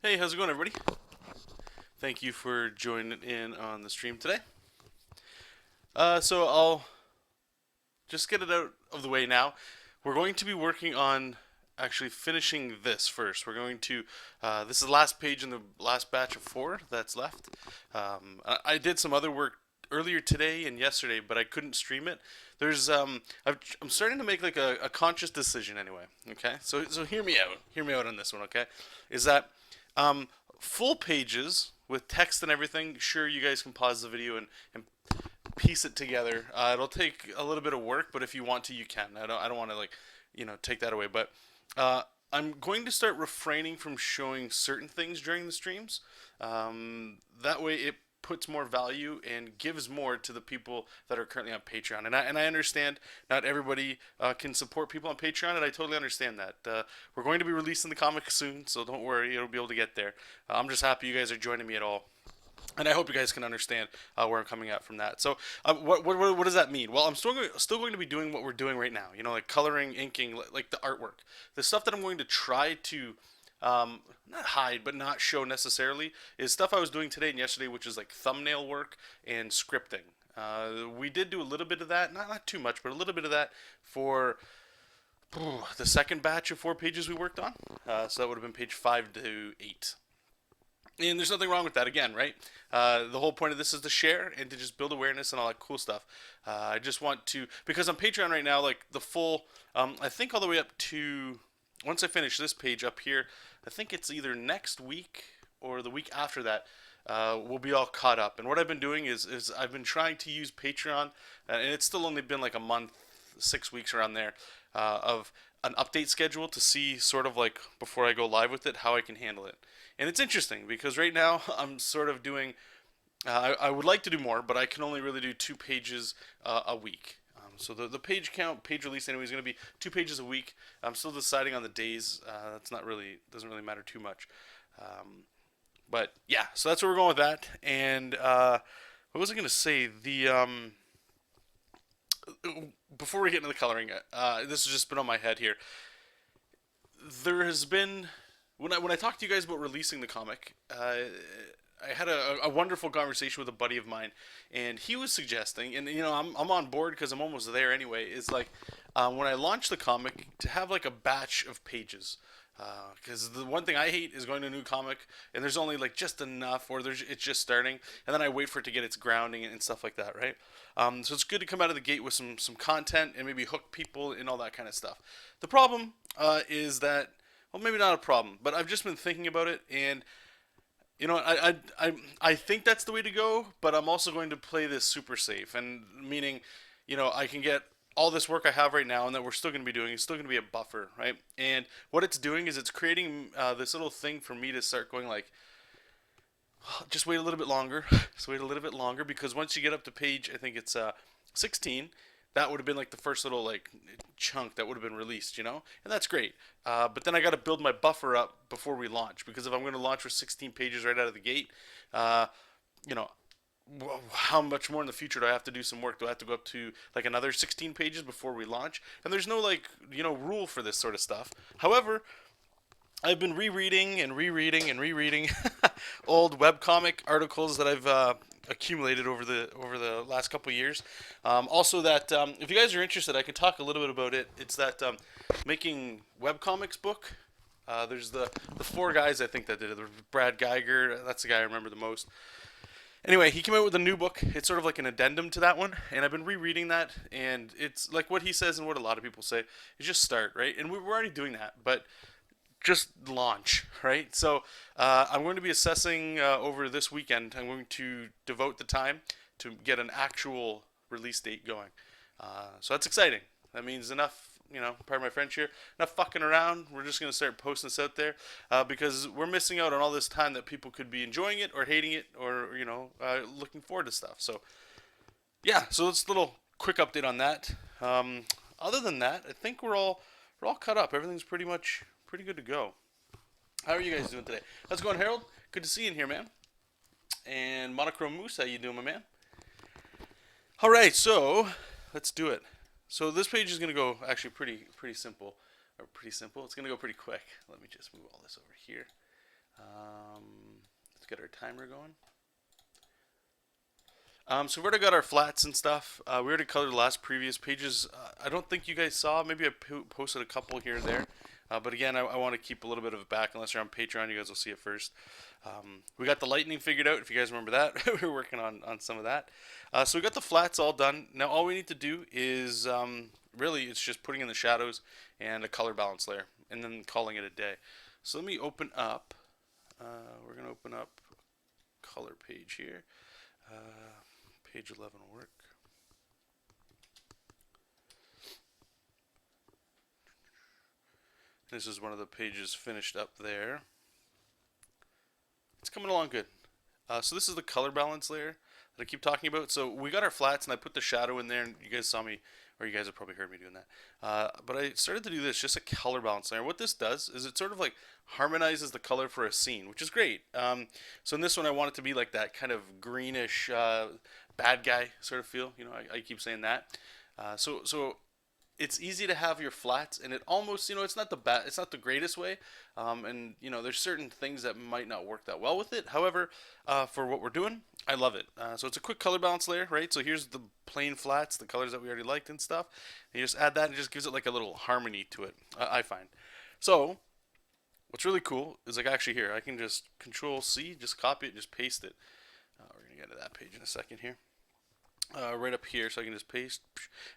Hey, how's it going, everybody? Thank you for joining in on the stream today. So I'll just get it out of the way now. We're going to be working on actually finishing this first. This is the last page in the last batch of 4 that's left. I did some other work earlier today and yesterday, but I couldn't stream it. I'm starting to make like a conscious decision anyway. Okay, so hear me out. Hear me out on this one. Okay, is that um, full pages with text and everything? Sure, you guys can pause the video and piece it together. It'll take a little bit of work, but if you want to, you can. I don't want to take that away. But I'm going to start refraining from showing certain things during the streams. That way, it puts more value and gives more to the people that are currently on Patreon. And I understand not everybody can support people on Patreon, and I totally understand that. We're going to be releasing the comic soon, so don't worry, it'll be able to get there. I'm just happy you guys are joining me at all. And I hope you guys can understand where I'm coming at from that. So, what does that mean? Well, I'm still going to be doing what we're doing right now. You know, like coloring, inking, like the artwork. The stuff that I'm going to try to not hide, but not show necessarily is stuff I was doing today and yesterday, which is like thumbnail work and scripting. We did do a little bit of that, not too much, but a little bit of that for the second batch of 4 pages we worked on. So that would have been page 5 to 8. And there's nothing wrong with that, again, right? The whole point of this is to share and to just build awareness and all that cool stuff. I just want to, because on Patreon right now, like the full, I think all the way up to, once I finish this page up here, I think it's either next week or the week after that, we'll be all caught up. And what I've been doing is I've been trying to use Patreon, and it's still only been like a month, 6 weeks around there, of an update schedule to see sort of like before I go live with it how I can handle it. And it's interesting because right now I'm sort of doing. I would like to do more, but I can only really do 2 pages a week. So the page count, page release anyway is going to be 2 pages a week. I'm still deciding on the days. That's not really doesn't really matter too much. But yeah, so that's where we're going with that. And what was I going to say? The before we get into the coloring, this has just been on my head here. There has been when I talked to you guys about releasing the comic, I had a wonderful conversation with a buddy of mine, and he was suggesting, and you know, I'm on board because I'm almost there anyway. Is like when I launch the comic to have like a batch of pages. Because the one thing I hate is going to a new comic and there's only like just enough, or it's just starting, and then I wait for it to get its grounding and stuff like that, right? So it's good to come out of the gate with some content and maybe hook people and all that kind of stuff. The problem is that, well, maybe not a problem, but I've just been thinking about it, and you know, I think that's the way to go, but I'm also going to play this super safe, and meaning, you know, I can get all this work I have right now and that we're still going to be doing is still going to be a buffer, right? And what it's doing is it's creating this little thing for me to start going like, just wait a little bit longer, just wait a little bit longer, because once you get up to page, I think it's 16, that would have been like the first little like chunk that would have been released, you know, and that's great. But then I got to build my buffer up before we launch, because if I'm going to launch with 16 pages right out of the gate, uh, you know, how much more in the future do I have to do some work? Do I have to go up to like another 16 pages before we launch? And there's no like, you know, rule for this sort of stuff. However, I've been rereading and rereading and rereading old webcomic articles that I've accumulated over the last couple of years. Also, that if you guys are interested, I can talk a little bit about it. It's that making webcomics book. There's the 4 guys I think that did it. There's Brad Geiger. That's the guy I remember the most. Anyway, he came out with a new book. It's sort of like an addendum to that one, and I've been rereading that, and it's like what he says and what a lot of people say is just start, right? And we're already doing that, but just launch, right? So I'm going to be assessing over this weekend. I'm going to devote the time to get an actual release date going. So that's exciting. That means enough, you know, pardon my French here, enough fucking around. We're just going to start posting this out there because we're missing out on all this time that people could be enjoying it or hating it or, you know, looking forward to stuff. So, yeah, so it's a little quick update on that. Other than that, I think we're all cut up. Everything's pretty much pretty good to go. How are you guys doing today? How's it going, Harold? Good to see you in here, man. And Monochrome Moose, how you doing, my man? All right, so let's do it. So this page is going to go actually pretty simple, or pretty simple. It's going to go pretty quick. Let me just move all this over here. Let's get our timer going. So we've already got our flats and stuff. We already colored the last previous pages. I don't think you guys saw. Maybe I posted a couple here and there. But again, I want to keep a little bit of it back. Unless you're on Patreon, you guys will see it first. We got the lightning figured out, if you guys remember that. We were working on some of that. So we got the flats all done. Now all we need to do is, really, it's just putting in the shadows and a color balance layer. And then calling it a day. So let me open up. We're going to open up color page here. Page 11 will work. This is one of the pages finished up there. It's coming along good. So this is the color balance layer that I keep talking about. So we got our flats and I put the shadow in there, and you guys saw me, or you guys have probably heard me doing that. But I started to do this, just a color balance layer. What this does is it sort of like harmonizes the color for a scene, which is great. So in this one I want it to be like that kind of greenish bad guy sort of feel. You know, I keep saying that. So it's easy to have your flats, and it almost, it's not the greatest way, and there's certain things that might not work that well with it. However, for what we're doing, I love it. So it's a quick color balance layer, right? So here's the plain flats, the colors that we already liked and stuff. And you just add that, and it just gives it like a little harmony to it, I find. So what's really cool is, like, actually here, I can just Control C, just copy it, just paste it. We're gonna get to that page in a second here. Right up here, so I can just paste,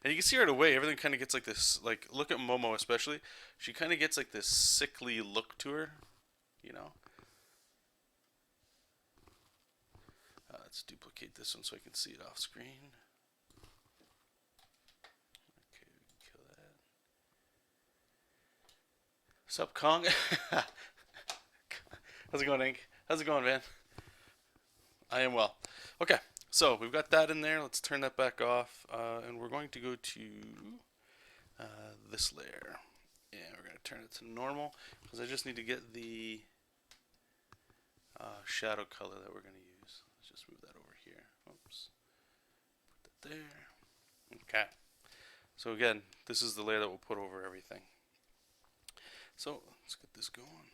and you can see right away everything kind of gets like this. Like, look at Momo especially; she kind of gets like this sickly look to her, you know. Let's duplicate this one so I can see it off screen. Okay, we can kill that. Sup, Kong? How's it going, Ink? How's it going, man? I am well. Okay. So we've got that in there. Let's turn that back off, and we're going to go to this layer, and we're going to turn it to normal because I just need to get the shadow color that we're going to use. Let's just move that over here. Oops, put that there. Okay. So again, this is the layer that we'll put over everything. So let's get this going.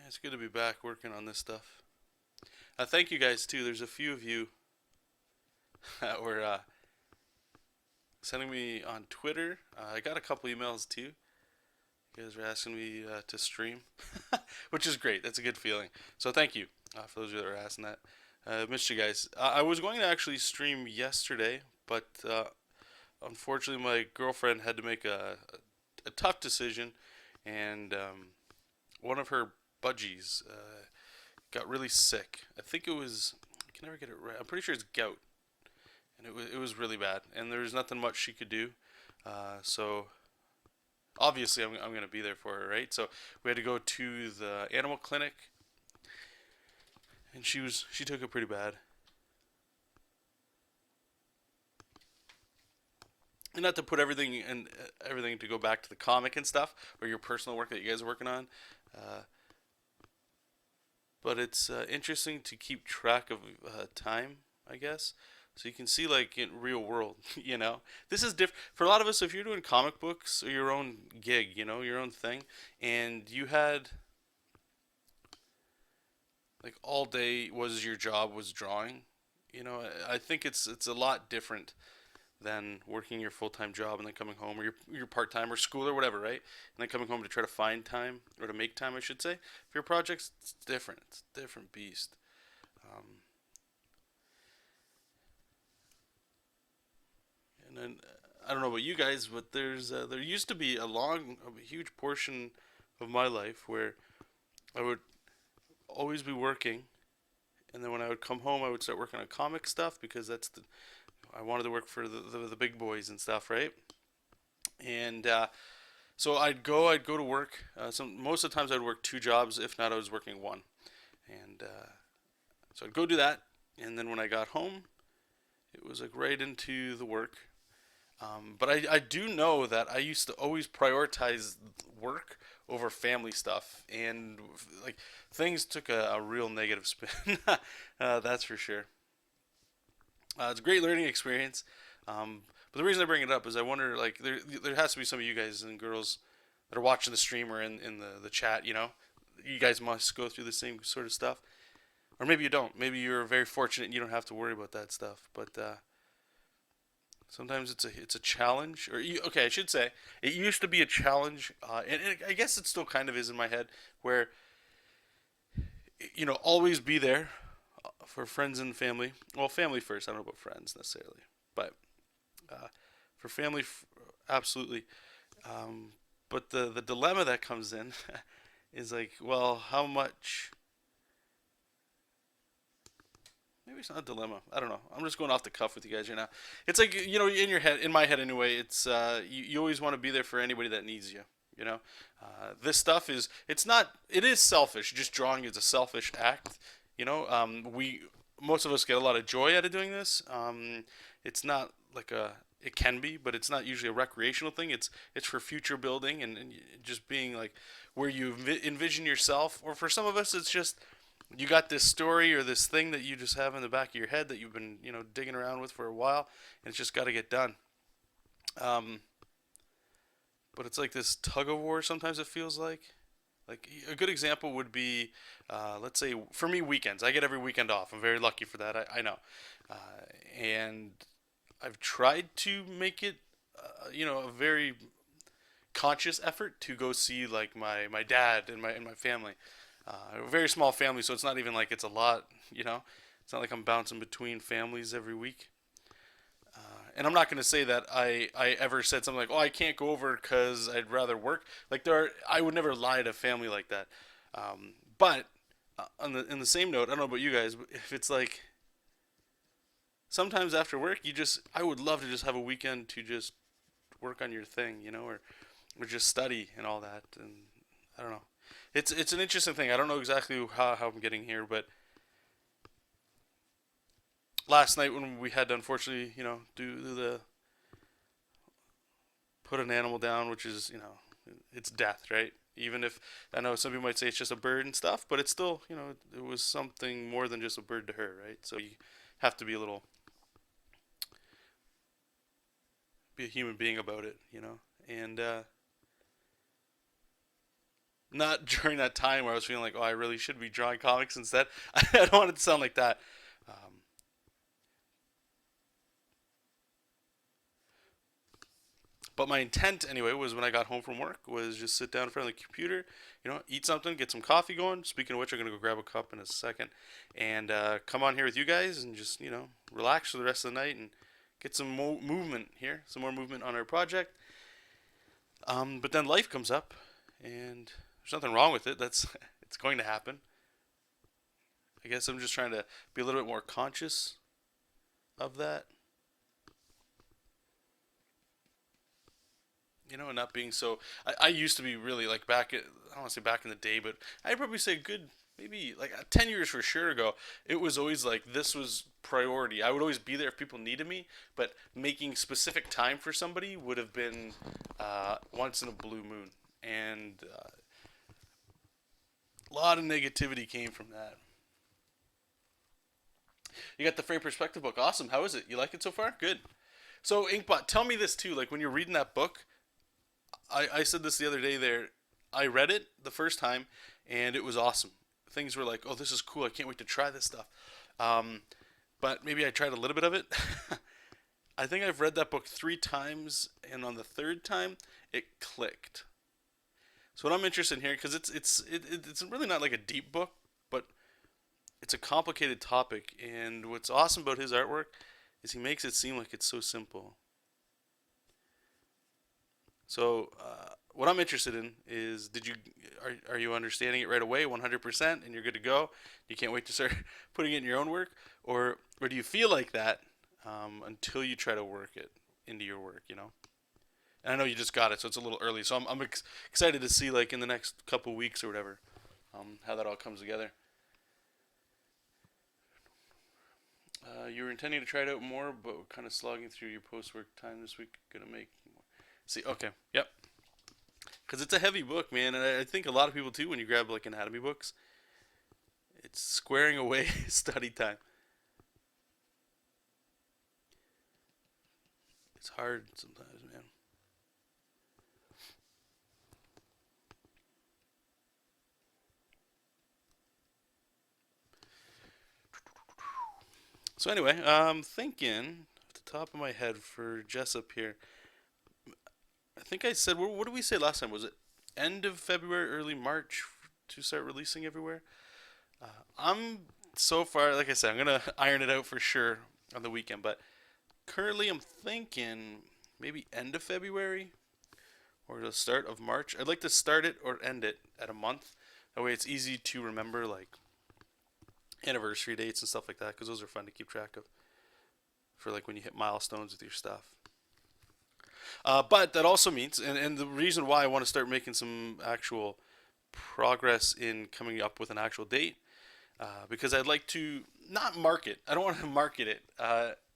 It's good to be back working on this stuff. Thank you guys too. There's a few of you that were sending me on Twitter. I got a couple emails too. You guys were asking me to stream, which is great. That's a good feeling. So thank you for those of you that were asking that. I missed you guys. I was going to actually stream yesterday, but unfortunately my girlfriend had to make a tough decision, and one of her budgies got really sick. I think it was, I can never get it right. I'm pretty sure it's gout, and it was really bad, and there was nothing much she could do. So obviously I'm going to be there for her, right? So we had to go to the animal clinic, and she took it pretty bad. And not to put everything to go back to the comic and stuff, or your personal work that you guys are working on. But it's interesting to keep track of time, I guess. So you can see, like, in real world, This is different. For a lot of us, if you're doing comic books or your own gig, your own thing, and you had, like, all day your job was drawing, I think it's a lot different than working your full-time job and then coming home, or your part-time or school or whatever, right? And then coming home to try to find time, or to make time, I should say. For your projects, it's different. It's a different beast. And then, I don't know about you guys, but there used to be a huge portion of my life where I would always be working, and then when I would come home, I would start working on comic stuff, because I wanted to work for the big boys and stuff, right? And so I'd go to work. Most of the times I'd work 2 jobs, if not I was working 1. And so I'd go do that, and then when I got home, it was like right into the work. But I do know that I used to always prioritize work over family stuff, and like things took a real negative spin. That's for sure. It's a great learning experience. But the reason I bring it up is I wonder, like, there has to be some of you guys and girls that are watching the stream or in the chat. You guys must go through the same sort of stuff, or maybe you don't. Maybe you're very fortunate and you don't have to worry about that stuff. But sometimes it's a challenge, or okay, I should say it used to be a challenge, and I guess it still kind of is in my head, where always be there for friends and family. Well, family first. I don't know about friends necessarily, but uh, for family, absolutely. Um, but the dilemma that comes in is like, well, how much? Maybe it's not a dilemma. I don't know. I'm just going off the cuff with you guys right now. It's like, in your head, in my head anyway. It's you always want to be there for anybody that needs you. You know, this stuff is, it's not, it is selfish. Just drawing is a selfish act. We, most of us get a lot of joy out of doing this. It's not like it can be, but it's not usually a recreational thing. It's for future building, and just being like where you envision yourself. Or for some of us, it's just you got this story or this thing that you just have in the back of your head that you've been digging around with for a while, and it's just got to get done. Um, but it's like this tug of war. Sometimes it feels like a good example would be, let's say for me, weekends. I get every weekend off. I'm very lucky for that. I know, uh, and I've tried to make it, a very conscious effort to go see like my dad and my family. A very small family, so it's not even like it's a lot. It's not like I'm bouncing between families every week. And I'm not going to say that I ever said something like, "Oh, I can't go over because I'd rather work." Like I would never lie to family like that. But in the same note, I don't know about you guys, but if it's like sometimes after work, I would love to just have a weekend to just work on your thing, or just study and all that. And I don't know. It's an interesting thing. I don't know exactly how I'm getting here, but last night when we had to unfortunately, do the put an animal down, which is, it's death, right? Even if I know some people might say it's just a bird and stuff, but it's still, it was something more than just a bird to her, right? So you have to be a human being about it, and not during that time where I was feeling like, oh, I really should be drawing comics instead. I don't want it to sound like that. Um, But my intent anyway was when I got home from work was just sit down in front of the computer, eat something, get some coffee going. Speaking of which, I'm gonna go grab a cup in a second, and come on here with you guys and just relax for the rest of the night and get some movement here, some more movement on our project. But then life comes up, and there's nothing wrong with it. That's it's going to happen. I guess I'm just trying to be a little bit more conscious of that. And not being so. I used to be really like I don't want to say back in the day, but I'd probably say good, maybe like 10 years for sure ago, it was always like this was priority. I would always be there if people needed me, but making specific time for somebody would have been once in a blue moon. And a lot of negativity came from that. You got the Frame Perspective book. Awesome. How is it? You like it so far? Good. So, Inkbot, tell me this too. Like when you're reading that book, I said this the other day there. I read it the first time and it was awesome. Things were like, oh, this is cool. I can't wait to try this stuff. Um, but maybe I tried a little bit of it. I think I've read that book 3 times, and on the third time, it clicked. So what I'm interested in here, because it's really not like a deep book, but it's a complicated topic. And what's awesome about his artwork is he makes it seem like it's so simple. So, what I'm interested in is, are you understanding it right away, 100%, and you're good to go? You can't wait to start putting it in your own work, or do you feel like that until you try to work it into your work? And I know you just got it, so it's a little early. So I'm excited to see like in the next couple weeks or whatever, how that all comes together. You were intending to try it out more, but we're kind of slogging through your post-work time this week. Gonna make more. See, okay, yep. Because it's a heavy book, man, and I think a lot of people too. When you grab like anatomy books, it's squaring away study time. It's hard sometimes, man. So anyway, I'm thinking off the top of my head for JESOP here. I think I said, what did we say last time? Was it end of February, early March to start releasing everywhere? I'm so far, like I said, I'm gonna iron it out for sure on the weekend, but currently I'm thinking maybe end of February or the start of March. I'd like to start it or end it at a month. That way it's easy to remember like anniversary dates and stuff like that because those are fun to keep track of for like when you hit milestones with your stuff. But that also means, and the reason why I want to start making some actual progress in coming up with an actual date, because I'd like to not market. I don't want to market it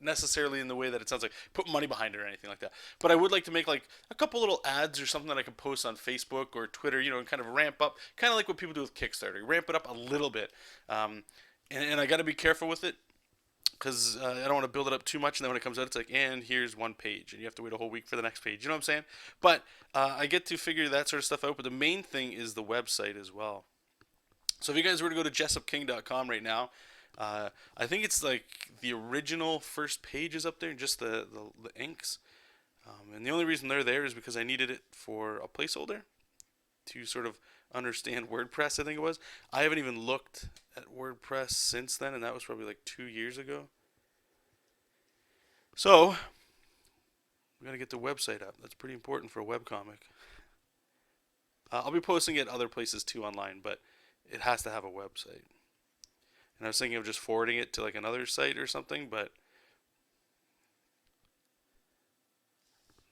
necessarily in the way that it sounds like put money behind it or anything like that. But I would like to make like a couple little ads or something that I could post on Facebook or Twitter, and kind of ramp up, kind of like what people do with Kickstarter, ramp it up a little bit. And I got to be careful with it because I don't want to build it up too much, and then when it comes out, it's like, and here's one page, and you have to wait a whole week for the next page. You know what I'm saying? But I get to figure that sort of stuff out. But the main thing is the website as well. So if you guys were to go to jesopking.com right now, I think it's like the original first page is up there, and just the inks. And the only reason they're there is because I needed it for a placeholder to sort of understand WordPress, I think it was. I haven't even looked at WordPress since then, and that was probably like 2 years ago. So, we got to get the website up. That's pretty important for a webcomic. I'll be posting it other places too online, but it has to have a website. And I was thinking of just forwarding it to like another site or something, but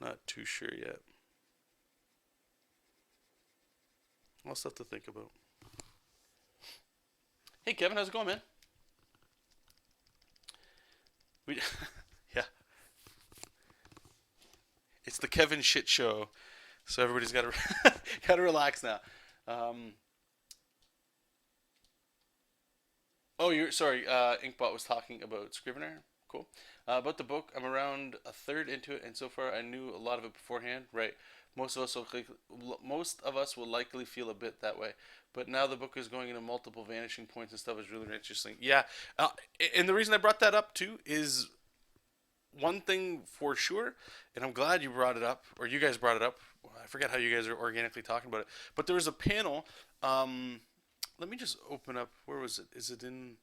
not too sure yet. All stuff to think about. Hey Kevin, how's it going, man? We, yeah, it's the Kevin shit show, so everybody's got to got to relax now. Um, oh, you're sorry. Inkbot was talking about Scrivener. Cool. About the book, I'm around a third into it, and so far I knew a lot of it beforehand. Right. Most of us will likely feel a bit that way, but now the book is going into multiple vanishing points and stuff is really interesting. Yeah, and the reason I brought that up too is one thing for sure, and I'm glad you brought it up, or you guys brought it up. I forget how you guys are organically talking about it, but there was a panel. Let me just open up. Where was it? Is it in?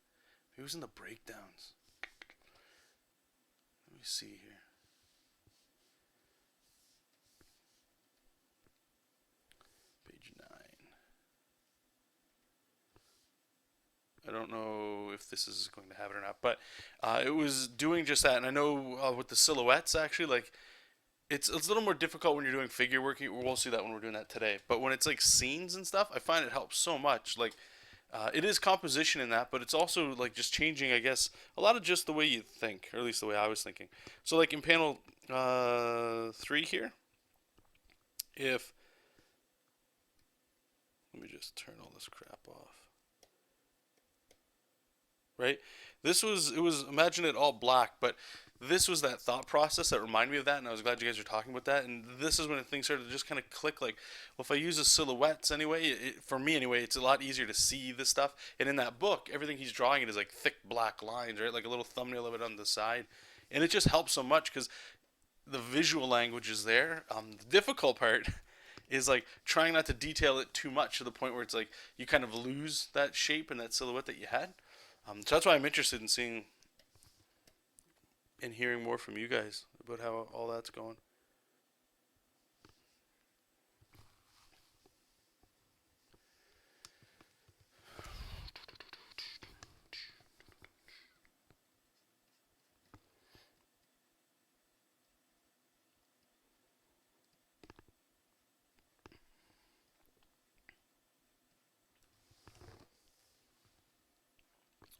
It was in the breakdowns. Let me see here. Page 9. I don't know if this is going to have it or not, but it was doing just that. And I know with the silhouettes, actually, like it's a little more difficult when you're doing figure work. We'll see that when we're doing that today. But when it's like scenes and stuff, I find it helps so much. Like it is composition in that, but it's also like just changing, I guess, a lot of just the way you think, or at least the way I was thinking. So like in panel 3 here, if let me just turn all this crap off. Right? It was imagine it all black, but this was that thought process that reminded me of that, and I was glad you guys were talking about that. And this is when things started to just kind of click. Like, well, if I use the silhouettes anyway, for me anyway, it's a lot easier to see this stuff. And in that book, everything he's drawing it is like thick black lines, right? Like a little thumbnail of it on the side, and it just helps so much because the visual language is there. The difficult part is like trying not to detail it too much to the point where it's like you kind of lose that shape and that silhouette that you had. So that's why I'm interested in seeing and hearing more from you guys about how all that's going.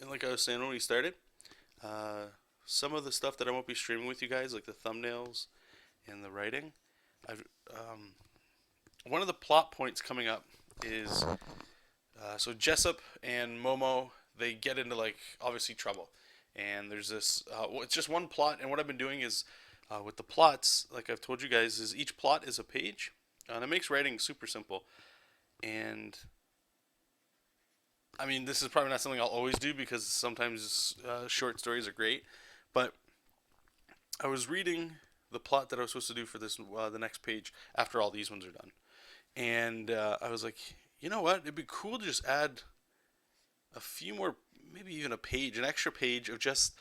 And like I was saying when we started, Uh, some of the stuff that I won't be streaming with you guys, like the thumbnails and the writing, I've one of the plot points coming up is so Jessup and Momo, they get into like obviously trouble, and there's this. Well, it's just one plot, and what I've been doing is with the plots, like I've told you guys, is each plot is a page, and it makes writing super simple. And I mean, this is probably not something I'll always do because sometimes short stories are great, but I was reading the plot that I was supposed to do for this the next page after all these ones are done, and I was like, you know what? It'd be cool to just add a few more, maybe even a page, an extra page of just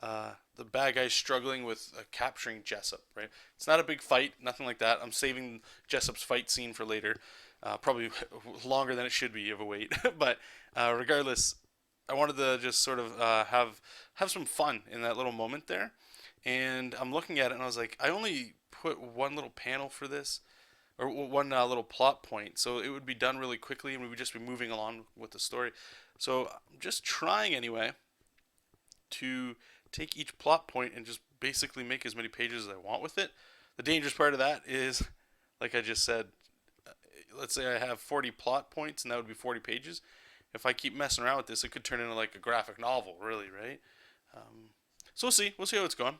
the bad guys struggling with capturing Jessup. Right? It's not a big fight, nothing like that. I'm saving Jessup's fight scene for later, probably longer than it should be of a wait. But regardless, I wanted to just sort of have some fun in that little moment there. And I'm looking at it and I was like, I only put one little panel for this, or one little plot point, so it would be done really quickly and we would just be moving along with the story. So I'm just trying anyway to take each plot point and just basically make as many pages as I want with it. The dangerous part of that is, like I just said, let's say I have 40 plot points and that would be 40 pages. If I keep messing around with this, it could turn into like a graphic novel, really, right? So we'll see. We'll see how it's going.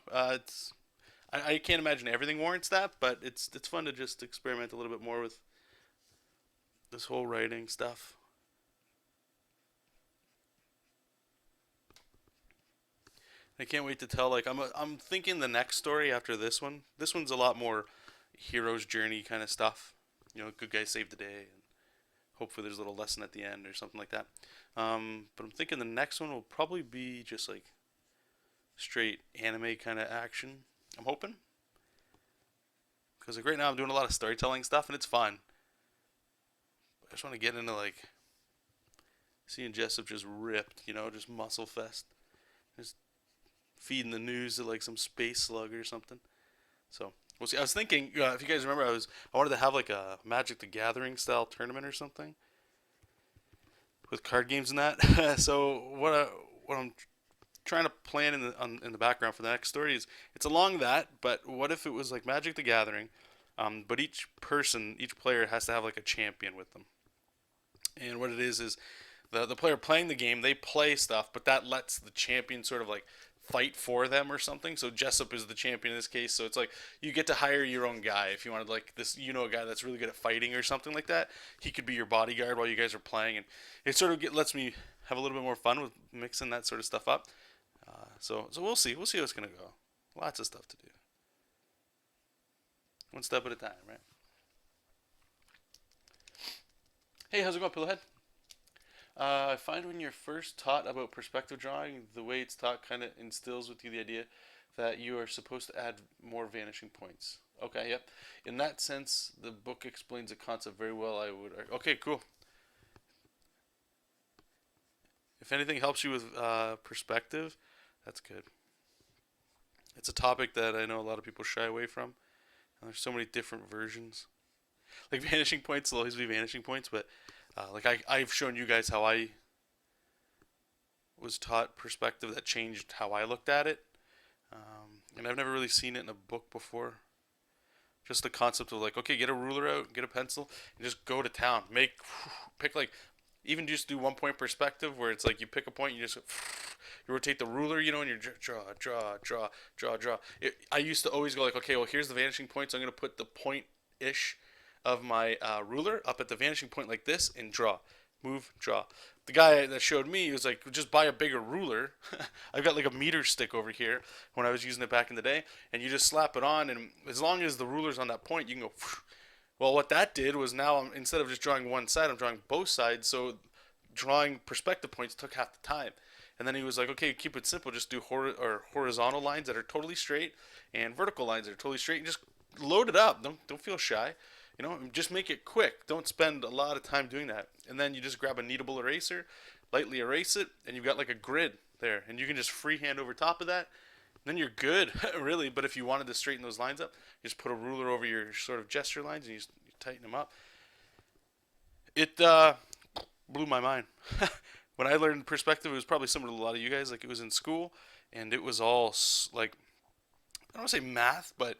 I can't imagine everything warrants that, but it's fun to just experiment a little bit more with this whole writing stuff. I can't wait to tell. Like I'm thinking the next story after this one. This one's a lot more hero's journey kind of stuff. You know, good guy saved the day, and hopefully there's a little lesson at the end or something like that. But I'm thinking the next one will probably be just like straight anime kind of action. I'm hoping, because like right now I'm doing a lot of storytelling stuff and it's fun. I just want to get into like seeing Jessup just ripped, you know, just muscle fest, just feeding the news to like some space slug or something. So we'll see. I was thinking, if you guys remember, I wanted to have like a Magic the Gathering style tournament or something with card games and that. So what I'm trying to plan in the background for the next story is it's along that, but what if it was like Magic the Gathering, but each person, each player has to have like a champion with them, and what it is the player playing the game, they play stuff, but that lets the champion sort of like fight for them or something. So Jessup is the champion in this case. So it's like you get to hire your own guy if you wanted, like this, you know, a guy that's really good at fighting or something like that. He could be your bodyguard while you guys are playing, and it sort of lets me have a little bit more fun with mixing that sort of stuff up. So we'll see. We'll see how it's gonna go. Lots of stuff to do. One step at a time, right? Hey, how's it going, Pillowhead? I find when you're first taught about perspective drawing, the way it's taught kind of instills with you the idea that you are supposed to add more vanishing points. Okay, yep. In that sense, the book explains the concept very well. I would. Okay, cool. If anything helps you with perspective, that's good. It's a topic that I know a lot of people shy away from. And there's so many different versions. Like vanishing points will always be vanishing points, but like I've shown you guys how I was taught perspective that changed how I looked at it. And I've never really seen it in a book before. Just the concept of like, okay, get a ruler out, get a pencil, and just go to town. Pick like, even just do 1 point perspective where it's like you pick a point, you just you rotate the ruler, you know, and you draw. I used to always go like, okay, well here's the vanishing point, so I'm gonna put the point ish of my ruler up at the vanishing point like this and draw. Move, draw. The guy that showed me, he was like, just buy a bigger ruler. I've got like a meter stick over here when I was using it back in the day, and you just slap it on, and as long as the ruler's on that point, you can go. Well, what that did was now instead of just drawing one side, I'm drawing both sides, so drawing perspective points took half the time. And then he was like, okay, keep it simple. Just do horizontal lines that are totally straight and vertical lines that are totally straight, and just load it up. Don't feel shy. You know, just make it quick. Don't spend a lot of time doing that. And then you just grab a kneadable eraser, lightly erase it, and you've got like a grid there. And you can just freehand over top of that. Then you're good, really. But if you wanted to straighten those lines up, you just put a ruler over your sort of gesture lines and you tighten them up. It blew my mind. When I learned perspective, it was probably similar to a lot of you guys. Like it was in school, and it was all like, I don't want to say math, but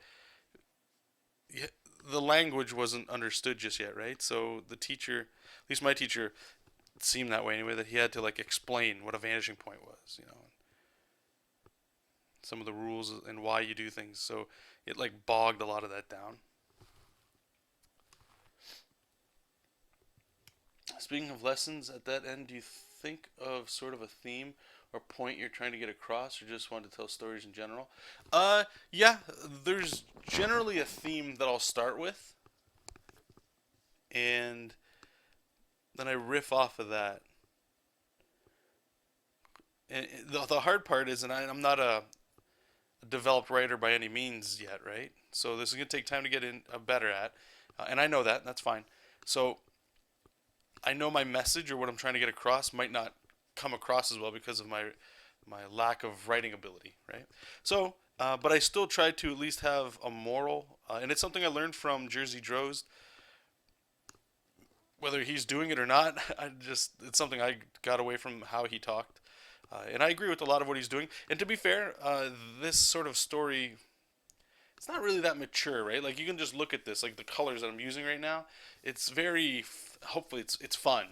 the language wasn't understood just yet, right? So the teacher, at least my teacher, it seemed that way anyway, that he had to like explain what a vanishing point was, some of the rules and why you do things. So it like bogged a lot of that down. Speaking of lessons, at that end, do you think of sort of a theme or point you're trying to get across, or just want to tell stories in general? Yeah, there's generally a theme that I'll start with, and then I riff off of that. And the hard part is, and I'm not a developed writer by any means yet, right? So this is gonna take time to get in better at, and I know that, and that's fine. So I know my message or what I'm trying to get across might not come across as well because of my lack of writing ability, right? So, but I still try to at least have a moral, and it's something I learned from Jersey Drozd. Whether he's doing it or not, it's something I got away from how he talked, and I agree with a lot of what he's doing. And to be fair, this sort of story, it's not really that mature, right? Like you can just look at this, like the colors that I'm using right now. It's very, hopefully it's fun,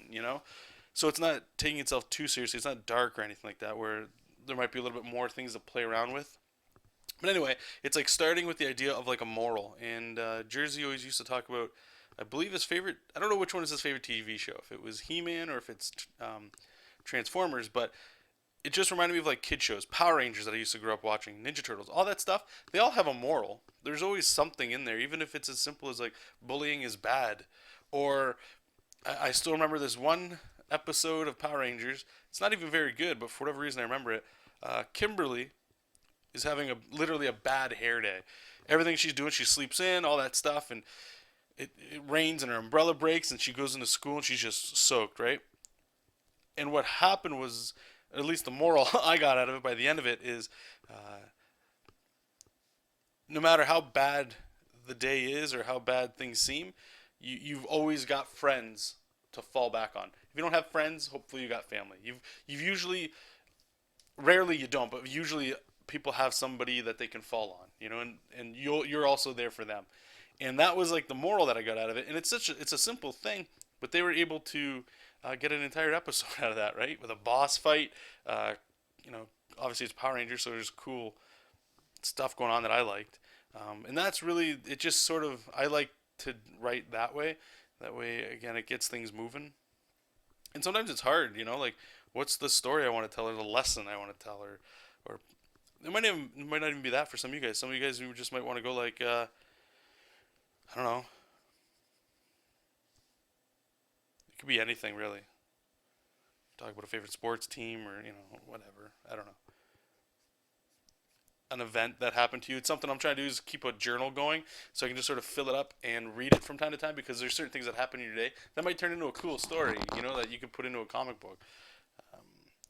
So it's not taking itself too seriously. It's not dark or anything like that, where there might be a little bit more things to play around with. But anyway, it's like starting with the idea of like a moral. And Jersey always used to talk about, I believe his favorite, I don't know which one is his favorite TV show, if it was He-Man or if it's Transformers, but it just reminded me of like kid shows, Power Rangers that I used to grow up watching, Ninja Turtles, all that stuff. They all have a moral. There's always something in there, even if it's as simple as like bullying is bad. Or I still remember this one episode of Power Rangers. It's not even very good, but for whatever reason I remember it. Kimberly is having literally a bad hair day. Everything she's doing, she sleeps in, all that stuff, and it rains and her umbrella breaks, and she goes into school and she's just soaked, right? And what happened was, at least the moral I got out of it by the end of it is, no matter how bad the day is or how bad things seem, you've always got friends to fall back on. If you don't have friends, hopefully you got family. You've usually, rarely you don't, but usually people have somebody that they can fall on, and you're also there for them. And that was like the moral that I got out of it. And it's a simple thing, but they were able to get an entire episode out of that, right? With a boss fight, you know, obviously it's Power Rangers, so there's cool stuff going on that I liked. And that's really, it just sort of, I like to write that way. That way, again, it gets things moving. And sometimes it's hard, like, what's the story I want to tell, or the lesson I want to tell, or it might not even be that for some of you guys. Some of you guys, you just might want to go like, I don't know. It could be anything, really. Talk about a favorite sports team, or, whatever. I don't know. An event that happened to you. It's something I'm trying to do is keep a journal going so I can just sort of fill it up and read it from time to time, because there's certain things that happen in your day that might turn into a cool story, that you can put into a comic book.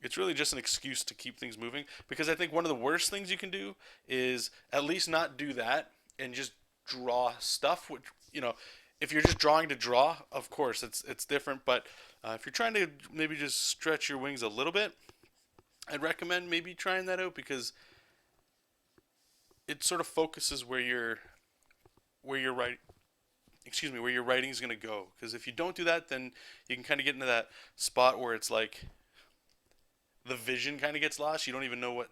It's really just an excuse to keep things moving, because I think one of the worst things you can do is at least not do that and just draw stuff, which, if you're just drawing to draw, of course it's different, but if you're trying to maybe just stretch your wings a little bit, I'd recommend maybe trying that out, because it sort of focuses where your writing is going to go. Because if you don't do that, then you can kind of get into that spot where it's like the vision kind of gets lost. You don't even know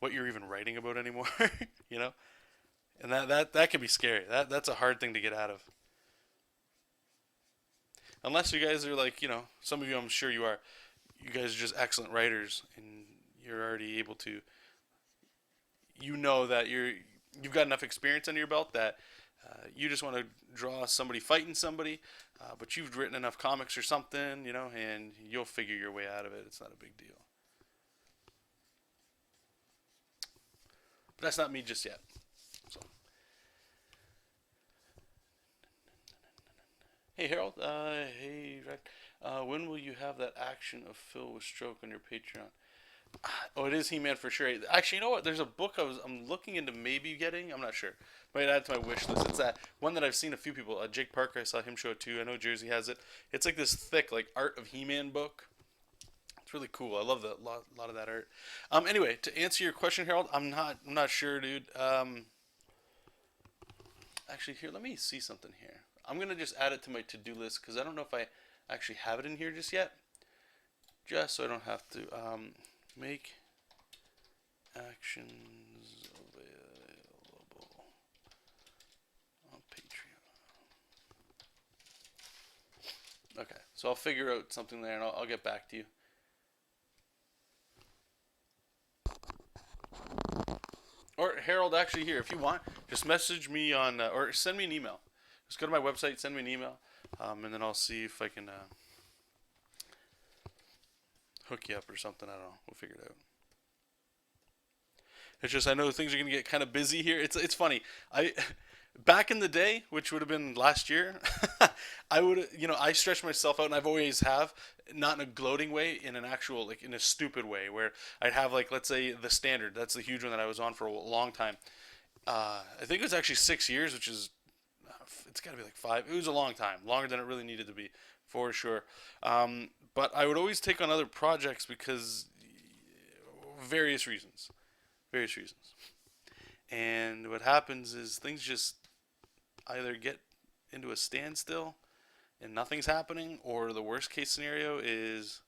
what you're even writing about anymore, and that can be scary. That's a hard thing to get out of. Unless you guys are like, some of you, I'm sure you are. You guys are just excellent writers, and you're already able to. That you've got enough experience under your belt that you just want to draw somebody fighting somebody, but you've written enough comics or something, and you'll figure your way out of it. It's not a big deal. But that's not me just yet. So. Hey Harold, hey Rector, when will you have that action of Phil with stroke on your Patreon? Oh, it is He-Man for sure. Actually, you know what? There's a book I'm looking into maybe getting. I'm not sure. Might add to my wish list. It's that one that I've seen a few people. Jake Parker, I saw him show it too. I know Jersey has it. It's like this thick, like Art of He-Man book. It's really cool. I love the lot of that art. Anyway, to answer your question, Harold, I'm not sure, dude. Actually, here, let me see something here. I'm gonna just add it to my to-do list because I don't know if I actually have it in here just yet. Just so I don't have to make actions available on Patreon. Okay, so I'll figure out something there and I'll get back to you. Or Harold, actually, here, if you want, just message me on, or send me an email. Just go to my website, send me an email, and then I'll see if I can hook you up or something. I don't know. We'll figure it out. It's just I know things are gonna get kind of busy here. It's funny. Back in the day, which would have been last year, I would, I stretched myself out, and I've always have, not in a gloating way, in an actual, like, in a stupid way, where I'd have, like, let's say the standard. That's the huge one that I was on for a long time. I think it was actually 6 years, which is, it's got to be like 5. It was a long time, longer than it really needed to be, for sure. But I would always take on other projects because various reasons, and what happens is things just either get into a standstill and nothing's happening, or the worst case scenario is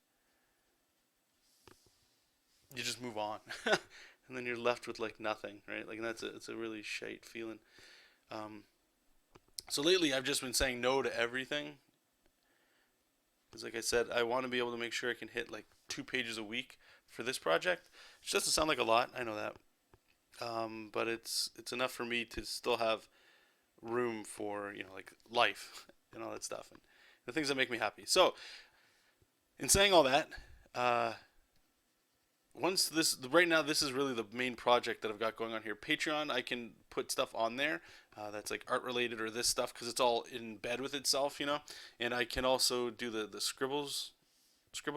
you just move on and then you're left with like nothing, right? Like it's a really shite feeling. So lately I've just been saying no to everything because, like I said, I want to be able to make sure I can hit like 2 pages a week for this project, which doesn't sound like a lot, I know that. But it's enough for me to still have room for, like, life and all that stuff and the things that make me happy. So in saying all that, right now this is really the main project that I've got going on here. Patreon, I can put stuff on there that's like art related or this stuff because it's all in bed with itself, and I can also do the scribble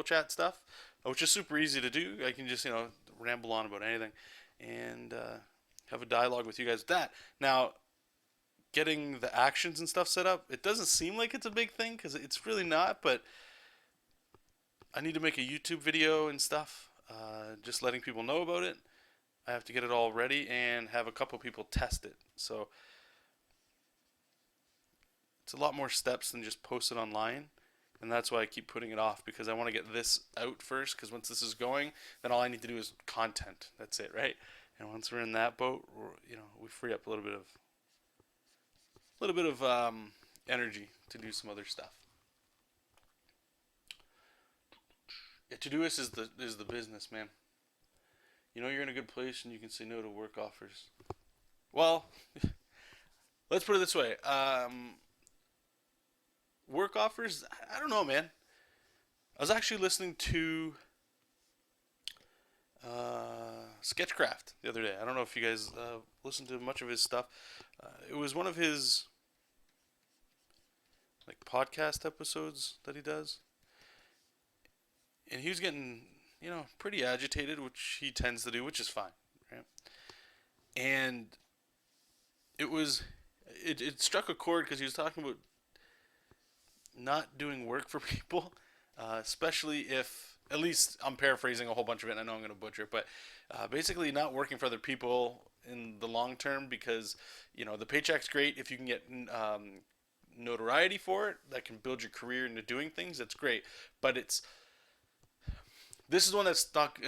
chat stuff, which is super easy to do. I can just ramble on about anything and have a dialogue with you guys with that. Now, getting the actions and stuff set up, it doesn't seem like it's a big thing because it's really not, but I need to make a YouTube video and stuff, just letting people know about it. I have to get it all ready and have a couple people test it. So it's a lot more steps than just post it online. And that's why I keep putting it off, because I want to get this out first, because once this is going, then all I need to do is content. That's it, right? And once we're in that boat, we free up a little bit of energy to do some other stuff. Yeah, Todoist is the business, man. You're in a good place and you can say no to work offers. Well, let's put it this way. Work offers, I don't know, man. I was actually listening to Sketchcraft the other day. I don't know if you guys listened to much of his stuff. It was one of his like podcast episodes that he does, and he was getting pretty agitated, which he tends to do, which is fine, right? And it struck a chord because he was talking about not doing work for people, especially if, at least I'm paraphrasing a whole bunch of it, and I know I'm going to butcher it, but basically not working for other people in the long term, because the paycheck's great if you can get notoriety for it. That can build your career into doing things. That's great, but this is one that stunk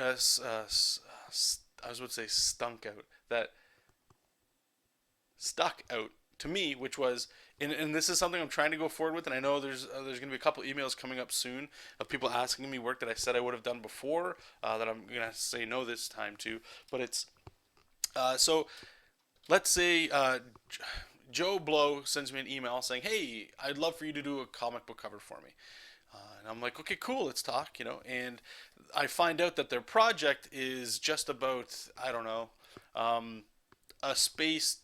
out to me, which was, and this is something I'm trying to go forward with, and I know there's going to be a couple emails coming up soon of people asking me work that I said I would have done before, that I'm going to say no this time to, but it's, so let's say Joe Blow sends me an email saying, hey, I'd love for you to do a comic book cover for me. And I'm like, okay, cool, let's talk, and I find out that their project is just about, I don't know, a space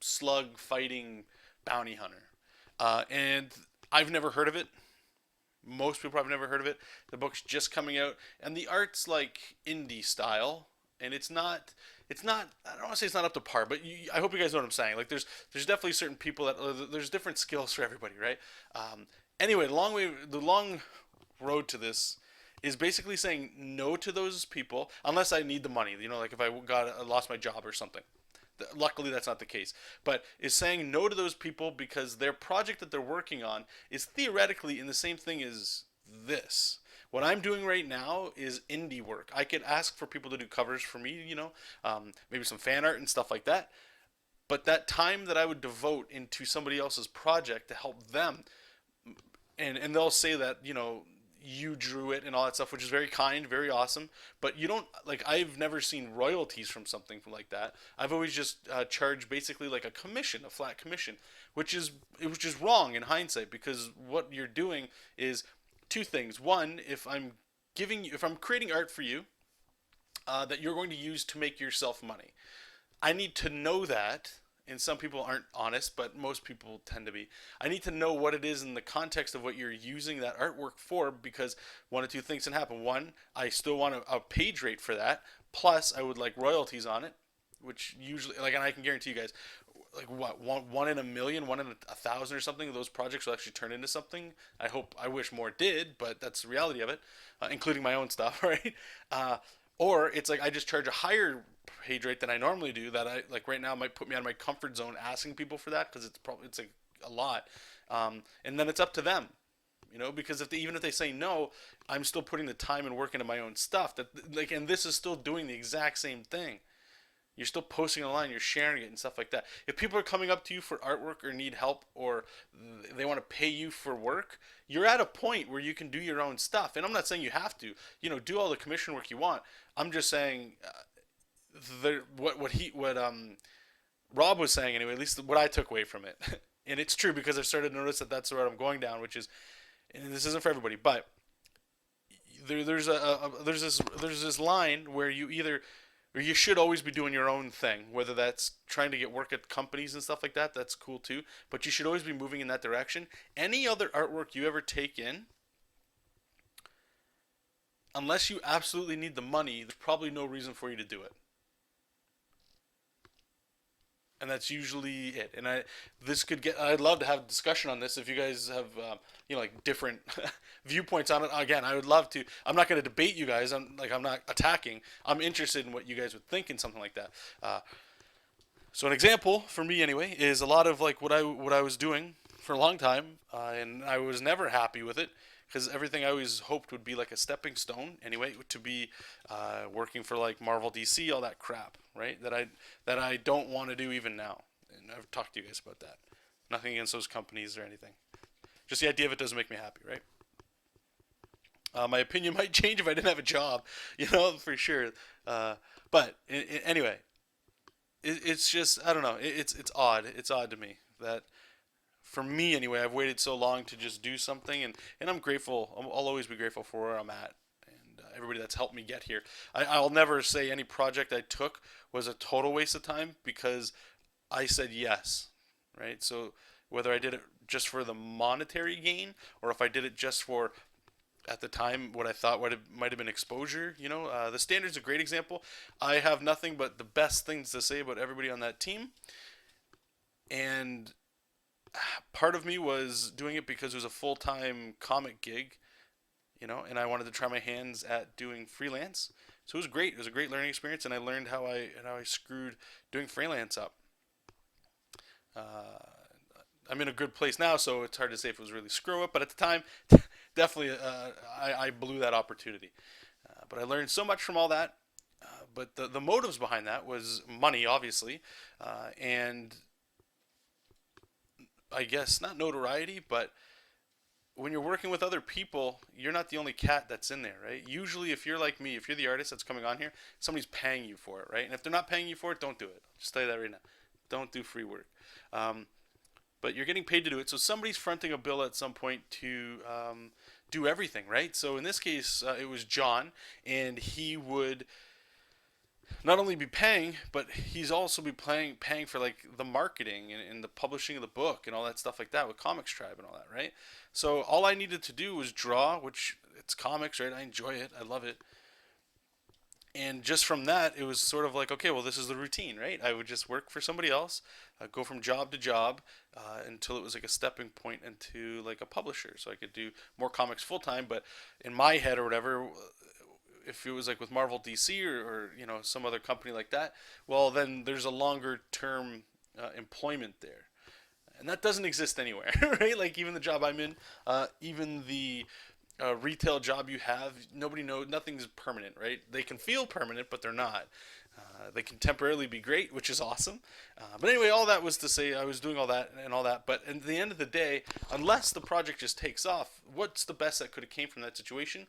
slug fighting bounty hunter. And I've never heard of it. Most people have never heard of it. The book's just coming out, and the art's like indie style, and it's not, I don't want to say it's not up to par, but I hope you guys know what I'm saying. Like, there's definitely certain people that, there's different skills for everybody, right? Anyway, the long road to this is basically saying no to those people unless I need the money. You know, like if I lost my job or something. Luckily, that's not the case. But is saying no to those people because their project that they're working on is theoretically in the same thing as this. What I'm doing right now is indie work. I could ask for people to do covers for me, maybe some fan art and stuff like that. But that time that I would devote into somebody else's project to help them, and they'll say that you drew it and all that stuff, which is very kind, very awesome. But you don't like I've never seen royalties from something like that. I've always just charged basically like a commission, a flat commission, which is wrong in hindsight because what you're doing is two things. One, if I'm creating art for you that you're going to use to make yourself money, I need to know that, and some people aren't honest, but most people tend to be. I need to know what it is in the context of what you're using that artwork for, because one of two things can happen. One, I still want a page rate for that, plus I would like royalties on it, which usually, like, and I can guarantee you guys, like what, one in a million, one in a thousand or something of those projects will actually turn into something. I wish more did, but that's the reality of it, including my own stuff, right? Or it's like I just charge a higher page rate than I normally do, that I like right now might put me out of my comfort zone asking people for that because it's like a lot, and then it's up to them, because even if they say no, I'm still putting the time and work into my own stuff, and this is still doing the exact same thing. You're still posting online, you're sharing it and stuff like that. If people are coming up to you for artwork or need help or they want to pay you for work, you're at a point where you can do your own stuff. And I'm not saying you have to, do all the commission work you want. I'm just saying what Rob was saying anyway, at least what I took away from it. And it's true because I've started to notice that that's the road I'm going down, which is, and this isn't for everybody, but there's this line where you should always be doing your own thing, whether that's trying to get work at companies and stuff like that. That's cool too, but you should always be moving in that direction. Any other artwork you ever take in, unless you absolutely need the money, there's probably no reason for you to do it. And that's usually it. And I'd love to have a discussion on this if you guys have like different viewpoints on it. Again, I would love to. I'm not going to debate you guys. I'm not attacking. I'm interested in what you guys would think in something like that. So an example for me anyway is a lot of like what I was doing for a long time, and I was never happy with it because everything I always hoped would be like a stepping stone anyway to be working for like Marvel, DC, all that crap, right? That I don't want to do even now. And I've talked to you guys about that. Nothing against those companies or anything. Just the idea of it doesn't make me happy, right? My opinion might change if I didn't have a job, for sure. Anyway, it's just, I don't know. It's odd. It's odd to me that, for me anyway, I've waited so long to just do something, and I'm grateful. I'll always be grateful for where I'm at and everybody that's helped me get here. I'll never say any project I took was a total waste of time because I said yes, right? So whether I did it just for the monetary gain or if I did it just for, at the time, what I thought might have been exposure, the Standard's a great example. I have nothing but the best things to say about everybody on that team, and part of me was doing it because it was a full-time comic gig, and I wanted to try my hands at doing freelance. So it was great. It was a great learning experience, and I learned how I screwed doing freelance up. I'm in a good place now, so it's hard to say if it was really screw up, but at the time, definitely I blew that opportunity. But I learned so much from all that. But the motives behind that was money, obviously, and I guess not notoriety, but when you're working with other people, you're not the only cat that's in there, right? Usually, if you're like me, if you're the artist that's coming on here, somebody's paying you for it, right? And if they're not paying you for it, don't do it. I'll just tell you that right now. Don't do free work. But you're getting paid to do it, so somebody's fronting a bill at some point to do everything, right? So in this case, it was John, and he would not only be paying, but he's also be paying for like the marketing and the publishing of the book and all that stuff like that with Comics Tribe and all that, right? So all I needed to do was draw, which it's comics, right? I enjoy it, I love it, And just from that, it was sort of like, okay, well, this is the routine, right? I would just work for somebody else, go from job to job, until it was like a stepping point into like a publisher, so I could do more comics full time. But in my head or whatever, if it was like with Marvel, DC, or some other company like that, well, then there's a longer term employment there, and that doesn't exist anywhere, right? Like even the job I'm in, even the retail job you have, nobody knows, nothing's permanent, right? They can feel permanent, but they're not. They can temporarily be great, which is awesome. But anyway, all that was to say I was doing all that and all that. But at the end of the day, unless the project just takes off, what's the best that could have came from that situation?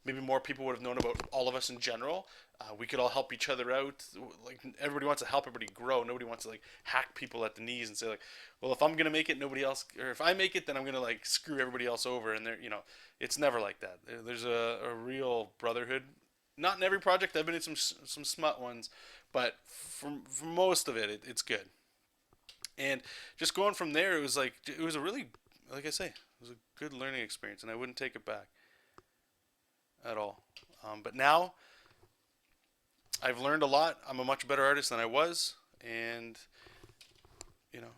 Maybe more people would have known about all of us in general. We could all help each other out. Like everybody wants to help everybody grow. Nobody wants to like hack people at the knees and say like, well, if I'm gonna make it, nobody else, or if I make it, then I'm gonna like screw everybody else over. And it's never like that. There's a real brotherhood. Not in every project. I've been in some smut ones, but for most of it, it's good. And just going from there, it was a really, like I say, it was a good learning experience, and I wouldn't take it back at all. But now I've learned a lot. I'm a much better artist than I was, and you know,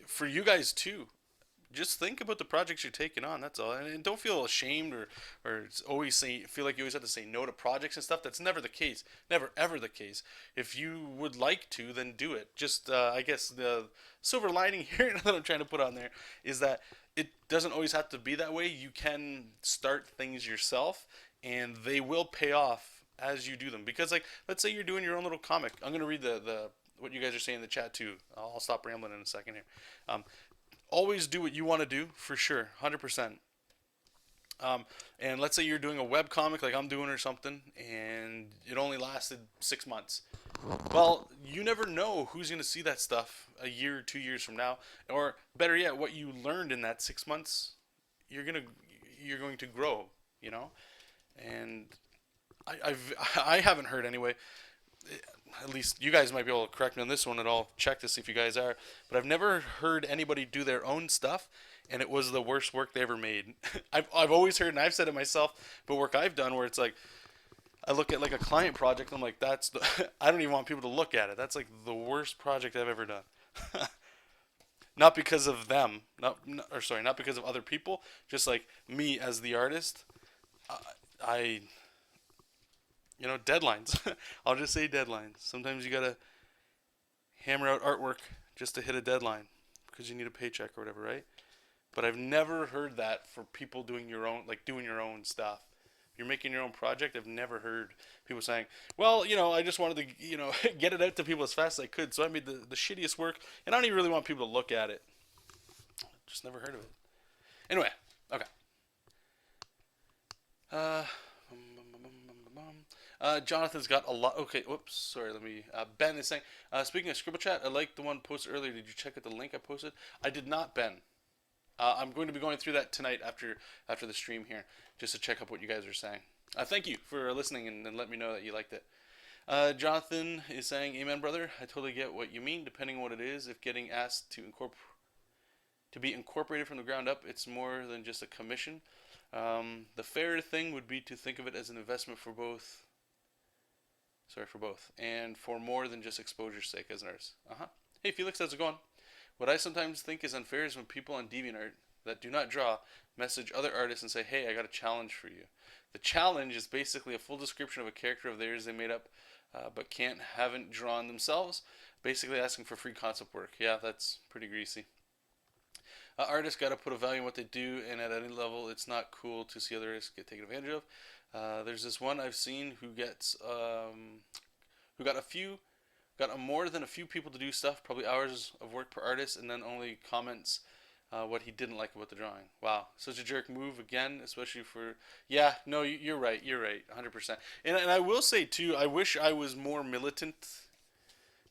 for you guys too, just think about the projects you're taking on. That's all, and don't feel ashamed or always feel like you always have to say no to projects and stuff. That's never the case, never ever the case. If you would like to, then do it. Just I guess the silver lining here that I'm trying to put on there is that it doesn't always have to be that way. You can start things yourself, and they will pay off as you do them. Because like, let's say you're doing your own little comic. I'm gonna read the what you guys are saying in the chat too. I'll stop rambling in a second here. Always do what you want to do for sure, 100%. And let's say you're doing a web comic like I'm doing or something, and it only lasted 6 months. Well, you never know who's going to see that stuff a year, 2 years from now, or better yet, what you learned in that 6 months, you're going to grow, you know. And I haven't heard anyway. At least you guys might be able to correct me on this one, and I'll check to see if you guys are. But I've never heard anybody do their own stuff, and it was the worst work they ever made. I've always heard, and I've said it myself, but work I've done where it's like I look at like a client project, and I'm like, I don't even want people to look at it. That's like the worst project I've ever done. Not because of them, not because of other people, just like me as the artist. I deadlines. I'll just say deadlines. Sometimes you gotta hammer out artwork just to hit a deadline because you need a paycheck or whatever, right? But I've never heard that for people doing doing your own stuff. If you're making your own project, I've never heard people saying, well, I just wanted to, get it out to people as fast as I could, so I made the shittiest work, and I don't even really want people to look at it. Just never heard of it. Anyway, okay. Jonathan's got a lot. Okay, whoops, sorry. Let me. Ben is saying, speaking of Scribble Chat, I liked the one posted earlier. Did you check out the link I posted? I did not, Ben. I'm going to be going through that tonight after the stream here, just to check up what you guys are saying. Thank you for listening and let me know that you liked it. Jonathan is saying, "Amen, brother. I totally get what you mean. Depending on what it is, if getting asked to be incorporated from the ground up, it's more than just a commission. The fairer thing would be to think of it as an investment for both. For both, and for more than just exposure's sake as an artist. Hey, Felix, how's it going? What I sometimes think is unfair is when people on DeviantArt that do not draw message other artists and say, hey, I got a challenge for you. The challenge is basically a full description of a character of theirs they made up but haven't drawn themselves, basically asking for free concept work. Yeah, that's pretty greasy. Artists got to put a value in what they do, and at any level, it's not cool to see other artists get taken advantage of. There's this one I've seen who got more than a few people to do stuff, probably hours of work per artist, and then only comments what he didn't like about the drawing. Wow, such a jerk move again, especially for no, you're right, 100%. And I will say too, I wish I was more militant.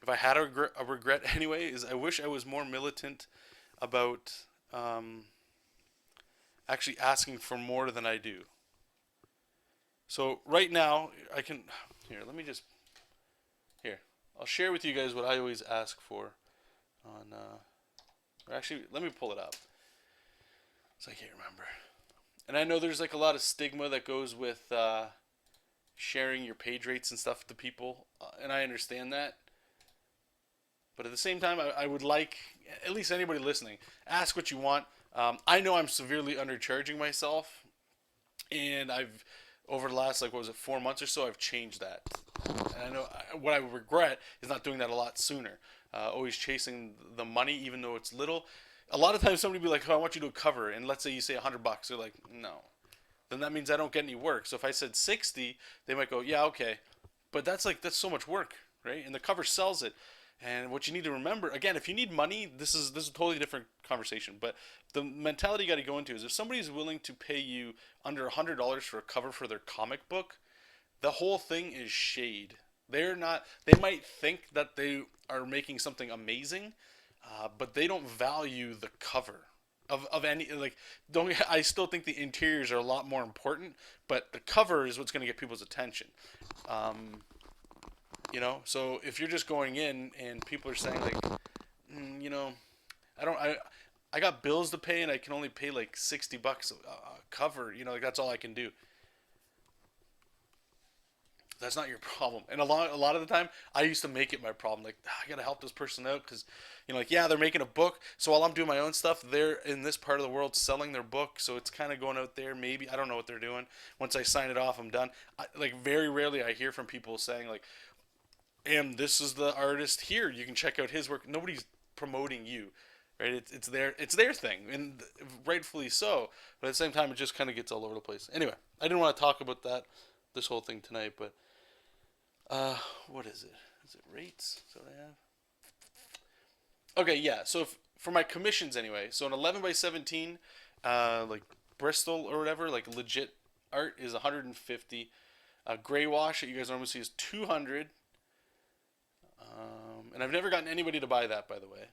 If I had a regret anyway, is I wish I was more militant about actually asking for more than I do. So right now, I'll share with you guys what I always ask for on, actually, let me pull it up. So I can't remember. And I know there's like a lot of stigma that goes with sharing your page rates and stuff to people, and I understand that. But at the same time, I would like at least anybody listening, ask what you want. I know I'm severely undercharging myself, and I've over the last like what was it 4 months or so, I've changed that. And I know what I regret is not doing that a lot sooner. Always chasing the money, even though it's little. A lot of times somebody will be like, "Oh, I want you to cover," and let's say you say $100, they're like, "No." Then that means I don't get any work. So if I said 60, they might go, "Yeah, okay," but that's so much work, right? And the cover sells it. And what you need to remember, again, if you need money, this is a totally different conversation. But the mentality you got to go into is if somebody's willing to pay you under $100 for a cover for their comic book, the whole thing is shade. They're not. They might think that they are making something amazing, but they don't value the cover of any like. Don't I still think the interiors are a lot more important, but the cover is what's going to get people's attention. Um, so if you're just going in and people are saying like, you know, I don't, I got bills to pay and I can only pay like $60 a cover. Like that's all I can do. That's not your problem. And a lot of the time, I used to make it my problem. Like, I gotta help this person out because, like, yeah, they're making a book. So while I'm doing my own stuff, they're in this part of the world selling their book. So it's kind of going out there. Maybe I don't know what they're doing. Once I sign it off, I'm done. Like, very rarely I hear from people saying like, "And this is the artist here. You can check out his work." Nobody's promoting you, right? It's their thing, and rightfully so. But at the same time, it just kind of gets all over the place. Anyway, I didn't want to talk about this whole thing tonight, but what is it? Is it rates? Is that what I have? Okay, yeah. So for my commissions anyway, so an 11 by 17, like Bristol or whatever, like legit art is 150. Gray wash that you guys normally see is 200. And I've never gotten anybody to buy that, by the way.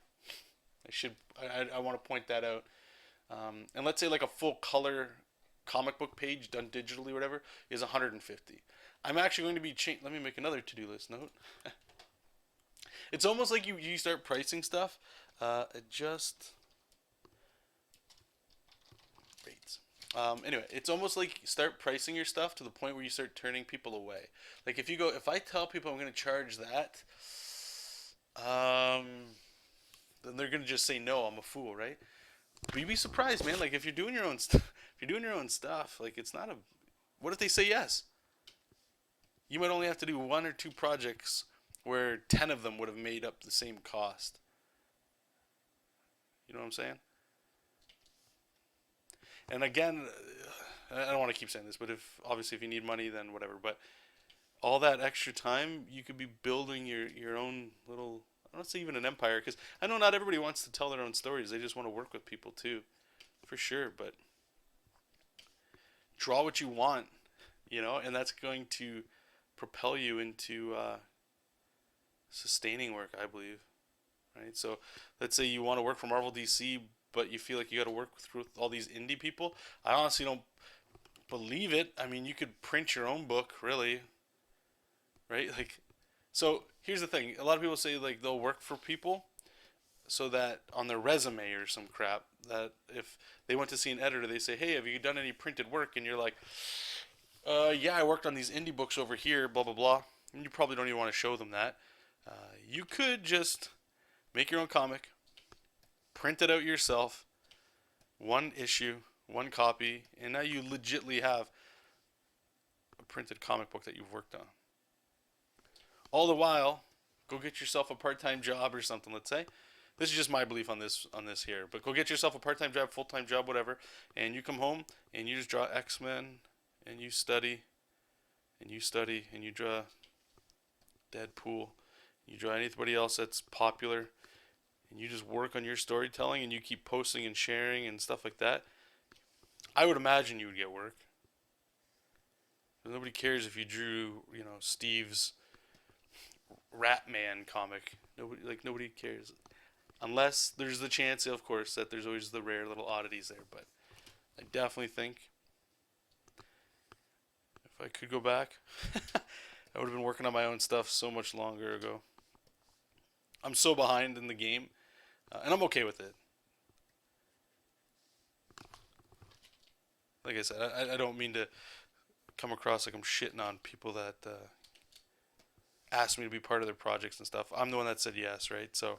I want to point that out. And let's say like a full color comic book page done digitally, or whatever, is 150. I'm actually going to be let me make another to-do list note. It's almost like you start pricing stuff. Adjust rates. Anyway, it's almost like you start pricing your stuff to the point where you start turning people away. Like if I tell people I'm going to charge that, then they're going to just say no. I'm a fool, right? But you'd be surprised, man. Like if you're doing your own if you're doing your own stuff, like it's not a. What if they say yes? You might only have to do one or two projects where 10 of them would have made up the same cost. You know what I'm saying? And again, I don't want to keep saying this, but if you need money, then whatever. But all that extra time, you could be building your own little. I don't say even an empire, because I know not everybody wants to tell their own stories. They just want to work with people too, for sure. But draw what you want, and that's going to propel you into sustaining work, I believe. Right? So let's say you want to work for Marvel DC, but you feel like you got to work with all these indie people. I honestly don't believe it. I mean, you could print your own book, really, right? Like, so here's the thing. A lot of people say like they'll work for people so that on their resume or some crap, that if they went to see an editor, they say, "Hey, have you done any printed work?" And you're like, yeah, I worked on these indie books over here, blah blah blah." And you probably don't even want to show them that. You could just make your own comic, print it out yourself, one issue, one copy, and now you legitly have a printed comic book that you've worked on. All the while, go get yourself a part-time job or something. Let's say, this is just my belief on this here, but go get yourself a part-time job, full-time job, whatever, and you come home and you just draw X-Men, and you study, and you study, and you draw Deadpool, you draw anybody else that's popular, and you just work on your storytelling, and you keep posting and sharing and stuff like that. I would imagine you would get work. Nobody cares if you drew, Steve's Ratman comic. Nobody cares, unless there's the chance, of course, that there's always the rare little oddities there. But I definitely think if I could go back, I would have been working on my own stuff so much longer ago. I'm so behind in the game, and I'm okay with it. Like I said, I don't mean to come across like I'm shitting on people that asked me to be part of their projects and stuff. I'm the one that said yes, right? So,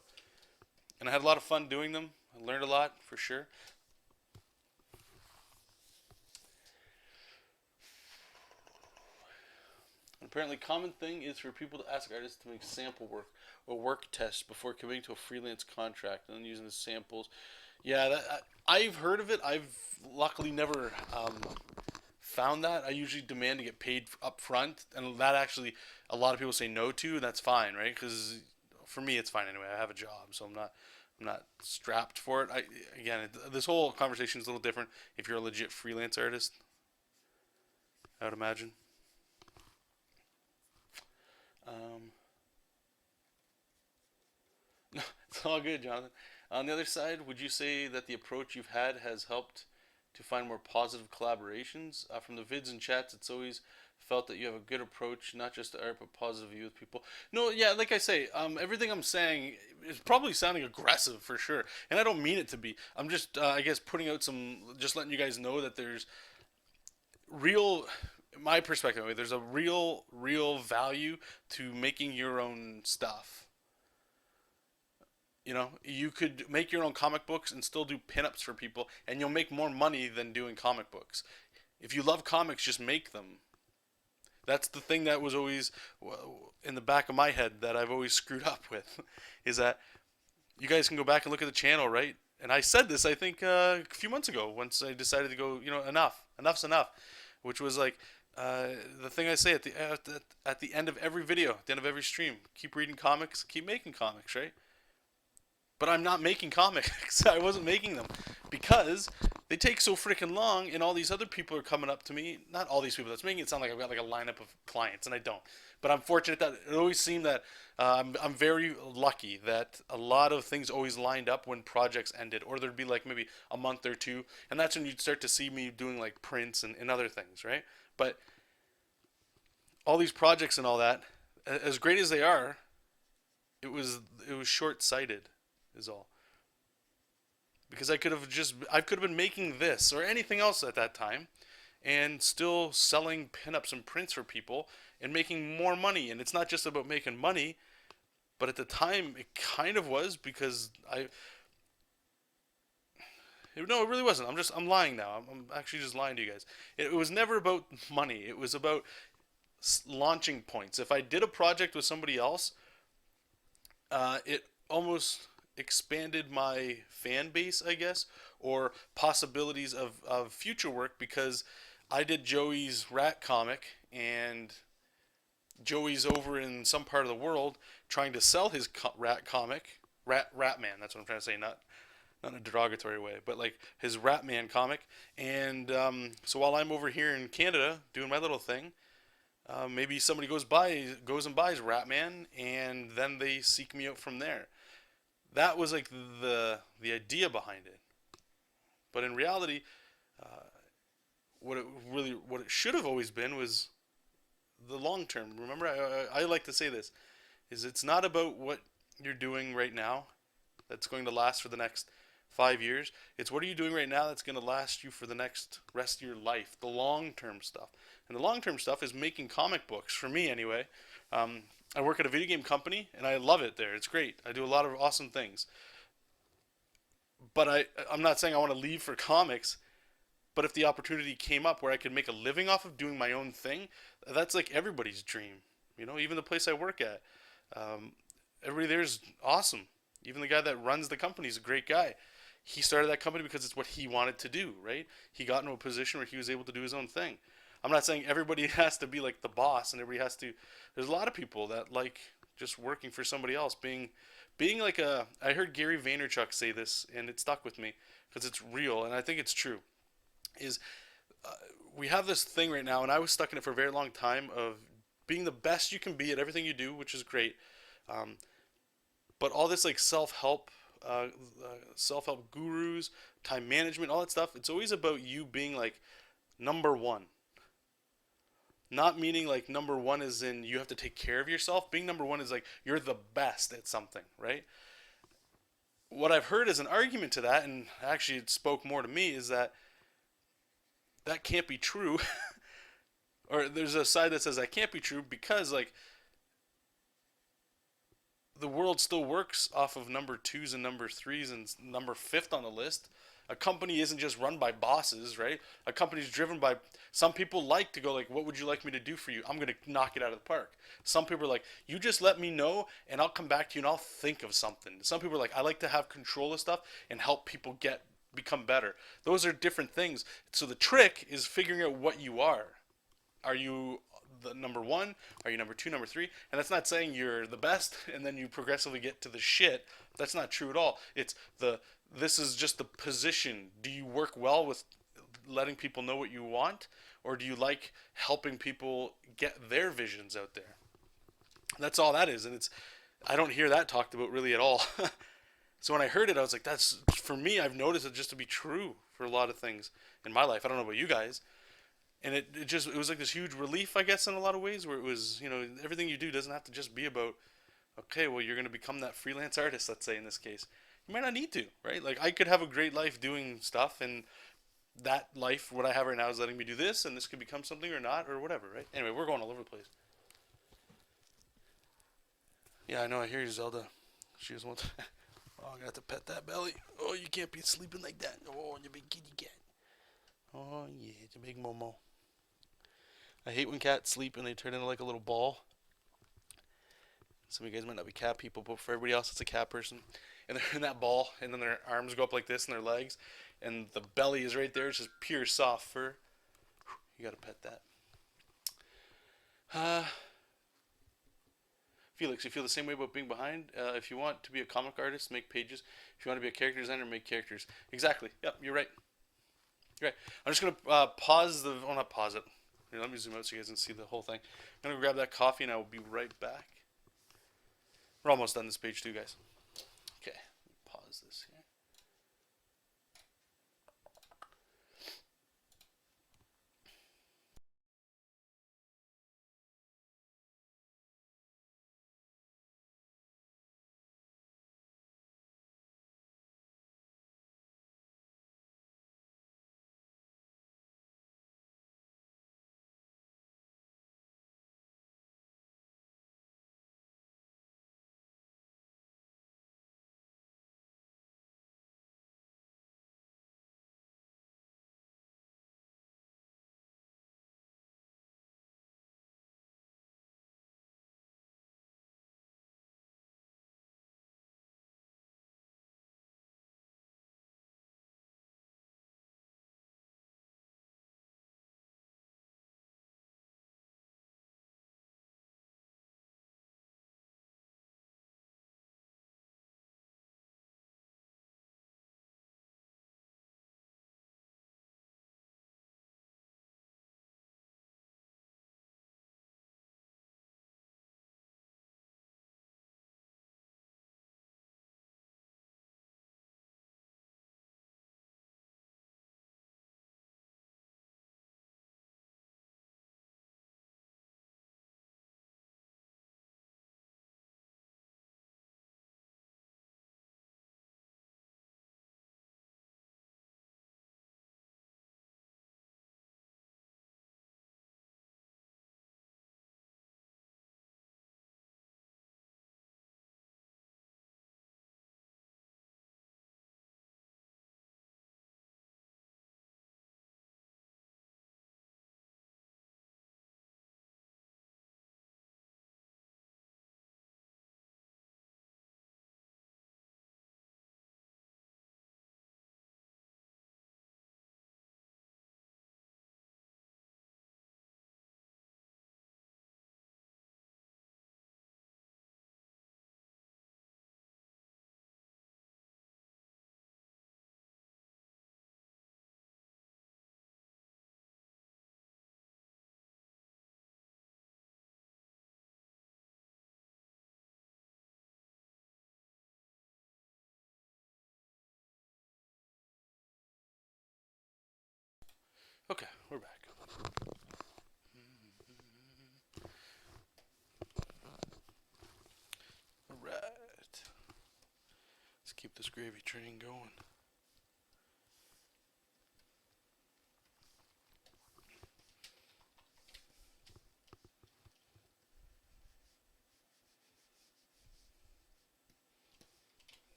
and I had a lot of fun doing them. I learned a lot for sure. An apparently common thing is for people to ask artists to make sample work or work tests before committing to a freelance contract and then using the samples. Yeah, I've heard of it. I've luckily never found that. I usually demand to get paid up front, and that actually a lot of people say no to, and that's fine, right? Because for me, it's fine anyway. I have a job, so I'm not strapped for it. This whole conversation is a little different if you're a legit freelance artist, I would imagine. Um, no, it's all good, Jonathan. On the other side, would you say that the approach you've had has helped to find more positive collaborations? From the vids and chats, it's always felt that you have a good approach, not just to art, but positive view with people. No, yeah, like I say, everything I'm saying is probably sounding aggressive for sure, and I don't mean it to be. I'm just, I guess, putting out just letting you guys know that there's real, my perspective, there's a real value to making your own stuff. You could make your own comic books and still do pinups for people, and you'll make more money than doing comic books. If you love comics, just make them. That's the thing that was always in the back of my head that I've always screwed up with, is that you guys can go back and look at the channel, right? And I said this, I think, a few months ago, once I decided to go, enough's enough, which was like the thing I say at the end of every video, at the end of every stream: keep reading comics, keep making comics, right? But I'm not making comics. I wasn't making them because they take so freaking long, and all these other people are coming up to me. Not all these people. That's making it sound like I've got like a lineup of clients, and I don't. But I'm fortunate that it always seemed that I'm very lucky that a lot of things always lined up when projects ended, or there'd be like maybe a month or two, and that's when you'd start to see me doing like prints and other things, right? But all these projects and all that, as great as they are, it was short-sighted, is all. Because I could have been making this or anything else at that time and still selling pinups and prints for people and making more money. And it's not just about making money, but at the time it kind of was, because no, it really wasn't. I'm lying now. I'm actually just lying to you guys. It was never about money. It was about launching points. If I did a project with somebody else, it almost expanded my fan base, I guess, or possibilities of future work, because I did Joey's rat comic, and Joey's over in some part of the world trying to sell his rat comic, Ratman. That's what I'm trying to say, not in a derogatory way, but like his Ratman comic. And so while I'm over here in Canada doing my little thing, maybe somebody goes and buys Ratman, and then they seek me out from there. That was like the idea behind it. But in reality, what it should have always been was the long term. Remember, I like to say this: is it's not about what you're doing right now that's going to last for the next 5 years. It's what are you doing right now that's going to last you for the next rest of your life. The long term stuff, and the long term stuff is making comic books. For me, anyway. I work at a video game company, and I love it there. It's great. I do a lot of awesome things. But I'm not saying I want to leave for comics. But if the opportunity came up where I could make a living off of doing my own thing, that's like everybody's dream. Even the place I work at. Everybody there is awesome. Even the guy that runs the company is a great guy. He started that company because it's what he wanted to do, right? He got into a position where he was able to do his own thing. I'm not saying everybody has to be like the boss, and everybody has to. There's a lot of people that like just working for somebody else, being like a. I heard Gary Vaynerchuk say this, and it stuck with me because it's real, and I think it's true. Is we have this thing right now, and I was stuck in it for a very long time, of being the best you can be at everything you do, which is great. But all this like self-help gurus, time management, all that stuff, it's always about you being like number one. Not meaning like number one is in you have to take care of yourself. Being number one is like you're the best at something, right? What I've heard as an argument to that, and actually it spoke more to me, is that can't be true. or there's a side that says that can't be true because like the world still works off of number twos and number threes and number fifth on the list. A company isn't just run by bosses, right? A company's driven by some people like to go like, what would you like me to do for you? I'm gonna knock it out of the park. Some people are like, you just let me know and I'll come back to you and I'll think of something. Some people are like, I like to have control of stuff and help people become better. Those are different things. So the trick is figuring out what you are. Are you the number one? Are you number two, number three? And that's not saying you're the best and then you progressively get to the shit. That's not true at all. It's the this is just the position. Do you work well with letting people know what you want, or do you like helping people get their visions out there? That's all that is, and it's I don't hear that talked about really at all. So when I heard it, I was like, that's for me. I've noticed it just to be true for a lot of things in my life. I don't know about you guys, and it was like this huge relief, I guess, in a lot of ways, where it was, everything you do doesn't have to just be about, okay, well, you're going to become that freelance artist, let's say in this case. You might not need to, right? Like I could have a great life doing stuff, and that life, what I have right now, is letting me do this, and this could become something or not, or whatever, right? Anyway, we're going all over the place. Yeah, I know. I hear you, Zelda. She just wants. Oh, I'm gonna have to pet that belly. Oh, you can't be sleeping like that. Oh, you big kitty cat. Oh yeah, it's a big momo. I hate when cats sleep and they turn into like a little ball. Some of you guys might not be cat people, but for everybody else, it's a cat person. And they're in that ball, and then their arms go up like this, and their legs, and the belly is right there. It's just pure soft fur. You gotta pet that. Felix, you feel the same way about being behind? If you want to be a comic artist, make pages. If you want to be a character designer, make characters. Exactly. Yep, you're right. You're right. I'm just gonna pause the. Oh, not pause it. Here, let me zoom out so you guys can see the whole thing. I'm gonna grab that coffee, and I will be right back. We're almost done this page too, guys. Okay, pause this here. Okay, we're back. All right. Let's keep this gravy train going.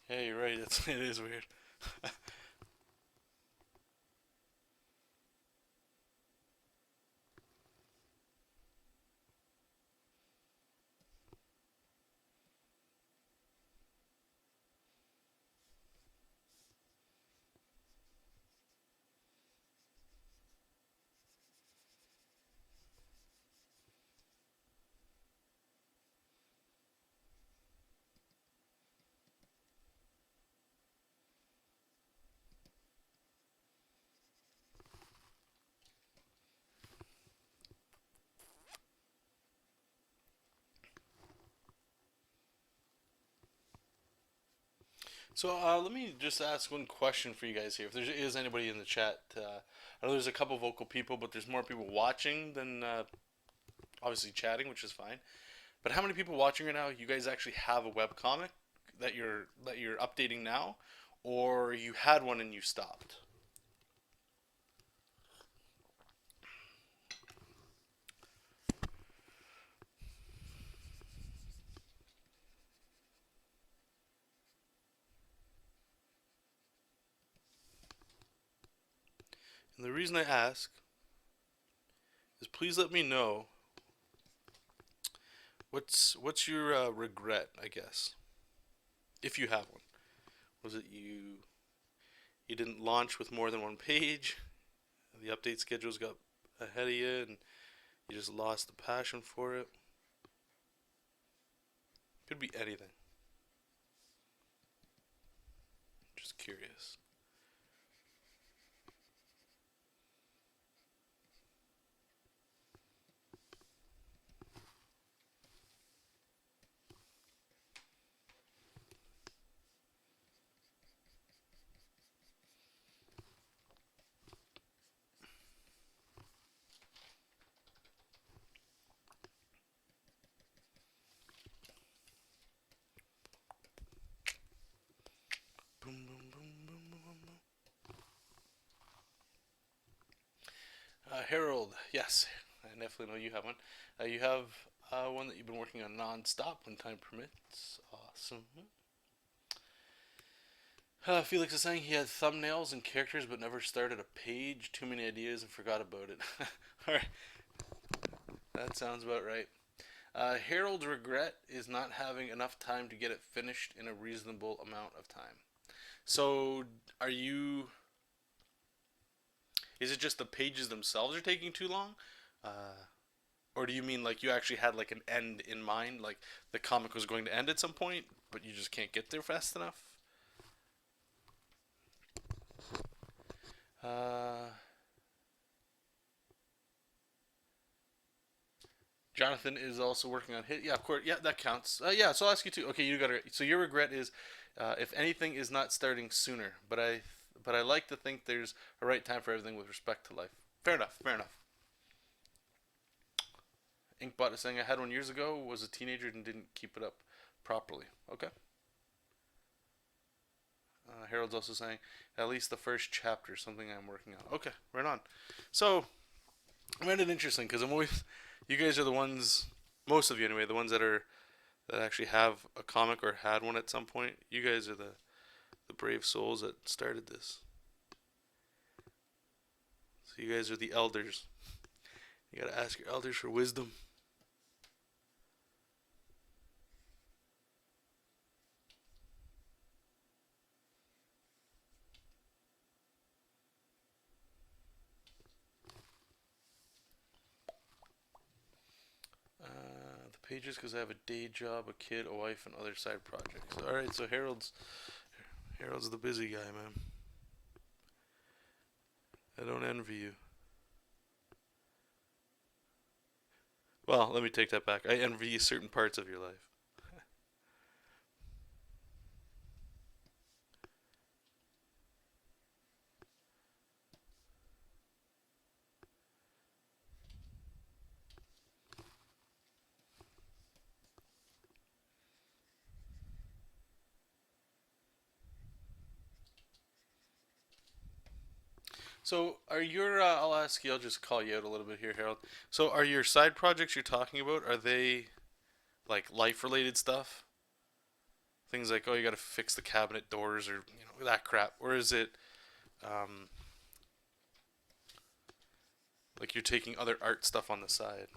Yeah, you're right. It is weird. So let me just ask one question for you guys here. If there is anybody in the chat, I know there's a couple vocal people, but there's more people watching than obviously chatting, which is fine. But how many people watching right now? You guys actually have a web comic that you're updating now, or you had one and you stopped? And the reason I ask is please let me know what's your regret, I guess, if you have one. Was it you didn't launch with more than one page? The update schedules got ahead of you, and you just lost the passion for it. Could be anything. Just curious. Boom, boom, boom, boom, boom, boom. Harold, yes, I definitely know you have one. You have one that you've been working on non-stop when time permits. Awesome. Felix is saying he had thumbnails and characters but never started a page. Too many ideas and forgot about it. Alright, that sounds about right. Harold's regret is not having enough time to get it finished in a reasonable amount of time. So, are you. Is it just the pages themselves are taking too long? Uh, or do you mean like you actually had like an end in mind? Like the comic was going to end at some point, but you just can't get there fast enough? Uh, Jonathan is also working on hit. Yeah, of course. Yeah, that counts. Yeah, so I'll ask you too. Okay, you got it. So your regret is, if anything is not starting sooner. But I like to think there's a right time for everything with respect to life. Fair enough. Fair enough. Inkbot is saying I had one years ago. Was a teenager and didn't keep it up properly. Okay. Harold's also saying at least the first chapter, something I'm working on. Okay, right on. So I find it interesting because I'm always, you guys are the ones, most of you anyway, the ones that actually have a comic or had one at some point. You guys are the brave souls that started this. So you guys are the elders. You gotta ask your elders for wisdom. The pages because I have a day job, a kid, a wife, and other side projects. All right, so Harold's the busy guy, man. I don't envy you. Well, let me take that back. I envy you certain parts of your life. So, are your I'll ask you. I'll just call you out a little bit here, Harold. So, are your side projects you're talking about? Are they like life-related stuff? things like, oh, you got to fix the cabinet doors, or that crap? Or is it um, like you're taking other art stuff on the side?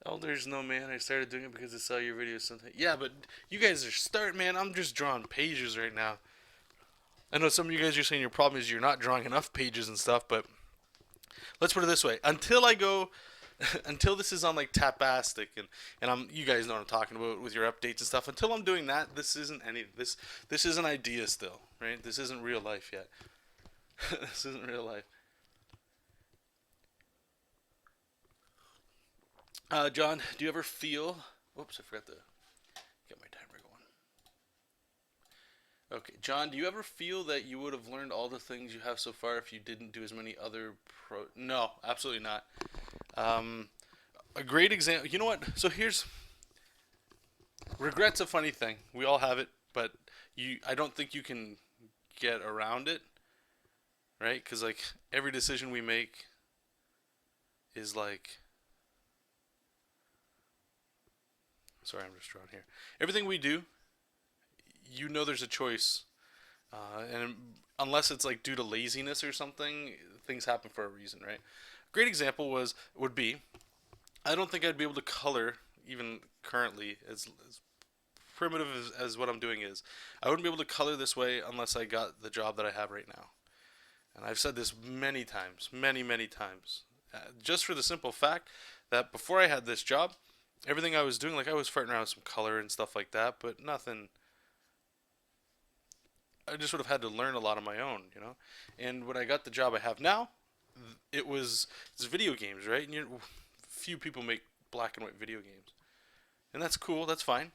Elders, no man. I started doing it because I saw your videos. Something. Yeah, but you guys are start, man. I'm just drawing pages right now. I know some of you guys are saying your problem is you're not drawing enough pages and stuff, but let's put it this way: until I go, until this is on like Tapastic, and you guys know what I'm talking about with your updates and stuff. Until I'm doing that, this isn't any this. This is an idea still, right? This isn't real life yet. This isn't real life. John, do you ever feel? Whoops, I forgot to get my timer going. Okay, John, do you ever feel that you would have learned all the things you have so far if you didn't do as many other pro? No, absolutely not. Um, a great example. You know what? So here's regret's a funny thing. We all have it, but I don't think you can get around it, right? Because like every decision we make is like. Sorry, I'm just drawing here. Everything we do, there's a choice, and unless it's like due to laziness or something, things happen for a reason, right? A great example would be I don't think I'd be able to color even currently as primitive as what I'm doing is. I wouldn't be able to color this way unless I got the job that I have right now. And I've said this many times, many times, just for the simple fact that before I had this job, everything I was doing, like I was farting around with some color and stuff like that, but nothing. I just would have had to learn a lot on my own. And when I got the job I have now, it's video games, right? And few people make black and white video games, and that's cool, that's fine.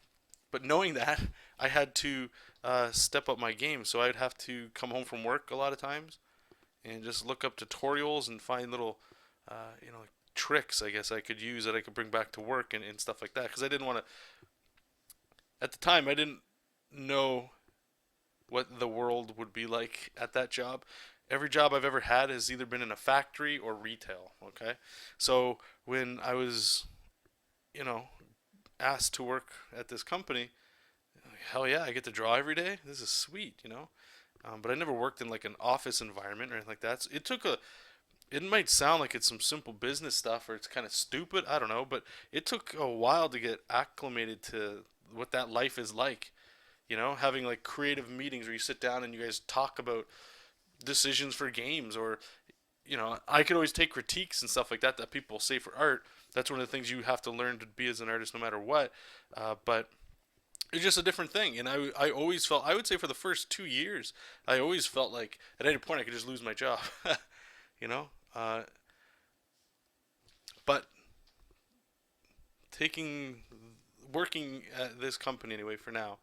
But knowing that, I had to step up my game, so I'd have to come home from work a lot of times and just look up tutorials and find little, like tricks I guess I could use that I could bring back to work and stuff like that. Because I didn't want to. At the time, I didn't know what the world would be like at that job. Every job I've ever had has either been in a factory or retail. Okay, so when I was, you know, asked to work at this company, hell yeah, I get to draw every day. This is sweet. But I never worked in like an office environment or anything like that. So it took a. It might sound like it's some simple business stuff or it's kind of stupid. I don't know, but it took a while to get acclimated to what that life is like. Having like creative meetings where you sit down and you guys talk about decisions for games, or I could always take critiques and stuff like that people say for art. That's one of the things you have to learn to be as an artist no matter what. But it's just a different thing. And I always felt, I would say for the first 2 years, I always felt like at any point I could just lose my job. you know uh, but taking working at this company anyway for now,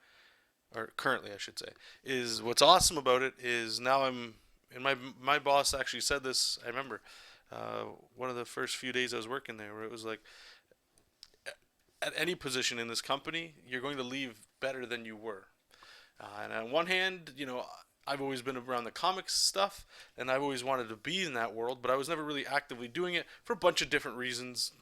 or currently I should say, is what's awesome about it is now I'm, and my boss actually said this. I remember one of the first few days I was working there, where it was like, at any position in this company, you're going to leave better than you were. And on one hand, I've always been around the comics stuff, and I've always wanted to be in that world, but I was never really actively doing it for a bunch of different reasons.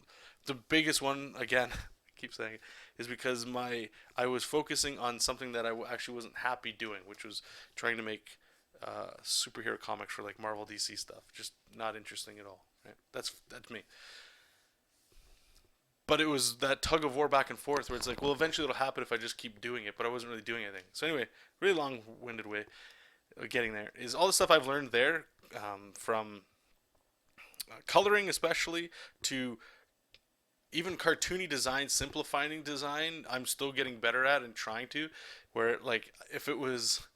The biggest one, again, I keep saying it, is because I was focusing on something that I actually wasn't happy doing, which was trying to make superhero comics for like Marvel, DC stuff. Just not interesting at all. Right? That's me. But it was that tug of war back and forth where it's like, well, eventually it'll happen if I just keep doing it, but I wasn't really doing anything. So anyway, really long-winded way of getting there is all the stuff I've learned there, from coloring, especially, to even cartoony design, simplifying design, I'm still getting better at and trying to. Where like if it was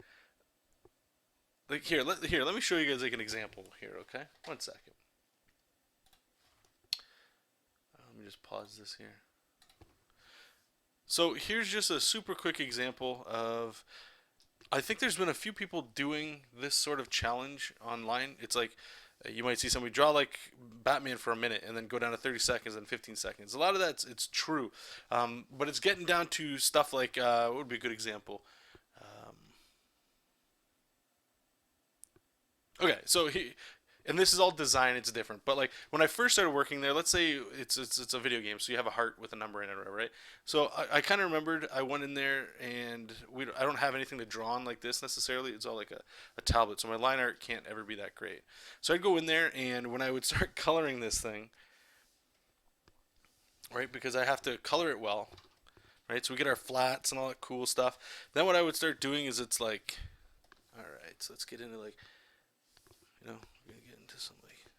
like let me show you guys like an example here, okay? One second. Let me just pause this here. So here's just a super quick example of. I think there's been a few people doing this sort of challenge online. It's like you might see somebody draw like Batman for a minute and then go down to 30 seconds and 15 seconds. A lot of that's it's true, but it's getting down to stuff like what would be a good example? Okay, so and this is all design. It's different, but like when I first started working there, let's say it's a video game, so you have a heart with a number in it, or whatever, right? So I kind of remembered I went in there and I don't have anything to draw on like this necessarily. It's all like a tablet, so my line art can't ever be that great. So I'd go in there, and when I would start coloring this thing, right, because I have to color it well, right? So we get our flats and all that cool stuff. Then what I would start doing is it's like, all right, so let's get into like, we're gonna get into some like,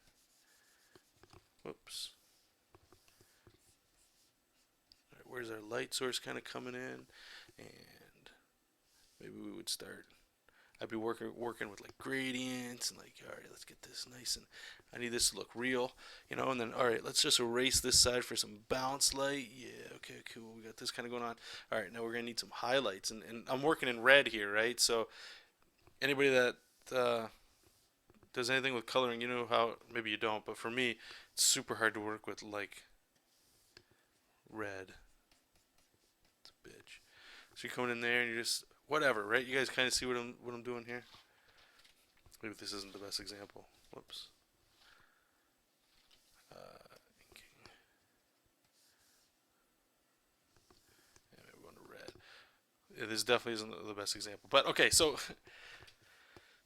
whoops. All right, where's our light source kind of coming in, and maybe we would start. I'd be working with like gradients and like, all right, let's get this nice, and I need this to look real, and then all right, let's just erase this side for some bounce light. Yeah, okay, cool. We got this kind of going on. All right, now we're gonna need some highlights, and I'm working in red here, right? So anybody that does anything with coloring, you know how maybe you don't, but for me, it's super hard to work with like red. It's a bitch. So you're coming in there and you're just whatever, right? You guys kind of see what I'm doing here. Maybe this isn't the best example. Whoops. Inking. Yeah, maybe we're going to red. Yeah, this definitely isn't the best example, but okay. So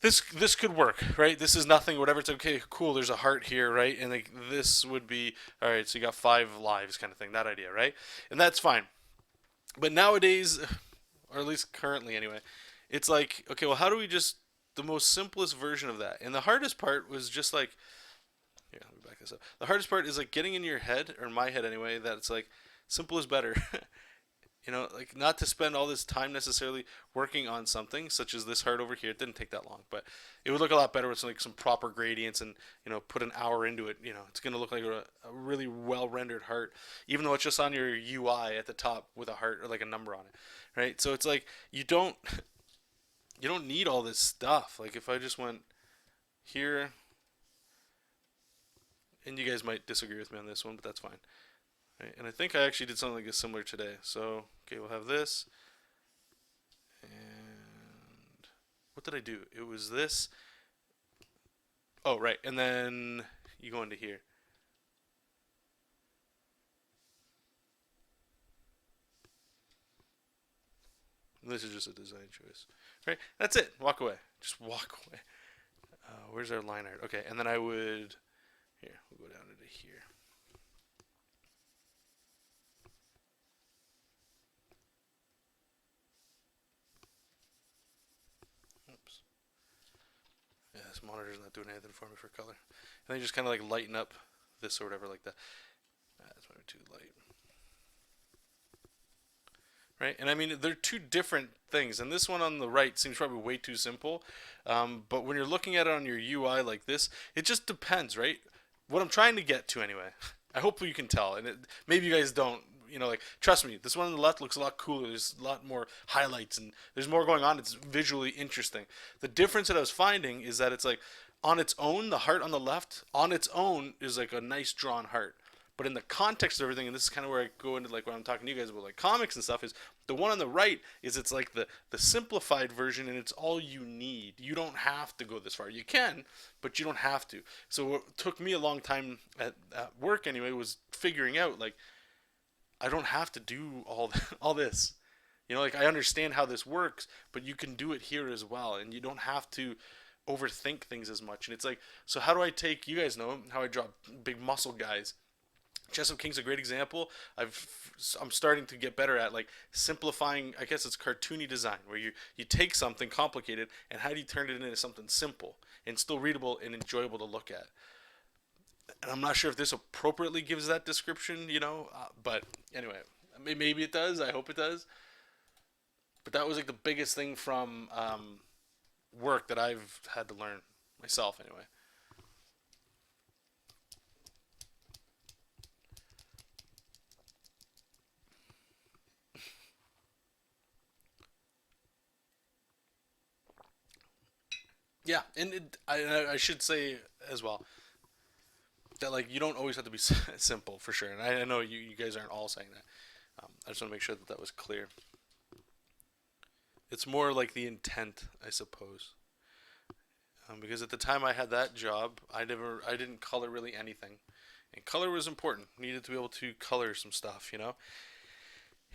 this could work, right? This is nothing, whatever. It's okay, cool. There's a heart here, right? And like this would be all right. So you got 5 lives, kind of thing. That idea, right? And that's fine. But nowadays, or at least currently anyway, it's like, okay, well, how do we just the most simplest version of that? And the hardest part was just like, yeah, let me back this up. The hardest part is like getting in your head, or in my head anyway, that it's like simple is better. Like not to spend all this time necessarily working on something such as this heart over here. It didn't take that long, but it would look a lot better with some proper gradients and put an hour into it. It's gonna look like a really well rendered heart, even though it's just on your UI at the top with a heart or like a number on it, right? So it's like you don't need all this stuff. Like if I just went here, and you guys might disagree with me on this one, but that's fine. Right, and I think I actually did something like this similar today. So, okay, we'll have this. And what did I do? It was this. Oh, right. And then you go into here. And this is just a design choice. Right? That's it. Walk away. Just walk away. Where's our line art? Okay, and then I would... Here, we'll go down into here. Yeah, this monitor's not doing anything for me for color. And then you just kind of like lighten up this or whatever like that. That's maybe too light. Right? And I mean, they're two different things. And this one on the right seems probably way too simple. But when you're looking at it on your UI like this, it just depends, right? What I'm trying to get to anyway. I hope you can tell. And maybe you guys don't. Like, trust me, this one on the left looks a lot cooler. There's a lot more highlights and there's more going on. It's visually interesting. The difference that I was finding is that it's like, on its own, the heart on the left, on its own, is like a nice drawn heart. But in the context of everything, and this is kind of where I go into like when I'm talking to you guys about like comics and stuff, is the one on the right is it's like the simplified version, and it's all you need. You don't have to go this far. You can, but you don't have to. So what took me a long time at work anyway was figuring out like I don't have to do all this. Like I understand how this works, but you can do it here as well, and you don't have to overthink things as much. And it's like, so how do I take? You guys know how I draw big muscle guys. JESOP King's a great example. I'm starting to get better at like simplifying. I guess it's cartoony design, where you take something complicated and how do you turn it into something simple and still readable and enjoyable to look at. And I'm not sure if this appropriately gives that description, but anyway, maybe it does. I hope it does. But that was like the biggest thing from work that I've had to learn myself, anyway. Yeah, and I should say as well that like you don't always have to be simple for sure. And I know you guys aren't all saying that. I just want to make sure that that was clear. It's more like the intent, I suppose. Because at the time I had that job, I didn't color really anything, and color was important. Needed to be able to color some stuff, you know.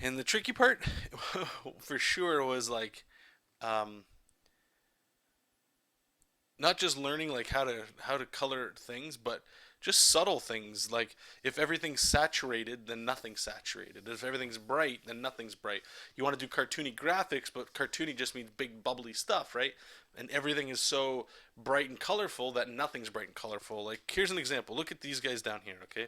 And the tricky part, for sure, was like um, not just learning like how to color things, but just subtle things like if everything's saturated, then nothing's saturated. If everything's bright, then nothing's bright. You want to do cartoony graphics, but cartoony just means big bubbly stuff, right? And everything is so bright and colorful that nothing's bright and colorful. Like here's an example. Look at these guys down here, okay?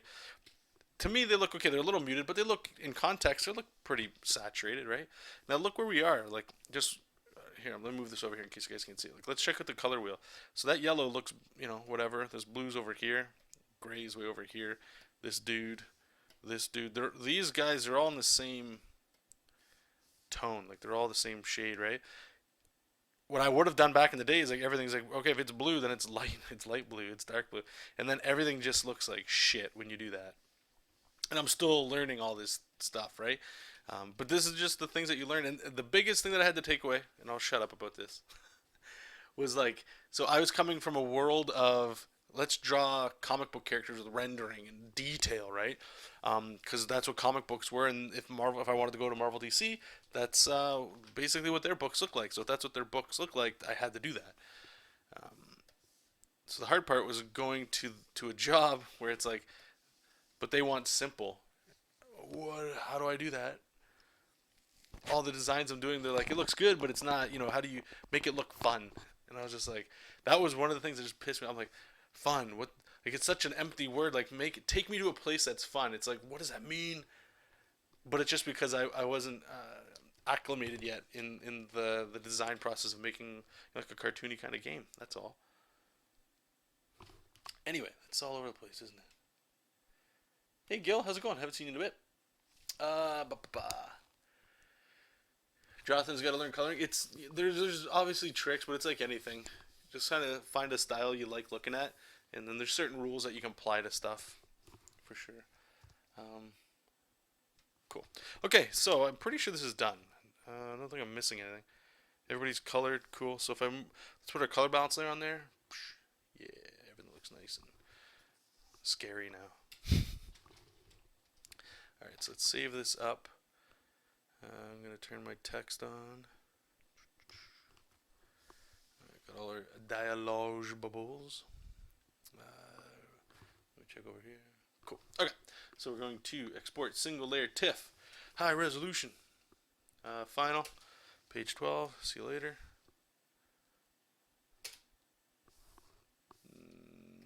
To me they look okay. They're a little muted, but they look in context, they look pretty saturated, right? Now look where we are. Like just here, let me move this over here in case you guys can see. Like, let's check out the color wheel. So that yellow looks, whatever. There's blues over here, grays way over here. This dude, this dude. These guys are all in the same tone. Like they're all the same shade, right? What I would have done back in the day is like everything's like okay, if it's blue, then it's light, it's light blue, it's dark blue, and then everything just looks like shit when you do that. And I'm still learning all this stuff, right? But this is just the things that you learn. And the biggest thing that I had to take away, and I'll shut up about this, was like, so I was coming from a world of let's draw comic book characters with rendering and detail, right? Because that's what comic books were. And if I wanted to go to Marvel DC, that's basically what their books look like. So if that's what their books look like, I had to do that. So the hard part was going to a job where it's like, but they want simple. What? How do I do that? All the designs I'm doing, they're like, it looks good, but it's not. How do you make it look fun? And I was just like, that was one of the things that just pissed me off. I'm like, fun? What? Like, it's such an empty word. Like, take me to a place that's fun. It's like, what does that mean? But it's just because I wasn't acclimated yet in the design process of making like a cartoony kind of game. That's all. Anyway, that's all over the place, isn't it? Hey Gil, how's it going? Haven't seen you in a bit. Jonathan's got to learn coloring. There's obviously tricks, but it's like anything. Just kind of find a style you like looking at, and then there's certain rules that you can apply to stuff, for sure. Um, cool. Okay, so I'm pretty sure this is done. I don't think I'm missing anything. Everybody's colored, cool. So let's put our color balance layer on there. Yeah, everything looks nice and scary now. Alright, so let's save this up. I'm going to turn my text on. Got all our dialogue bubbles. Let me check over here. Cool. Okay, so we're going to export single layer TIFF. High resolution. Final. Page 12. See you later.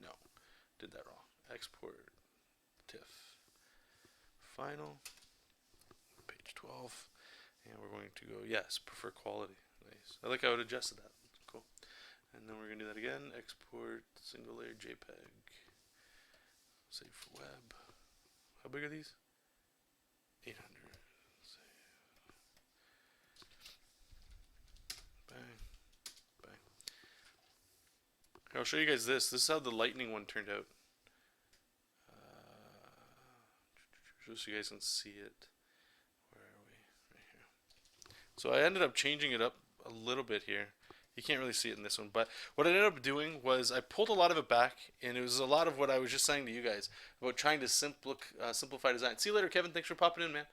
No. Did that wrong. Export TIFF. Final. Page 12. And we're going to go, yes, prefer quality. Nice. I like how it adjusted that. Cool. And then we're going to do that again. Export single layer JPEG. Save for web. How big are these? 800. Bang. Bang. I'll show you guys this. This is how the lightning one turned out. Just so you guys can see it. Where are we? Right here. So I ended up changing it up a little bit here. You can't really see it in this one, but what I ended up doing was I pulled a lot of it back, and it was a lot of what I was just saying to you guys about trying to simplify design. See you later, Kevin. Thanks for popping in, man.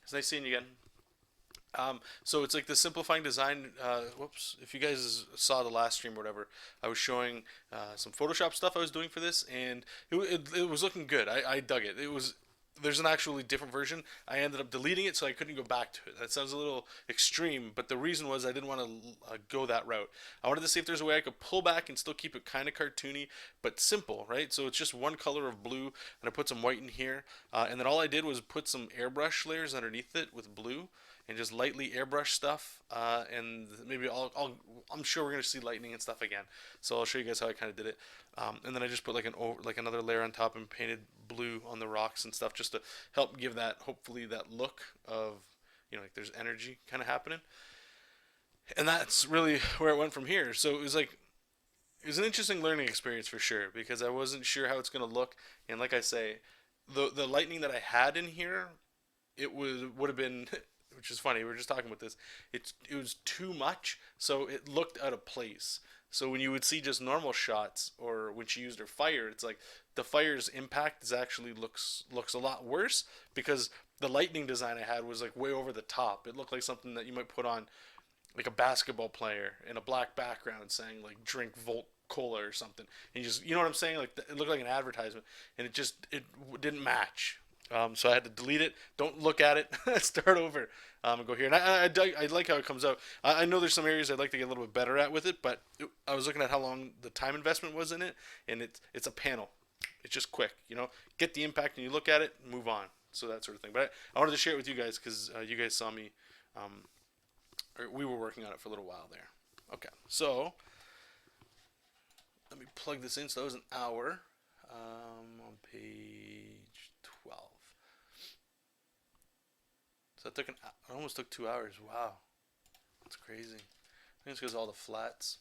It's nice seeing you again. So it's like the simplifying design. Whoops! If you guys saw the last stream or whatever, I was showing some Photoshop stuff I was doing for this, and it was looking good. I dug it. It was there's an actually different version. I ended up deleting it, so I couldn't go back to it. That sounds a little extreme, but the reason was I didn't want to go that route. I wanted to see if there's a way I could pull back and still keep it kind of cartoony, but simple, right? So it's just one color of blue, and I put some white in here, and then all I did was put some airbrush layers underneath it with blue, and just lightly airbrush stuff, and maybe I'm sure we're gonna see lightning and stuff again. So I'll show you guys how I kind of did it, and then I just put like another layer on top and painted blue on the rocks and stuff just to help give that hopefully that look of like there's energy kind of happening, and that's really where it went from here. So it was an interesting learning experience for sure because I wasn't sure how it's gonna look, and like I say, the lightning that I had in here would have been which is funny. We were just talking about this. It was too much, so it looked out of place. So when you would see just normal shots, or when she used her fire, it's like the fire's impact is actually looks a lot worse because the lightning design I had was like way over the top. It looked like something that you might put on like a basketball player in a black background saying like drink Volt Cola or something, and you know what I'm saying? Like it looked like an advertisement, and it didn't match. So I had to delete it. Don't look at it. Start over and go here. And I like how it comes out. I know there's some areas I'd like to get a little bit better at with it, but I was looking at how long the time investment was in it, and it's a panel. It's just quick, get the impact and you look at it, and move on. So that sort of thing. But I wanted to share it with you guys because you guys saw me, or we were working on it for a little while there. Okay, so let me plug this in. So that was an hour on page 12. So that it almost took 2 hours. Wow, that's crazy. I think it's because all the flats.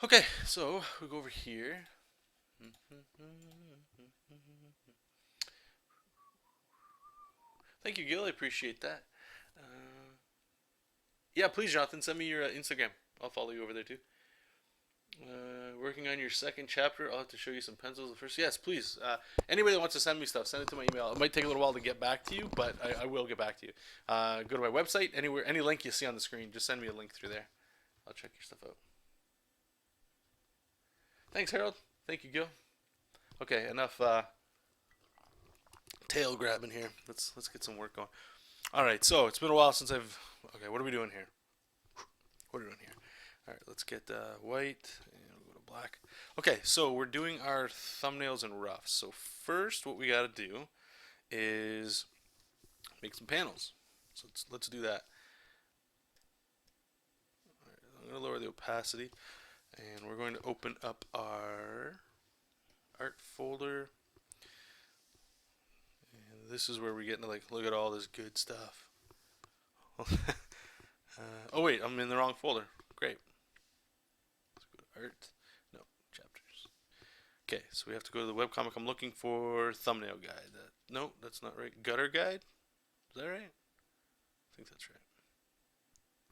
Okay, so we go over here. Thank you, Gil. I appreciate that. Yeah, please, Jonathan, send me your Instagram. I'll follow you over there too. Working on your second chapter. I'll have to show you some pencils at first. Yes, please. Anybody that wants to send me stuff, send it to my email. It might take a little while to get back to you, but I will get back to you. Go to my website. Anywhere, any link you see on the screen, just send me a link through there. I'll check your stuff out. Thanks, Harold. Thank you, Gil. Okay, enough tail grabbing here. Let's get some work going. All right, so it's been a while since I've. Okay, what are we doing here? What are we doing here? All right, let's get white and we'll go to black. Okay, so we're doing our thumbnails and roughs. So first, what we got to do is make some panels. So let's do that. All right, I'm going to lower the opacity, and we're going to open up our art folder. And this is where we get into like look at all this good stuff. Oh wait, I'm in the wrong folder. Great. Let's go to art. No, chapters. Okay, so we have to go to the webcomic. I'm looking for thumbnail guide. No, that's not right. Gutter guide? Is that right? I think that's right.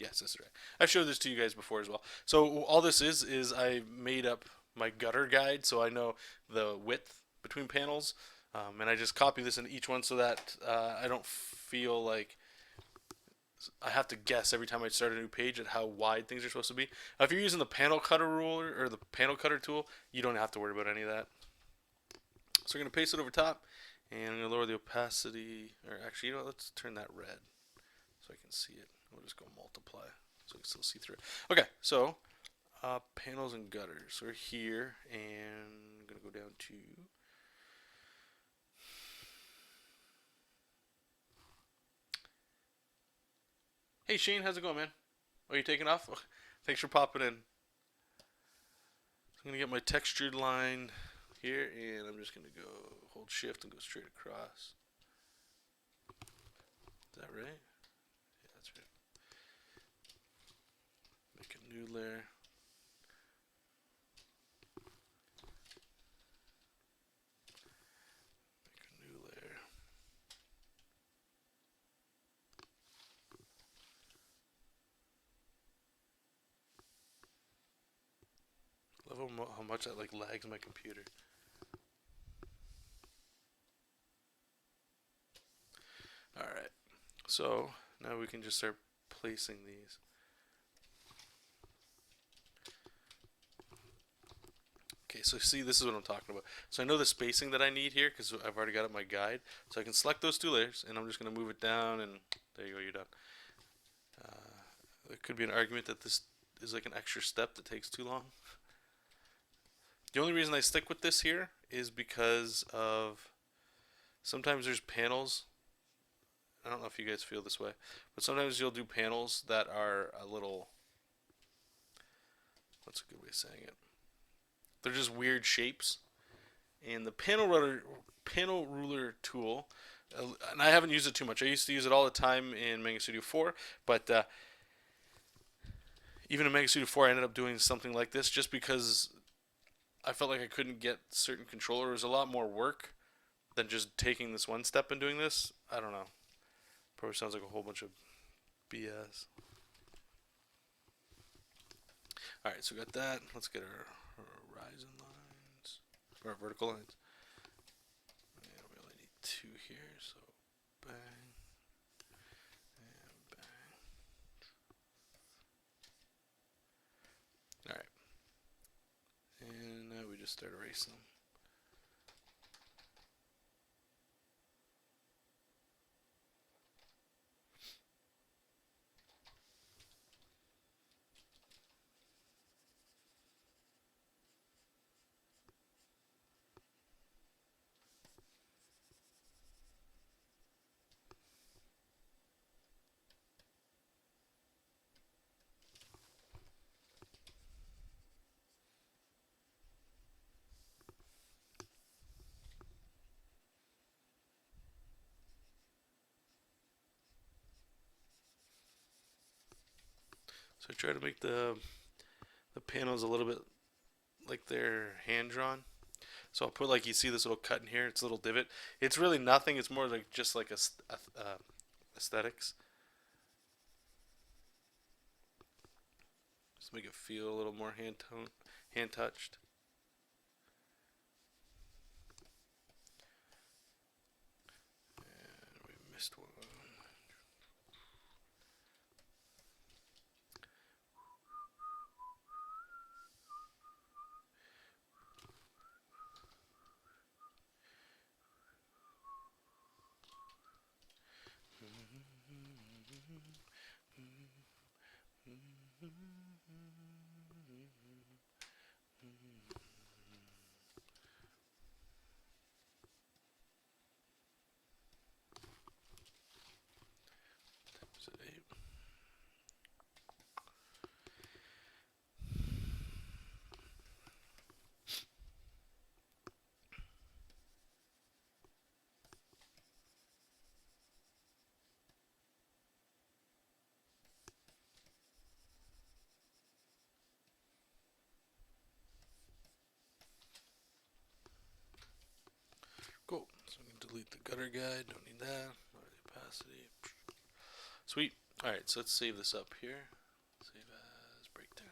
Yes, that's right. I've showed this to you guys before as well. So all this is I made up my gutter guide so I know the width between panels. And I just copy this in each one so that I don't feel like I have to guess every time I start a new page at how wide things are supposed to be. If you're using the panel cutter ruler or the panel cutter tool, you don't have to worry about any of that. So we're going to paste it over top, and I'm going to lower the opacity. Or actually, let's turn that red so I can see it. We'll just go multiply so we can still see through it. Okay, so panels and gutters. We're here, and I'm going to go down to Hey Shane, how's it going, man? Are you taking off? Thanks for popping in. I'm going to get my textured line here, and I'm just going to go hold shift and go straight across. Is that right? Yeah, that's right. Make a new layer. I love how much that like lags my computer. Alright, so now we can just start placing these. Okay, so see, this is what I'm talking about. So I know the spacing that I need here because I've already got up my guide. So I can select those two layers, and I'm just going to move it down, and there you go, you're done. There could be an argument that this is like an extra step that takes too long. The only reason I stick with this here is because of sometimes there's panels. I don't know if you guys feel this way, but sometimes you'll do panels that are a little, what's a good way of saying it? They're just weird shapes. And the panel ruler tool, and I haven't used it too much. I used to use it all the time in Manga Studio 4, but even in Mega Studio 4, I ended up doing something like this just because I felt like I couldn't get certain controller. It was a lot more work than just taking this one step and doing this. I don't know. Probably sounds like a whole bunch of BS. Alright, so we got that. Let's get our horizon lines, or our vertical lines. And we only need two here, so bang. Alright. And now we just start erasing them. So I try to make the panels a little bit like they're hand drawn. So I'll put, like, you see this little cut in here, it's a little divot. It's really nothing. It's more like just like aesthetics. Just make it feel a little more hand touched. And we missed one. Cool. So I'm going to delete the gutter guide. Don't need that. Opacity. Sweet. Alright, so let's save this up here. Save as breakdown.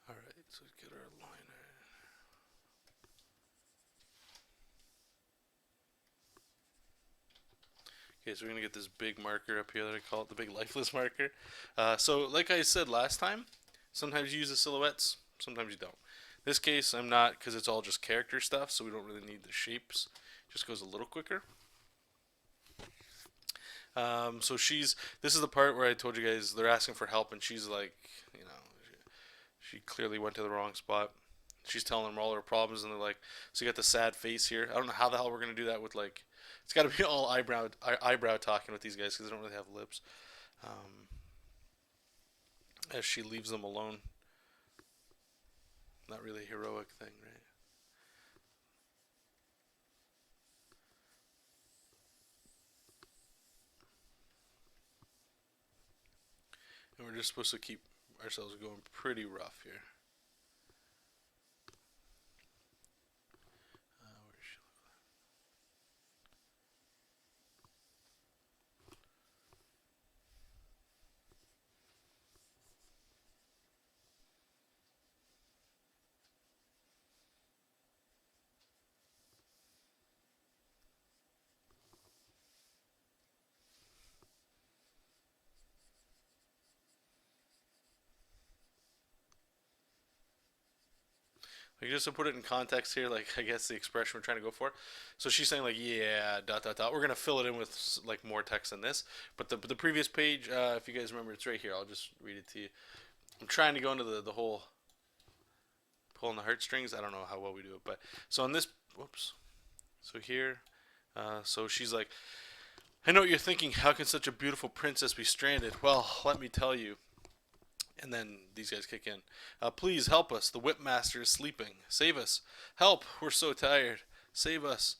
Alright, so let's get our liner. Okay, so we're going to get this big marker up here that I call it the big lifeless marker. So like I said last time, sometimes you use the silhouettes, sometimes you don't. In this case, I'm not, because it's all just character stuff, so we don't really need the shapes. It just goes a little quicker. So this is the part where I told you guys they're asking for help, and she's like, you know, she clearly went to the wrong spot. She's telling them all her problems, and they're like, so you got the sad face here. I don't know how the hell we're going to do that with, like, it's got to be all eyebrow talking with these guys because they don't really have lips. As she leaves them alone. Not really a heroic thing, right? And we're just supposed to keep ourselves going pretty rough here. Where is she? Like just to put it in context here, like I guess the expression we're trying to go for. So she's saying like, yeah, dot dot dot. We're gonna fill it in with like more text than this. But the previous page, if you guys remember, it's right here. I'll just read it to you. I'm trying to go into the whole pulling the heartstrings. I don't know how well we do it, but so on this, whoops. So here, so she's like, I know what you're thinking. How can such a beautiful princess be stranded? Well, let me tell you. And then these guys kick in. Please help us. The whipmaster is sleeping. Save us. Help. We're so tired. Save us.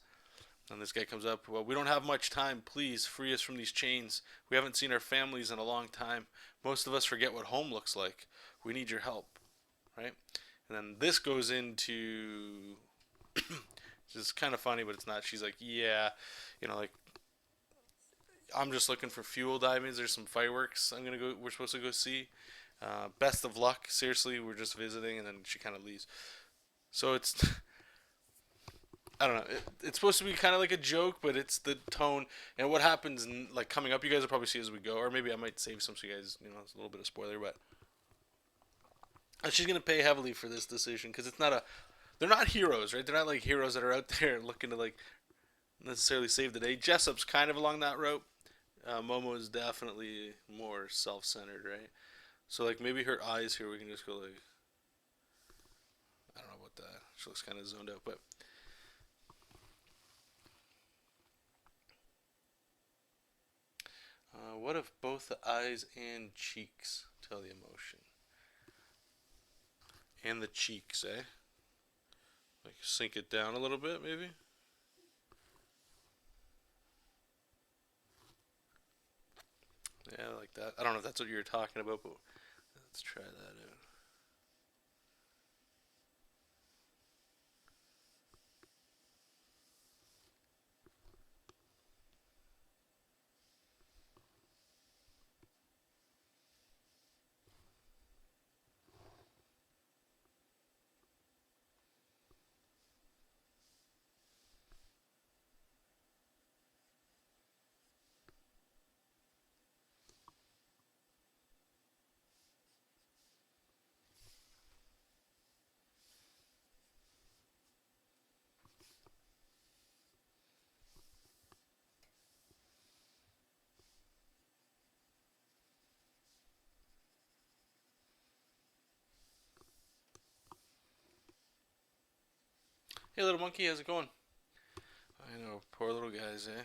And this guy comes up. Well, we don't have much time. Please free us from these chains. We haven't seen our families in a long time. Most of us forget what home looks like. We need your help. Right? And then this goes into. It's kind of funny, but it's not. She's like, yeah, like I'm just looking for fuel diamonds. There's some fireworks we're supposed to go see. Best of luck. Seriously, we're just visiting, and then she kind of leaves. So it's, I don't know. It's supposed to be kind of like a joke, but it's the tone and what happens like coming up. You guys will probably see as we go, or maybe I might save some so you guys, it's a little bit of spoiler, but she's gonna pay heavily for this decision because it's not a. They're not heroes, right? They're not like heroes that are out there looking to like necessarily save the day. Jesop's kind of along that route. Momo is definitely more self-centered, right? So like maybe her eyes here, we can just go like, I don't know about that. She looks kind of zoned out, but what if both the eyes and cheeks tell the emotion? And the cheeks, eh? Like sink it down a little bit, maybe. Yeah, like that. I don't know if that's what you were talking about, but let's try that out. Hey, little monkey, how's it going? I know, poor little guys, eh?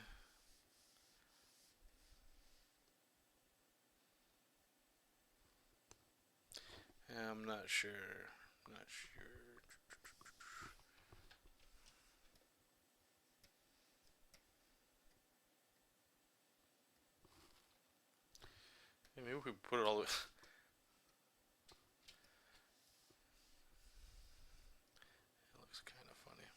Yeah, I'm not sure. Not sure. Yeah, maybe we put it all the way. It looks kind of funny.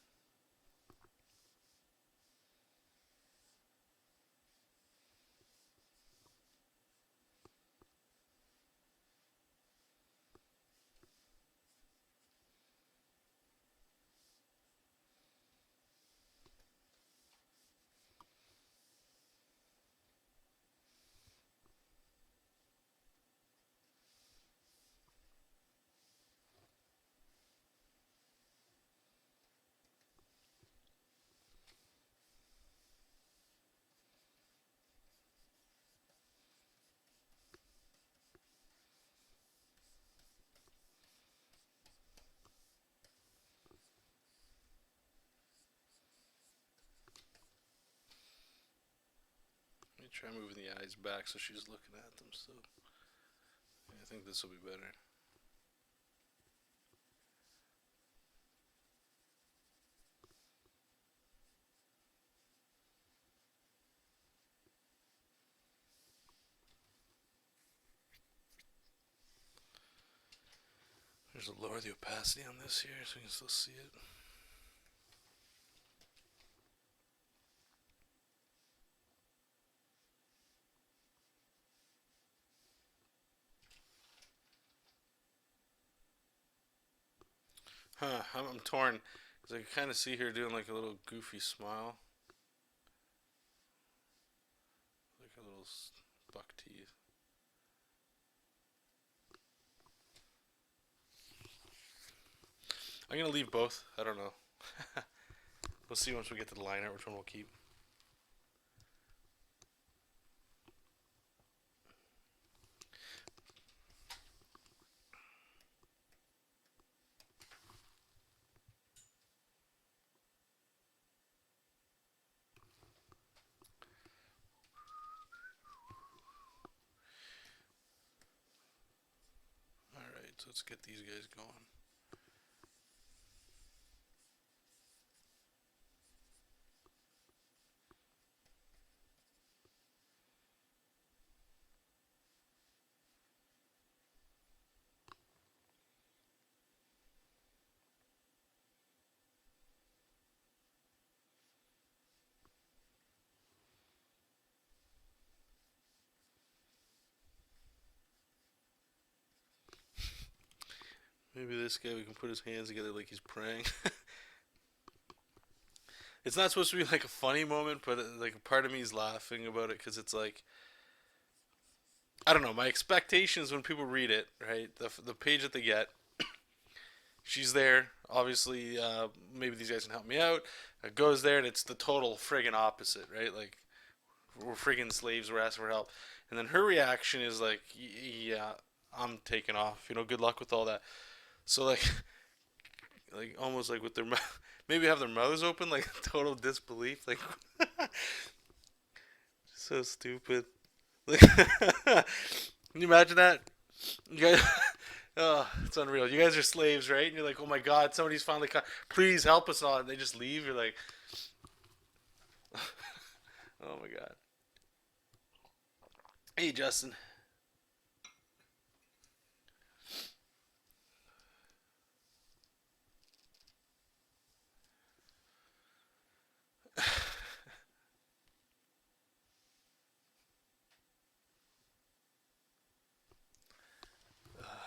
Let me try moving the eyes back so she's looking at them still. Yeah, I think this will be better. Just lower the opacity on this here so you can still see it. Huh, I'm torn. Because I can kind of see her doing like a little goofy smile. Like a little buck teeth. I'm going to leave both. I don't know. We'll see once we get to the line art which one we'll keep. Alright, so let's get these guys going. Maybe this guy, we can put his hands together like he's praying. It's not supposed to be like a funny moment, but like a part of me is laughing about it because it's like, I don't know, my expectations when people read it, right? The page that they get, she's there. Obviously, maybe these guys can help me out. It goes there and it's the total friggin' opposite, right? Like, we're friggin' slaves, we're asking for help. And then her reaction is like, yeah, I'm taking off. You know, good luck with all that. So like almost like with their mouth, maybe have their mouths open, like total disbelief, like so stupid. Like, can you imagine that? You guys, oh, it's unreal. You guys are slaves, right? And you're like, oh my god, somebody's finally come. Please help us on. And they just leave. You're like, oh my god. Hey, Justin.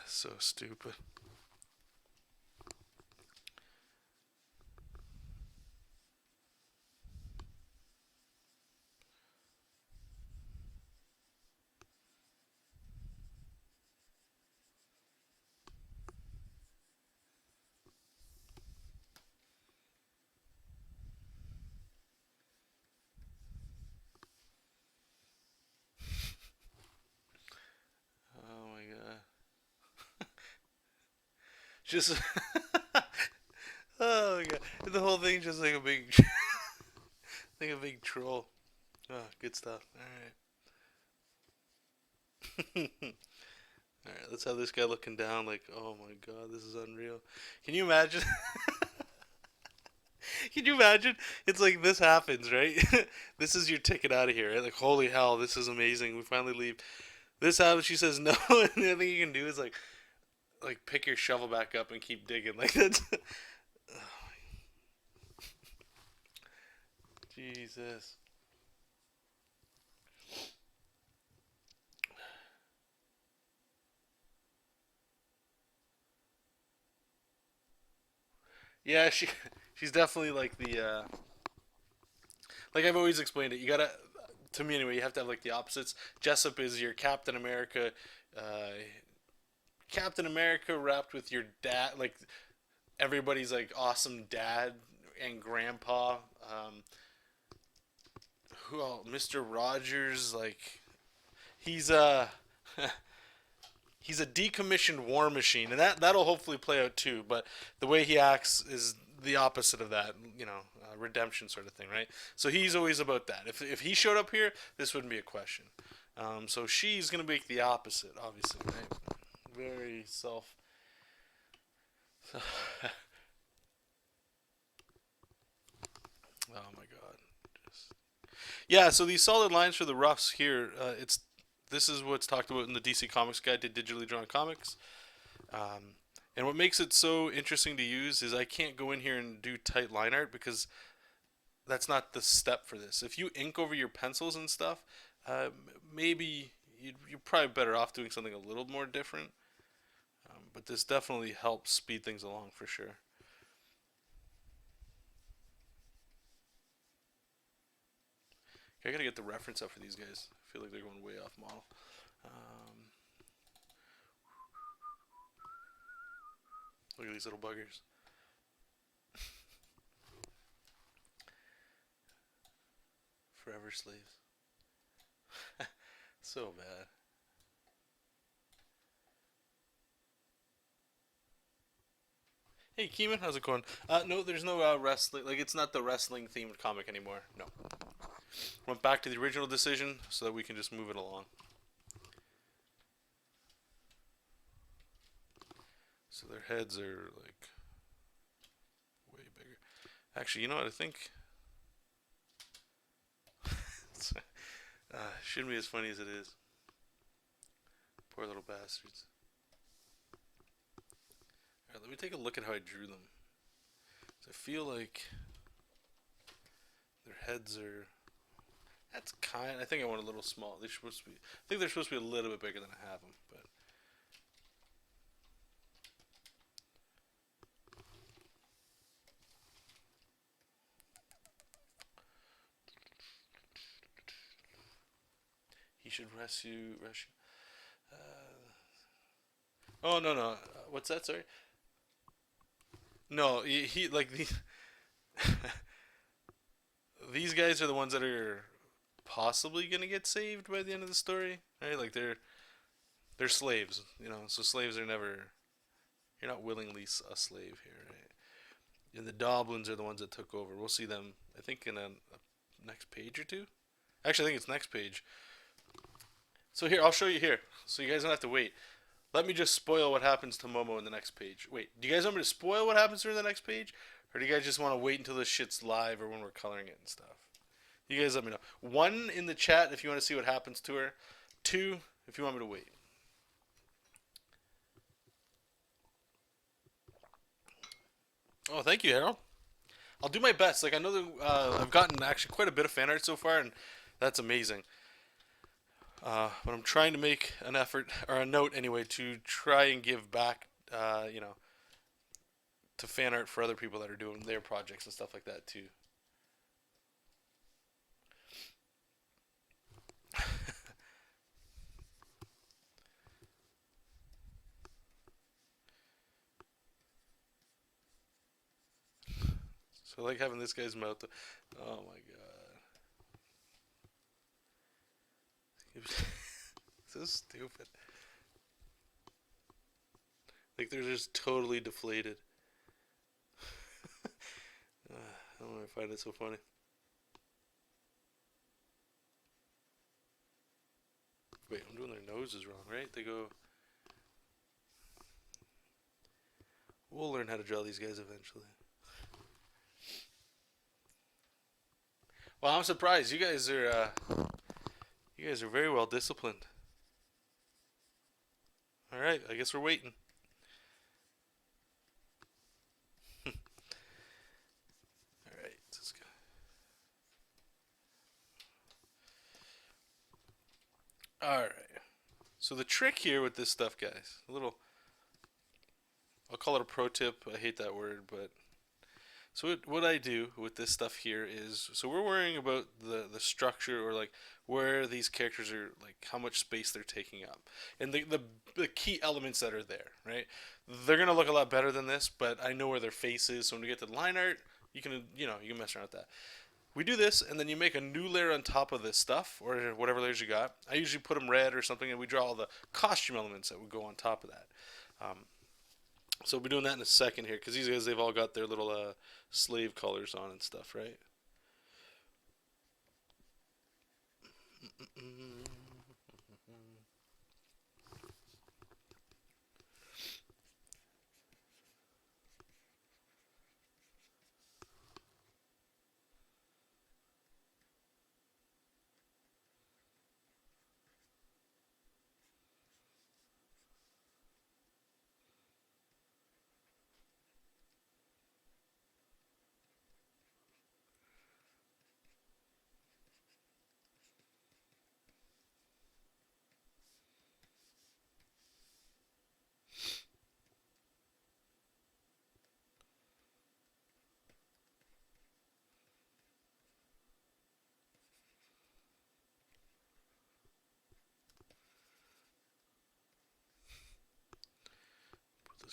So stupid. Oh my god. Just oh my god. The whole thing just like a big like a big troll. Oh, good stuff. Alright. Alright, let's have this guy looking down like, oh my god, this is unreal. Can you imagine? Can you imagine? It's like this happens, right? This is your ticket out of here, right? Like, holy hell, this is amazing. We finally leave. This happens, she says no, and the only thing you can do is like pick your shovel back up and keep digging. Like that's Jesus. Yeah, she's definitely like the like I've always explained it. You gotta, to me anyway, you have to have like the opposites. Jessup is your Captain America, uh, Captain America wrapped with your dad, like everybody's like awesome dad and grandpa. Who else? Mr. Rogers, like he's he's a decommissioned war machine, and that'll hopefully play out too. But the way he acts is the opposite of that, you know, redemption sort of thing, right? So he's always about that. If he showed up here, this wouldn't be a question. So she's gonna make the opposite, obviously, right? Very self. oh my god. Just... Yeah. So these solid lines for the roughs here, this is what's talked about in the DC Comics Guide to Digitally Drawn Comics. Um, And what makes it so interesting to use is I can't go in here and do tight line art because that's not the step for this. If you ink over your pencils and stuff, uh, maybe you're probably better off doing something a little more different. But this definitely helps speed things along for sure. Okay, I gotta get the reference up for these guys. I feel like they're going way off model. Um, Look at these little buggers. Forever slaves. So bad. Hey, Keeman, how's it going? No, there's no wrestling. Like, it's not the wrestling themed comic anymore. No. Went back to the original decision so that we can just move it along. So their heads are like way bigger. Actually, you know what? I think shouldn't be as funny as it is. Poor little bastards. Alright, let me take a look at how I drew them. So I feel like their heads are. That's kind. I think I want a little small. They're supposed to be. I think they're supposed to be a little bit bigger than I have them, but. He should rescue. Oh no. What's that? Sorry. No, he like these guys are the ones that are possibly gonna get saved by the end of the story, right? Like they're slaves, you know. So slaves are never. You're not willingly a slave here, right? And the Doblins are the ones that took over. We'll see them, I think, in a next page or two. Actually, I think it's next page. So here, I'll show you here. So you guys don't have to wait. Let me just spoil what happens to Momo in the next page. Wait, do you guys want me to spoil what happens to her in the next page? Or do you guys just want to wait until this shit's live or when we're coloring it and stuff? You guys let me know. 1 in the chat if you want to see what happens to her. 2 if you want me to wait. Oh, thank you, Harold. I'll do my best. Like I know that I've gotten actually quite a bit of fan art so far, and that's amazing. But I'm trying to make an effort or a note anyway to try and give back, to fan art for other people that are doing their projects and stuff like that too. So I like having this guy's mouth. Oh my god, so stupid. Like they're just totally deflated. I don't know. I find it so funny. Wait, I'm doing their noses wrong, right? They go. We'll learn how to draw these guys eventually. Well, I'm surprised. You guys are very well disciplined. All right, I guess we're waiting. All right, let's go. All right. So the trick here with this stuff, guys, a little. I'll call it a pro tip. I hate that word, but so what I do with this stuff here is, so we're worrying about the structure or like where these characters are, like how much space they're taking up, and the key elements that are there, right? They're gonna look a lot better than this, but I know where their face is, so when we get to the line art, you can mess around with that. We do this, and then you make a new layer on top of this stuff or whatever layers you got. I usually put them red or something, and we draw all the costume elements that would go on top of that. Um, so we'll be doing that in a second here, because these guys, they've all got their little slave colors on and stuff, right?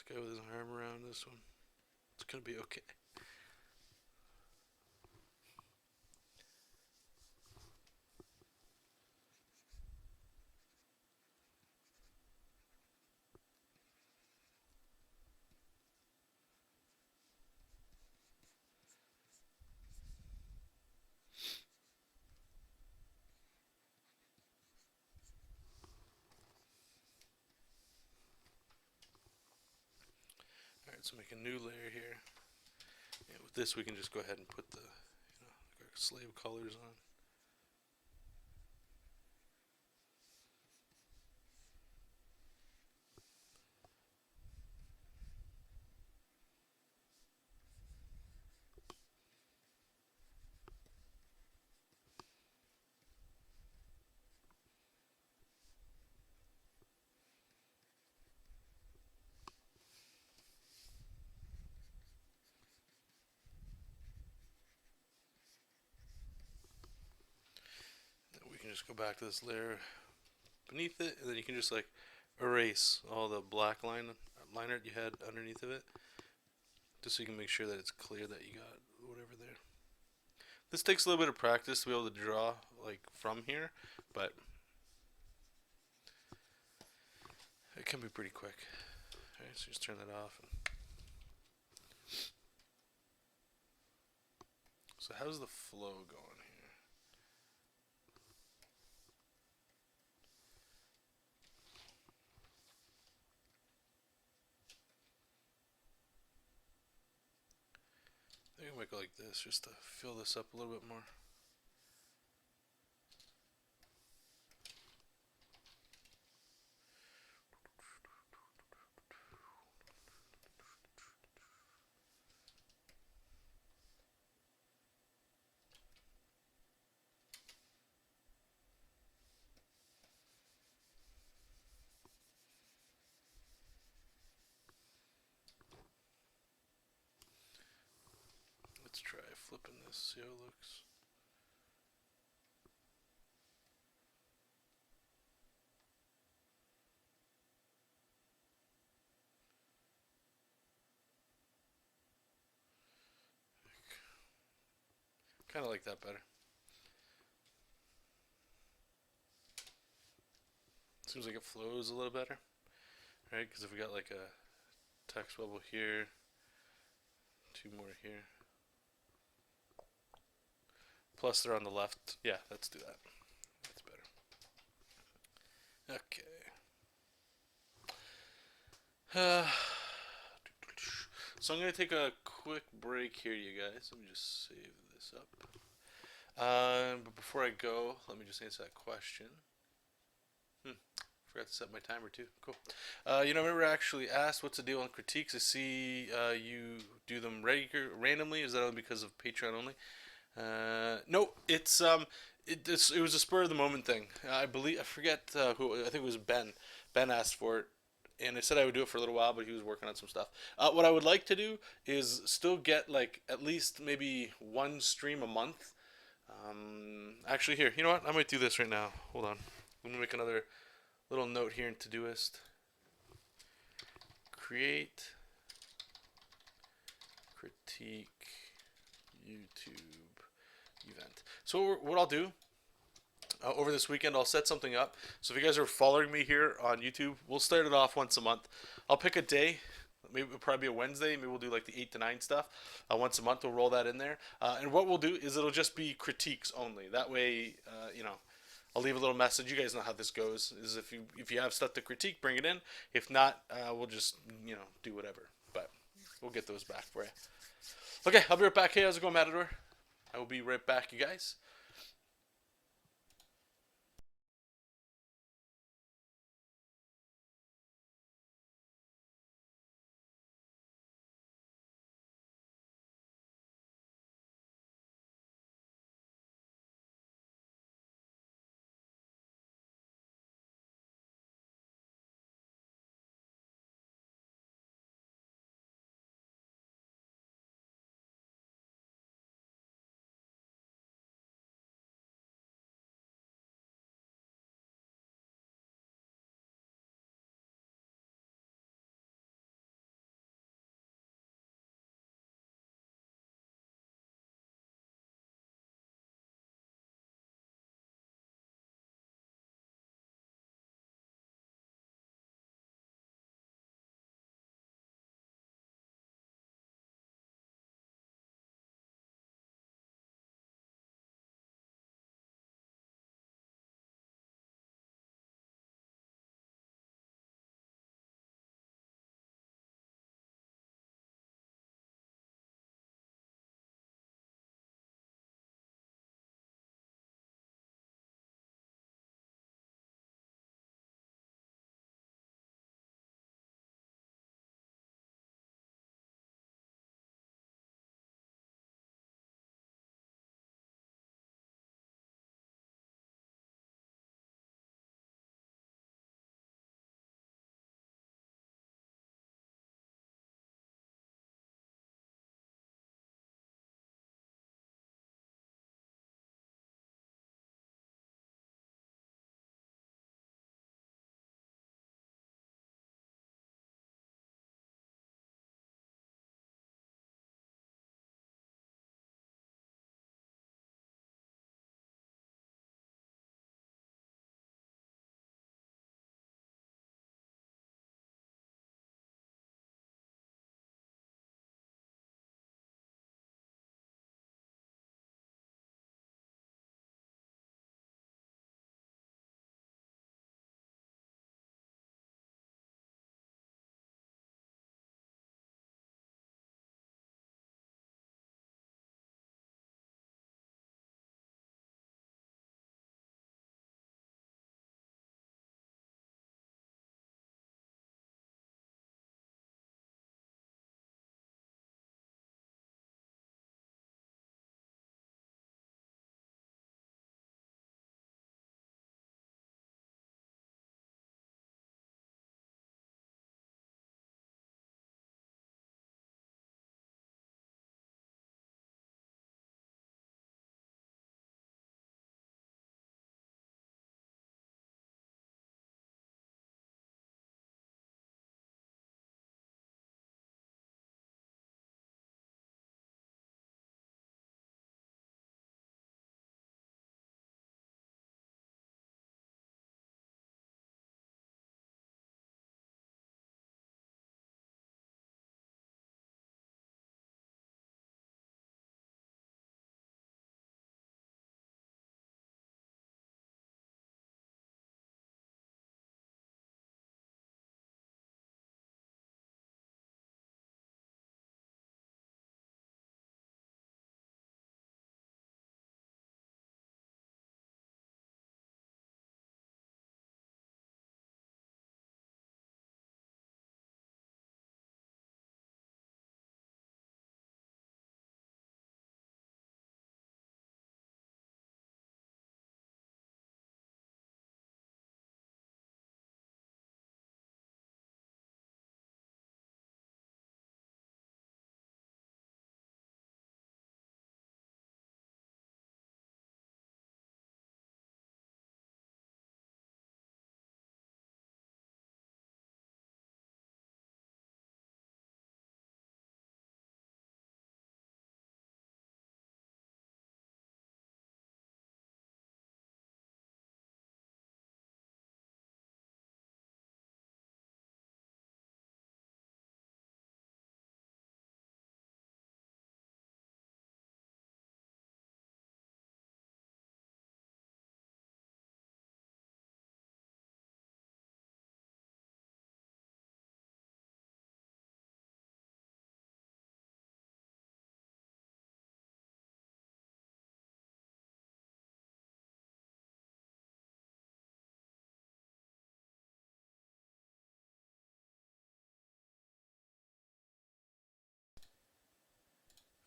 this guy with his arm around this one. It's gonna be okay. Alright, so make a new layer here. And with this we can just go ahead and put the like our slave colors on. We can just go back to this layer beneath it, and then you can just like erase all the black liner you had underneath of it, just so you can make sure that it's clear that you got whatever there. This takes a little bit of practice to be able to draw like from here, but it can be pretty quick. Alright, so just turn that off. So how's the flow going here? I think I might go like this just to fill this up a little bit more. Let's try flipping this, see how it looks. Kind of like that better. Seems like it flows a little better, right? Because if we got like a text bubble here, two more here, plus they're on the left. Yeah, let's do that. That's better. Okay. So I'm gonna take a quick break here, you guys. Let me just save this up. But before I go, let me just answer that question. Forgot to set my timer too. Cool. I never actually asked what's the deal on critiques. I see you do them randomly. Is that only because of Patreon only? No, it was a spur of the moment thing. I forget who. I think it was Ben. Ben asked for it, and I said I would do it for a little while, but he was working on some stuff. What I would like to do is still get like at least maybe one stream a month. Actually, here, you know what? I might do this right now. Hold on. Let me make another little note here in Todoist. Create critique YouTube event. So what I'll do over this weekend, I'll set something up. So if you guys are following me here on YouTube, we'll start it off once a month. I'll pick a day. Maybe it'll probably be a Wednesday. Maybe we'll do like the 8 to 9 stuff. Once a month, we'll roll that in there. And what we'll do is it'll just be critiques only. That way, I'll leave a little message. You guys know how this goes. Is if you have stuff to critique, bring it in. If not, we'll just do whatever. But we'll get those back for you. Okay, I'll be right back. Hey, how's it going, Matador? I will be right back, you guys.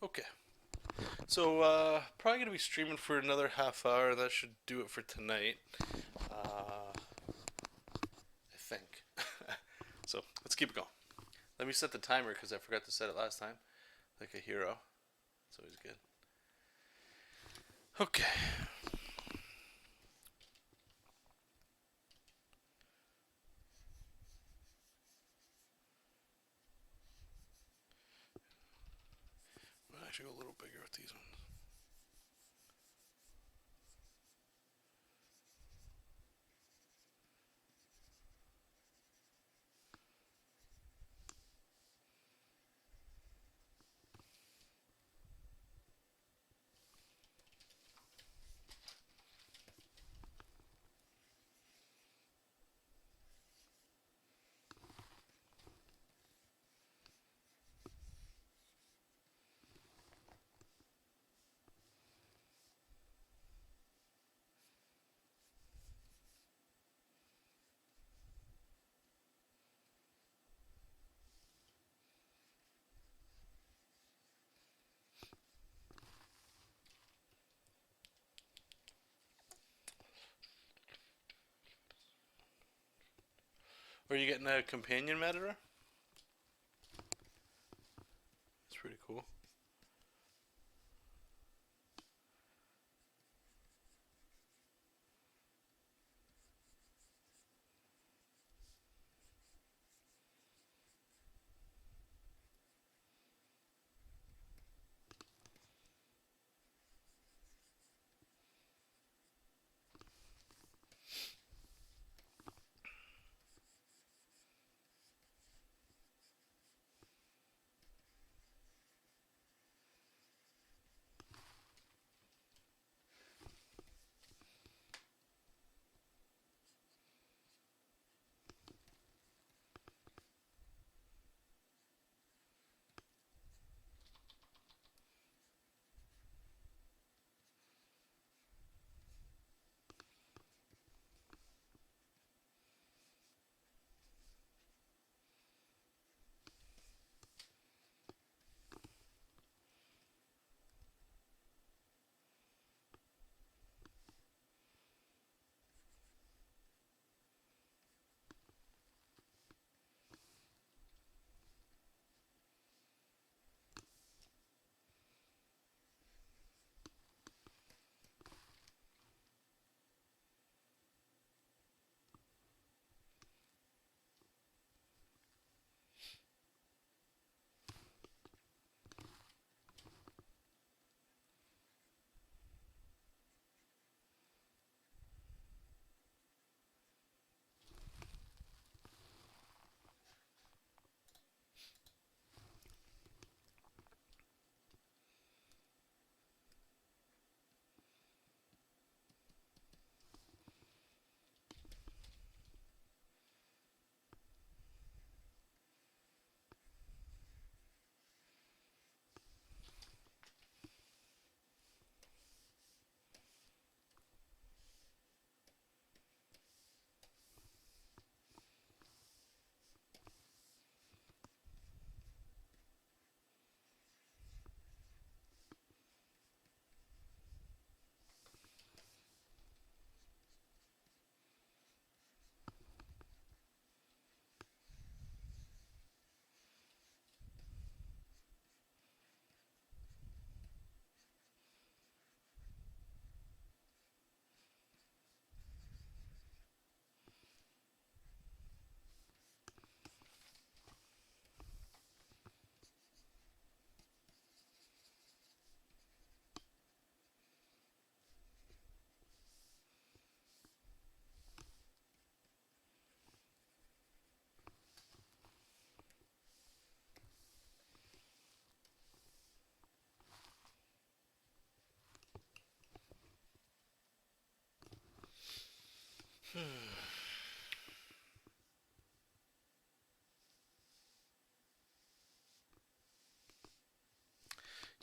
Okay. So, probably gonna be streaming for another half hour. That should do it for tonight. I think. So, let's keep it going. Let me set the timer because I forgot to set it last time. Like a hero. It's always good. Okay. I should go a little bigger with these ones. Are you getting a companion Matador? That's pretty cool.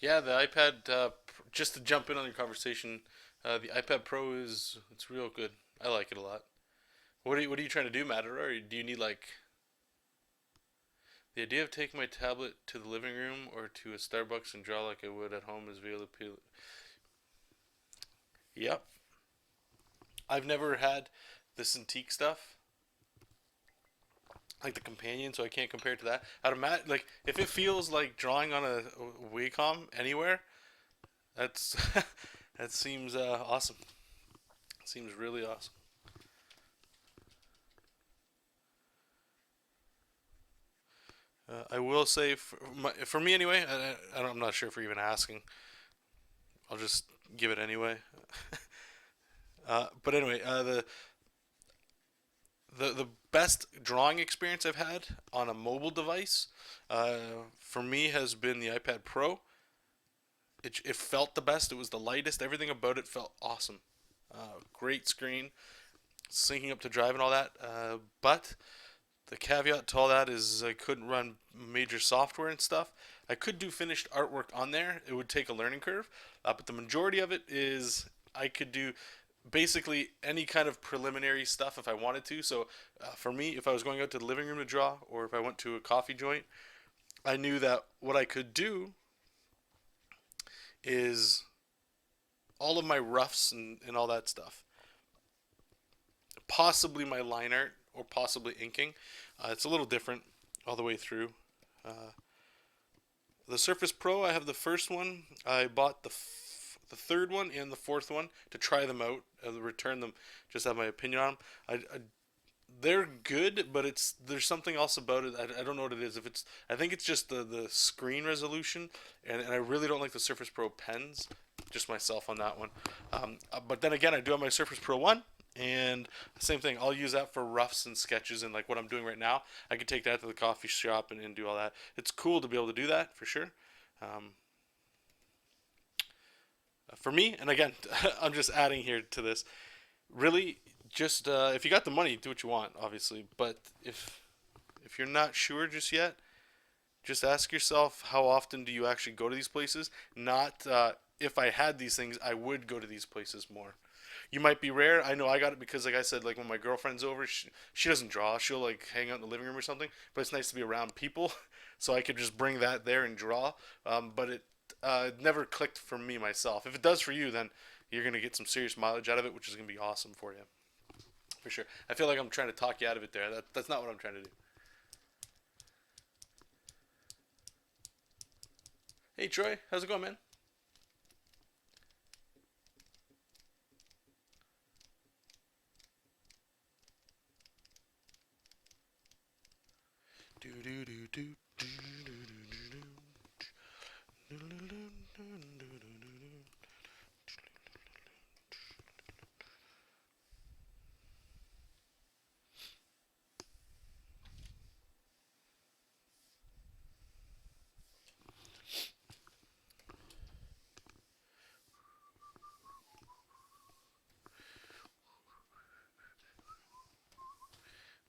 Yeah, the iPad. Just to jump in on your conversation, the iPad Pro it's real good. I like it a lot. What are you trying to do, Matter? Or do you need like The idea of taking my tablet to the living room or to a Starbucks and draw like I would at home is really appealing. Yep. I've never had the Cintiq stuff, like the companion, so I can't compare it to that. I'd imagine, like, if it feels like drawing on a Wacom anywhere, that's that seems awesome. Seems really awesome. I will say, for me anyway, I'm not sure if we're even asking. I'll just give it anyway. But anyway, the best drawing experience I've had on a mobile device, for me, has been the iPad Pro. It felt the best. It was the lightest. Everything about it felt awesome. Great screen, syncing up to Drive and all that. But the caveat to all that is I couldn't run major software and stuff. I could do finished artwork on there. It would take a learning curve, but the majority of it is I could do basically any kind of preliminary stuff if I wanted to. So for me, if I was going out to the living room to draw, or if I went to a coffee joint, I knew that what I could do is all of my roughs and all that stuff. Possibly my line art or possibly inking. It's a little different all the way through. Uh, the Surface Pro, I have the first one. I bought the third one and the fourth one to try them out, return them, just have my opinion on them. They're good, but there's something else about it. I don't know what it is. If it's I think it's just the screen resolution, and I really don't like the Surface Pro pens. Just myself on that one. But then again, I do have my Surface Pro 1, and same thing. I'll use that for roughs and sketches and like what I'm doing right now. I can take that to the coffee shop and do all that. It's cool to be able to do that for sure. Um, for me, and again, I'm just adding here to this. Really, just if you got the money, do what you want, obviously. But if you're not sure just yet, just ask yourself how often do you actually go to these places. Not if I had these things, I would go to these places more. You might be rare. I know I got it because, like I said, like when my girlfriend's over, she doesn't draw. She'll like hang out in the living room or something. But it's nice to be around people, so I could just bring that there and draw. But it never clicked for me myself. If it does for you, then you're gonna get some serious mileage out of it, which is gonna be awesome for you, for sure. I feel like I'm trying to talk you out of it there. That's not what I'm trying to do. Hey Troy, how's it going, man? Do do do do do do do do do.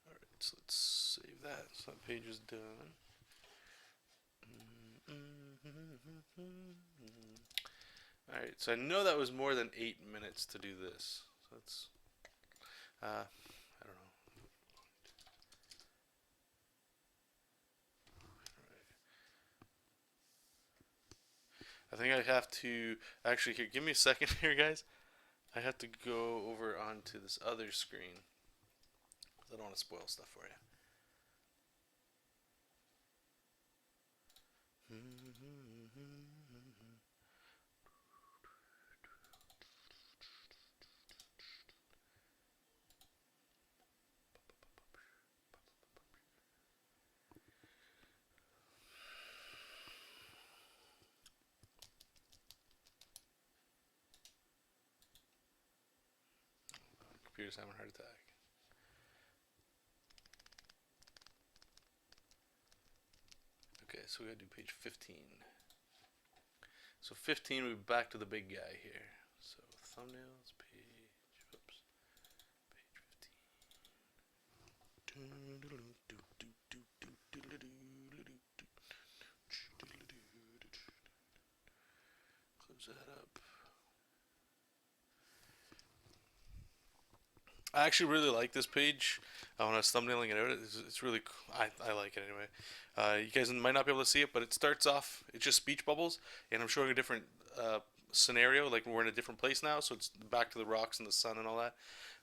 All right, so let's save that. So that page is done. All right, so I know that was more than 8 minutes to do this. So that's I don't know. I think I have to actually here. Give me a second here, guys. I have to go over onto this other screen. I don't want to spoil stuff for you. Computer's having a heart attack. Okay, so we gotta do page 15. So 15, we're back to the big guy here. So thumbnails, page, oops, page 15. Close that up. I actually really like this page. When I was thumbnailing it out, it's really I like it anyway. You guys might not be able to see it, but it starts off, it's just speech bubbles, and I'm showing a different scenario, like we're in a different place now, so it's back to the rocks and the sun and all that.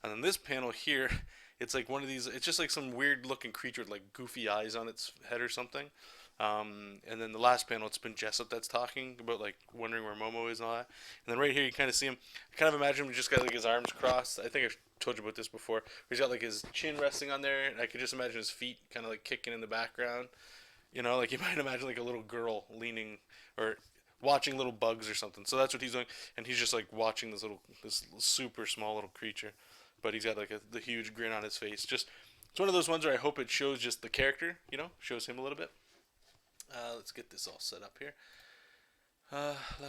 And then this panel here, it's like one of these, it's just like some weird looking creature with like goofy eyes on its head or something. And then the last panel, it's been JESOP that's talking about like wondering where Momo is and all that. And then right here, you kind of see him. I kind of imagine him just got like his arms crossed. I think I've told you about this before. He's got like his chin resting on there, and I could just imagine his feet kind of like kicking in the background. You know, like you might imagine like a little girl leaning or watching little bugs or something. So that's what he's doing, and he's just like watching this super small little creature, but he's got like the huge grin on his face. Just it's one of those ones where I hope it shows just the character, you know, shows him a little bit. Let's get this all set up here. Just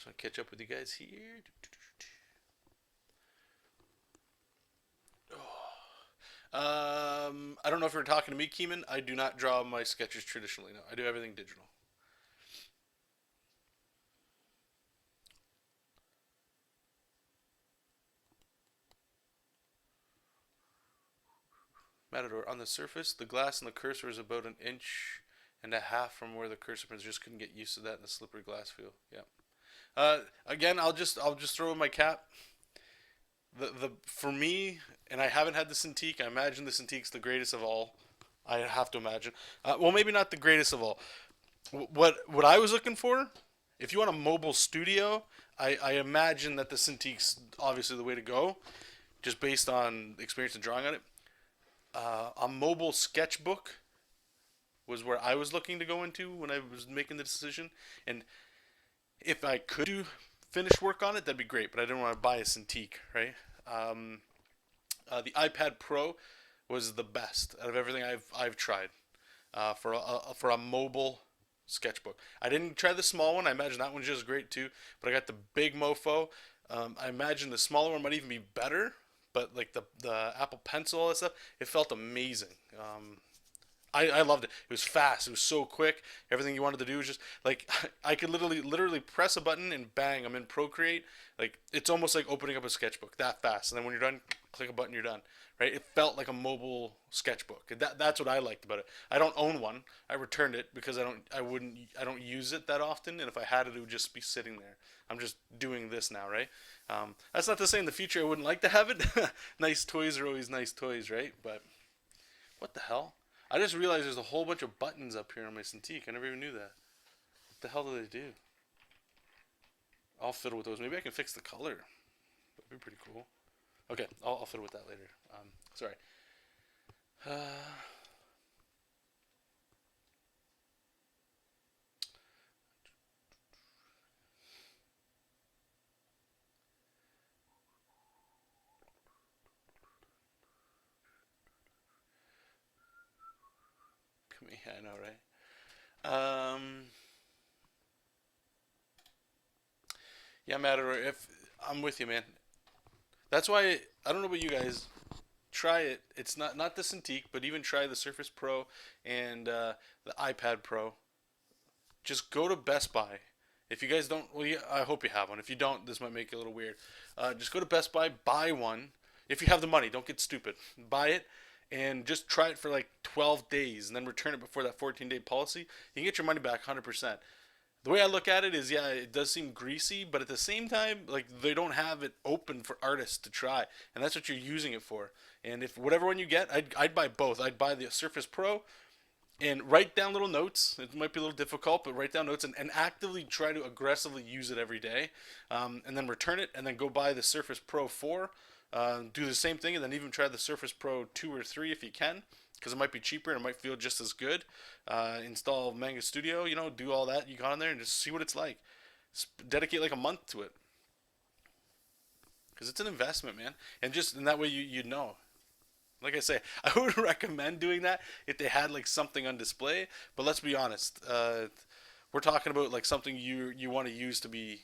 want to catch up with you guys here. I don't know if you're talking to me, Keeman. I do not draw my sketches traditionally. No, I do everything digital. Matador, on the surface, the glass and the cursor is about an inch and a half from where the cursor pins. Just couldn't get used to that in the slippery glass feel. Yeah. Again, I'll just throw in my cap. The for me, and I haven't had the Cintiq. I imagine the Cintiq's the greatest of all. I have to imagine. Well, maybe not the greatest of all. What I was looking for, if you want a mobile studio, I imagine that the Cintiq's obviously the way to go, just based on experience and drawing on it. A mobile sketchbook was where I was looking to go into when I was making the decision, and if I could do finish work on it, that'd be great. But I didn't want to buy a Cintiq, right? The iPad Pro was the best out of everything I've tried for a mobile sketchbook. I didn't try the small one. I imagine that one's just great too. But I got the big mofo. I imagine the smaller one might even be better. But like the Apple Pencil, all that stuff, it felt amazing. I loved it. It was fast. It was so quick. Everything you wanted to do was just like I could literally press a button and bang, I'm in Procreate. Like it's almost like opening up a sketchbook that fast. And then when you're done, click a button, you're done. Right? It felt like a mobile sketchbook. That's what I liked about it. I don't own one. I returned it because I don't use it that often. And if I had it, it would just be sitting there. I'm just doing this now, right? That's not to say in the future I wouldn't like to have it. Nice toys are always nice toys, right? But what the hell? I just realized there's a whole bunch of buttons up here on my Cintiq. I never even knew that. What the hell do they do? I'll fiddle with those. Maybe I can fix the color. That'd be pretty cool. Okay, I'll fiddle with that later. Sorry. Yeah, I know, right? Yeah, Matador. If I'm with you, man. That's why I don't know about you guys. Try it. It's not the Cintiq, but even try the Surface Pro and the iPad Pro. Just go to Best Buy. If you guys don't, well, yeah, I hope you have one. If you don't, this might make it a little weird. Just go to Best Buy, buy one. If you have the money, don't get stupid. Buy it and just try it for like 12 days and then return it before that 14-day policy. You can get your money back 100%. The way I look at it is, yeah, it does seem greasy, but at the same time, like they don't have it open for artists to try, and that's what you're using it for. And if whatever one you get, I'd buy both. I'd buy the Surface Pro and write down little notes. It might be a little difficult, but write down notes and actively try to aggressively use it every day, and then return it, and then go buy the Surface Pro 4. Do the same thing, and then even try the Surface Pro 2 or 3 if you can, because it might be cheaper and it might feel just as good. Install Manga Studio, do all that you got on there and just see what it's like. Dedicate like a month to it, because it's an investment, man. And just in that way, you know. Like I say, I would recommend doing that if they had like something on display. But let's be honest, we're talking about like something you want to use to be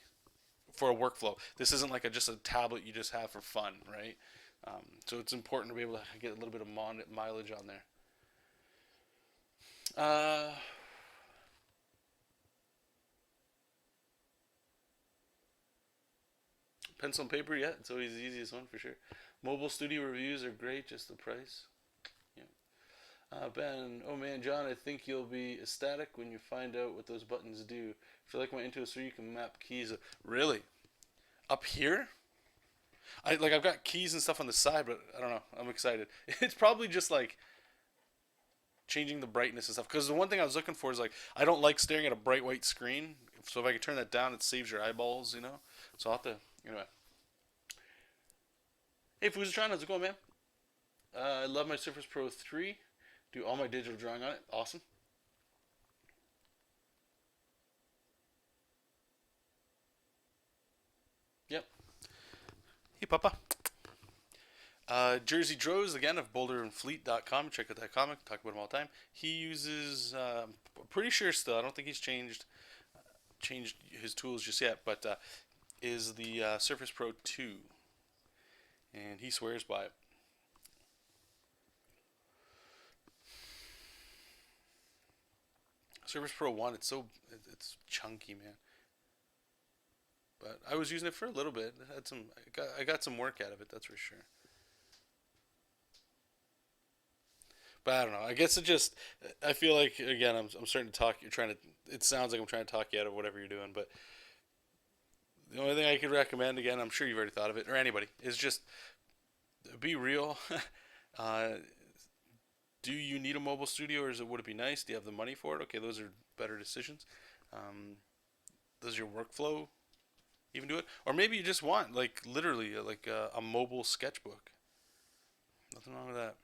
for a workflow. This isn't like just a tablet you just have for fun, right? So it's important to be able to get a little bit of mileage on there. Uh, Pencil and paper, yeah, it's always the easiest one for sure. Mobile studio reviews are great, just the price. Yeah. Ben, oh man, John, I think you'll be ecstatic when you find out what those buttons do. If you like my Intuos 3, you can map keys. Really? Up here? I've got keys and stuff on the side, but I don't know. I'm excited. It's probably just like changing the brightness and stuff. Because the one thing I was looking for is like I don't like staring at a bright white screen. So if I could turn that down, it saves your eyeballs, you know. So I'll have to anyway. Hey, Fuzatron, how's it going, man? I love my Surface Pro 3. Do all my digital drawing on it. Awesome. Yep. Hey, Papa. Jersey Droz, again, of boulderandfleet.com. Check out that comic. Talk about him all the time. He uses, pretty sure still, I don't think he's changed his tools just yet, but is the Surface Pro 2. And he swears by it. Surface Pro 1, it's chunky, man. But I was using it for a little bit. I got some work out of it, that's for sure. But I don't know. I guess I feel like again I'm starting to talk. It sounds like I'm trying to talk you out of whatever you're doing. But the only thing I could recommend, again, I'm sure you've already thought of it, or anybody, is just be real. uh, do you need a mobile studio, or would it be nice? Do you have the money for it? Okay, those are better decisions. Does your workflow even do it? Or maybe you just want like literally like a mobile sketchbook. Nothing wrong with that.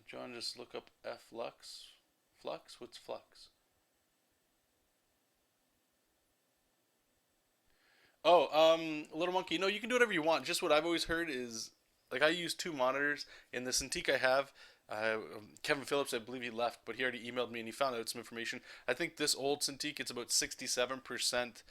John, just look up Flux. Flux? What's Flux? Oh, Little Monkey. No, you can do whatever you want. Just what I've always heard is, like, I use two monitors. In the Cintiq I have, Kevin Phillips, I believe he left, but he already emailed me and he found out some information. I think this old Cintiq, it's about 67%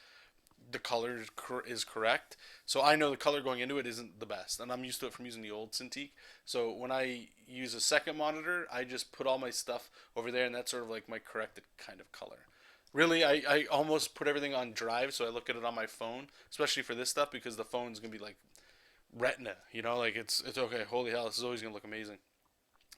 the color is correct. So I know the color going into it isn't the best, and I'm used to it from using the old Cintiq. So when I use a second monitor, I just put all my stuff over there, and that's sort of like my corrected kind of color. Really, I almost put everything on drive, so I look at it on my phone, especially for this stuff because the phone's gonna be like retina, you know, like it's okay. Holy hell, this is always gonna look amazing.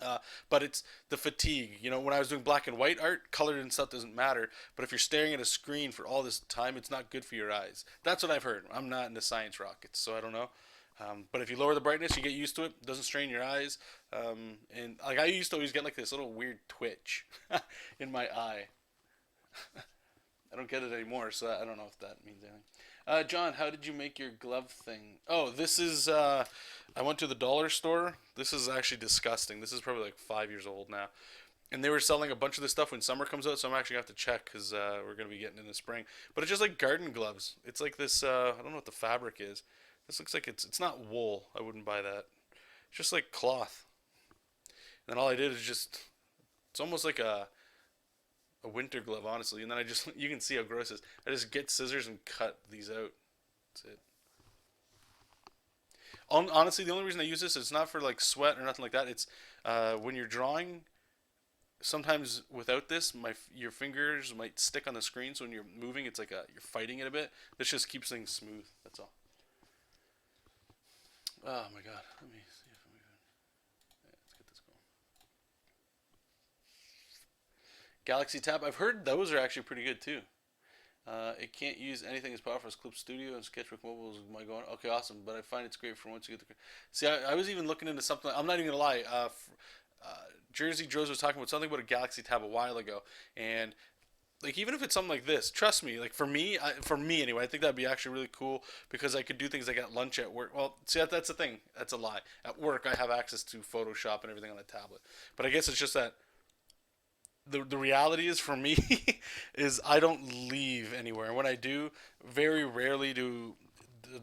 Uh, but it's the fatigue. You know, when I was doing black and white art, colored and stuff doesn't matter. But if you're staring at a screen for all this time, it's not good for your eyes. That's what I've heard. I'm not into science rockets, so I don't know. But if you lower the brightness, you get used to it. It doesn't strain your eyes. And like I used to always get like this little weird twitch in my eye. I don't get it anymore, so I don't know if that means anything. John, how did you make your glove thing? Oh, this is. I went to the dollar store. This is actually disgusting. This is probably like 5 years old now. And they were selling a bunch of this stuff when summer comes out, so I'm actually going to have to check because we're going to be getting in the spring. But it's just like garden gloves. It's like this. I don't know what the fabric is. This looks like it's not wool. I wouldn't buy that. It's just like cloth. And then all I did is just. It's almost like a winter glove, honestly. And then I just, you can see how gross it is. I just get scissors and cut these out. That's it. Honestly, the only reason I use this is not for like sweat or nothing like that. It's when you're drawing. Sometimes without this, your fingers might stick on the screen. So when you're moving, it's like you're fighting it a bit. This just keeps things smooth. That's all. Oh my god. Let me see if we can. Yeah, let's get this going. Galaxy Tab. I've heard those are actually pretty good too. It can't use anything as powerful as Clip Studio and Sketchbook Mobile is my going. Okay, awesome. But I find it's great for once you get the. See, I was even looking into something. I'm not even gonna lie. Jersey Joe's was talking about something about a Galaxy Tab a while ago, and like even if it's something like this, trust me. Like for me anyway, I think that'd be actually really cool because I could do things like at lunch at work. Well, see, that's the thing. That's a lie. At work, I have access to Photoshop and everything on the tablet. But I guess it's just that the reality is for me is I don't leave anywhere. And when I do, very rarely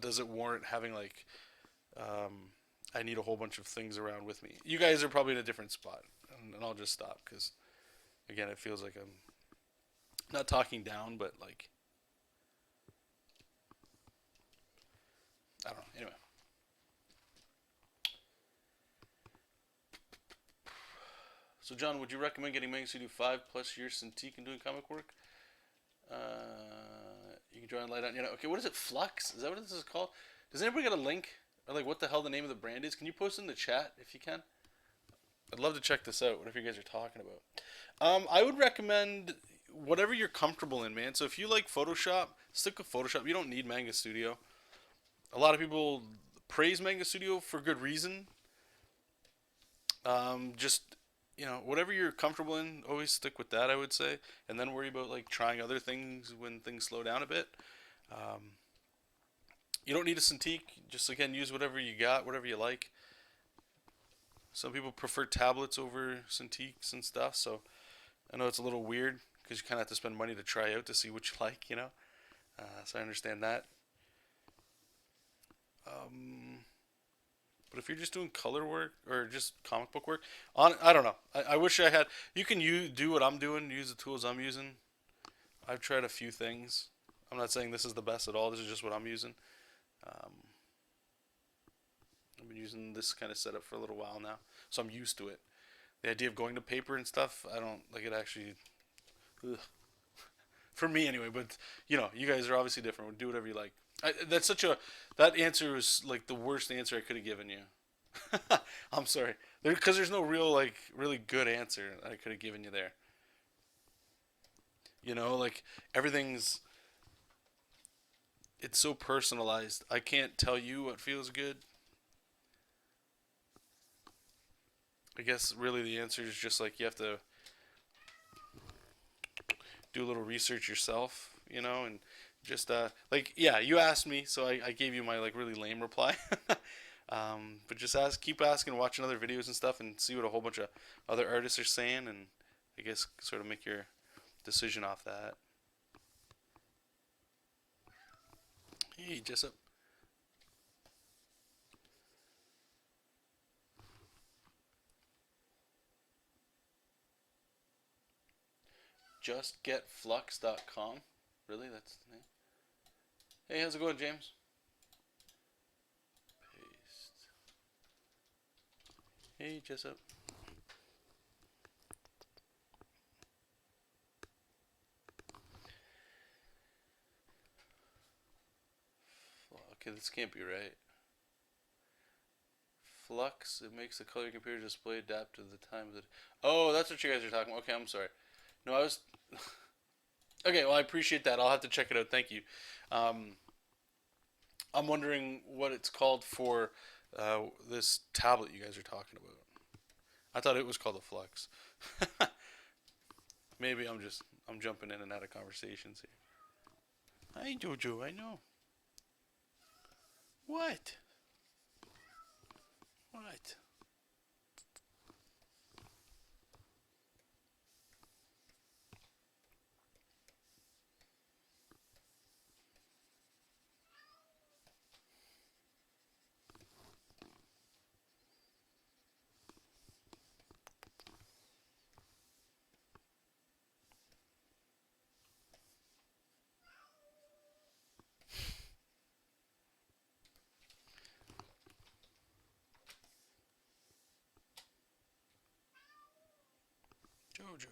does it warrant having like I need a whole bunch of things around with me. You guys are probably in a different spot, and I'll just stop because again, it feels like I'm not talking down, but like I don't know. Anyway. So, John, would you recommend getting Manga Studio 5 plus years Cintiq and doing comic work? You can draw and light on. You know, okay, what is it? Flux? Is that what this is called? Does anybody get a link or like what the hell the name of the brand is? Can you post it in the chat if you can? I'd love to check this out. Whatever you guys are talking about. I would recommend whatever you're comfortable in, man. So if you like Photoshop, stick with Photoshop. You don't need Manga Studio. A lot of people praise Manga Studio for good reason. Just whatever you're comfortable in, always stick with that. I would say, and then worry about like trying other things when things slow down a bit. Um, you don't need a Cintiq. Just again, use whatever you got, whatever you like. Some people prefer tablets over Cintiqs and stuff, so I know it's a little weird because you kind of have to spend money to try out to see what you like. So I understand that. Um, but if you're just doing color work or just comic book work, I don't know. I wish I had. You can do what I'm doing, use the tools I'm using. I've tried a few things. I'm not saying this is the best at all. This is just what I'm using. Um, I've been using this kind of setup for a little while now, so I'm used to it. The idea of going to paper and stuff, I don't like it actually. Ugh. For me anyway, but you guys are obviously different. Do whatever you like. That answer was like the worst answer I could have given you. I'm sorry, because there's no real like really good answer I could have given you there. Like everything's it's so personalized. I can't tell you what feels good. I guess really the answer is just like you have to do a little research yourself, and just like yeah, you asked me, so I gave you my like really lame reply. But just keep asking, watching other videos and stuff, and see what a whole bunch of other artists are saying, and I guess sort of make your decision off that. Hey, Jessup. JustGetFlux.com. Really? That's the name? Hey, how's it going, James? Paste. Hey, Jessup. Okay, this can't be right. Flux, it makes the color computer display adapt to the time of the... Oh, that's what you guys are talking about. Okay, I'm sorry. No, I was... Okay, well, I appreciate that. I'll have to check it out. Thank you. Um, I'm wondering what it's called for this tablet you guys are talking about. I thought it was called a Flux. Maybe I'm jumping in and out of conversations here. Hi, Jojo. I know. What? What? Jojo.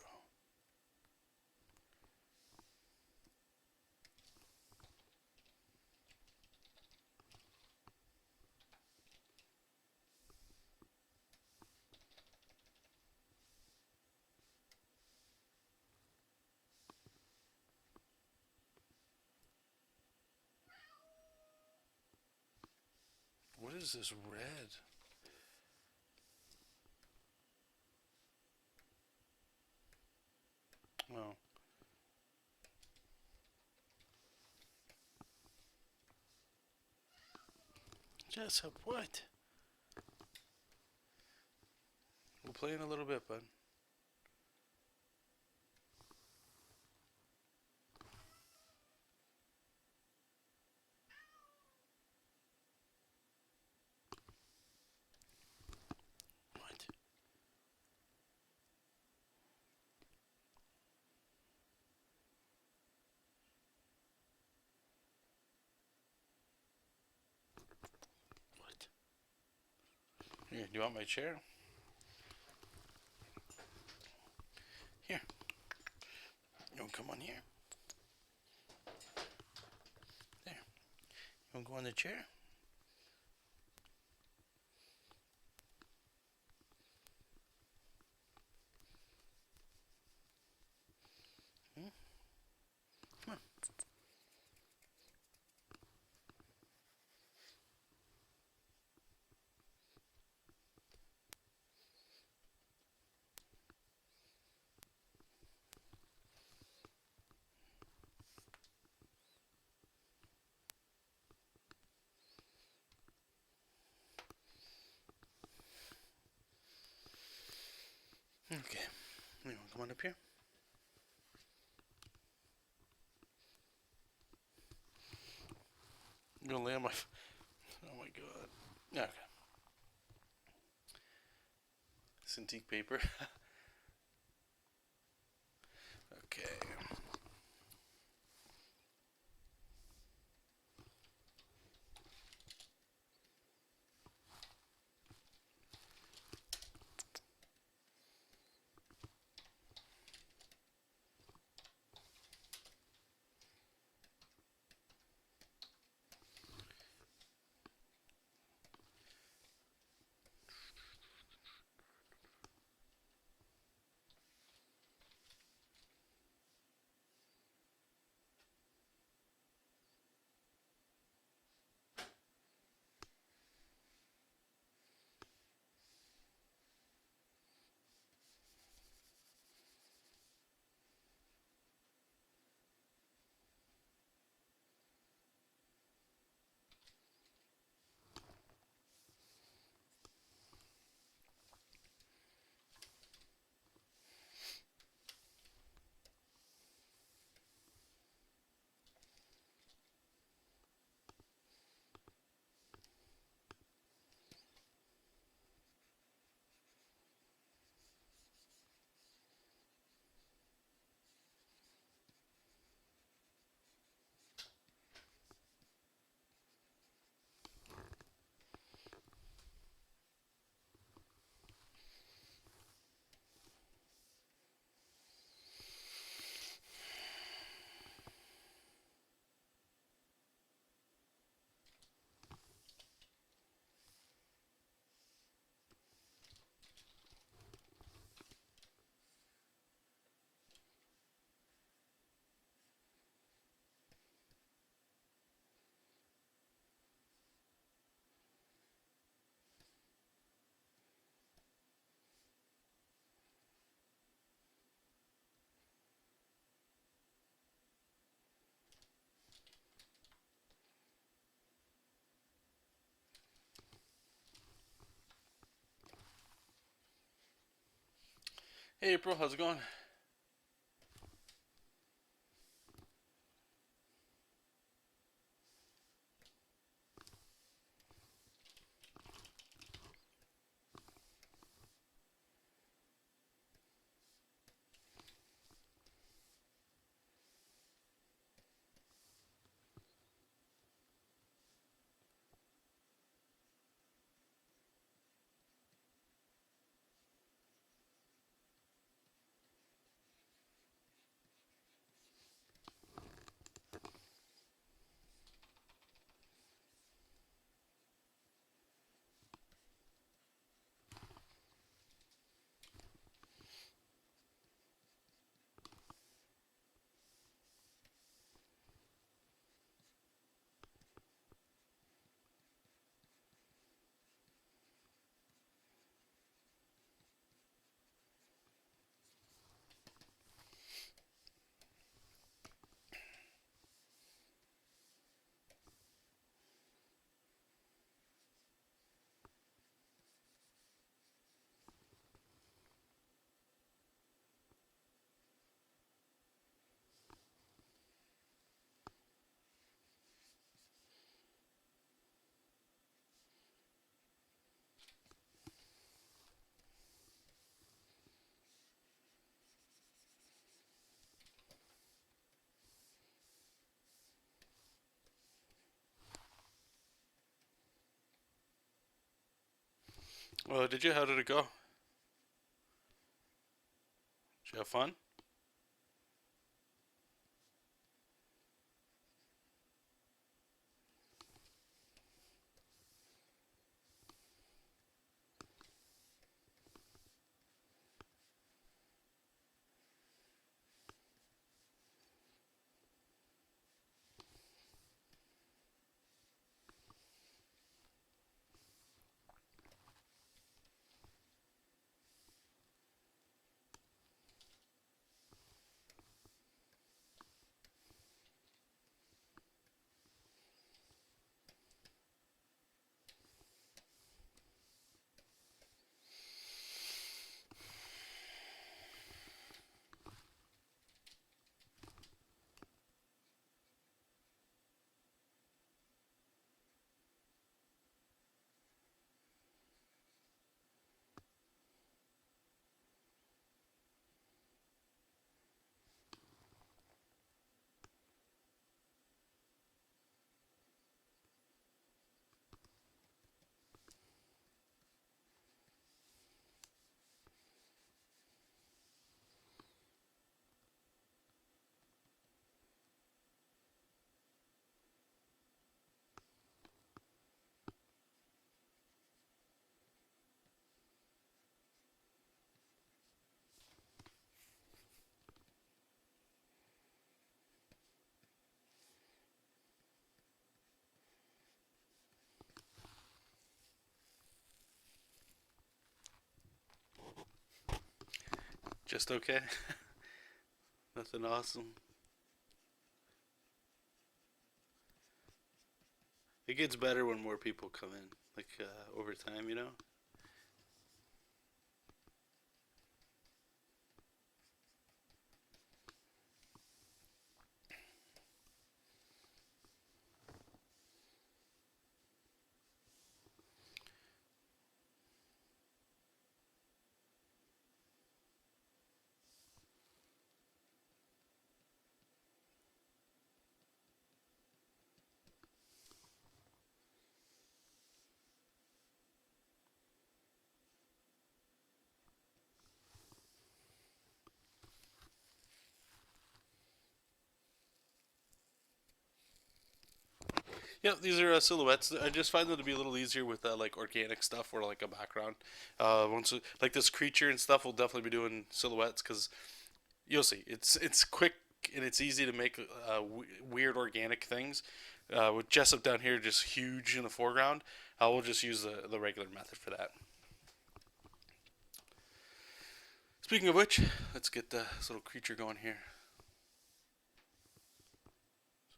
What is this red? Oh. Jessup, what? We'll play in a little bit, bud. What? What? Here, do you want my chair? come on here. There. You want to go on the chair? Hmm? Come on. Okay. You want to come on up here? I'm going to lay on my... Oh my god. Okay. Cintiq paper. Okay. Hey April, how's it going? Well, did you? How did it go? Did you have fun? Just okay. Nothing awesome. It gets better when more people come in, like over time, you know. Yeah, these are silhouettes. I just find them to be a little easier with like organic stuff or like a background. Like this creature and stuff, we'll definitely be doing silhouettes because you'll see it's quick and it's easy to make weird organic things. With Jessup down here, just huge in the foreground. We'll just use the regular method for that. Speaking of which, let's get this little creature going here.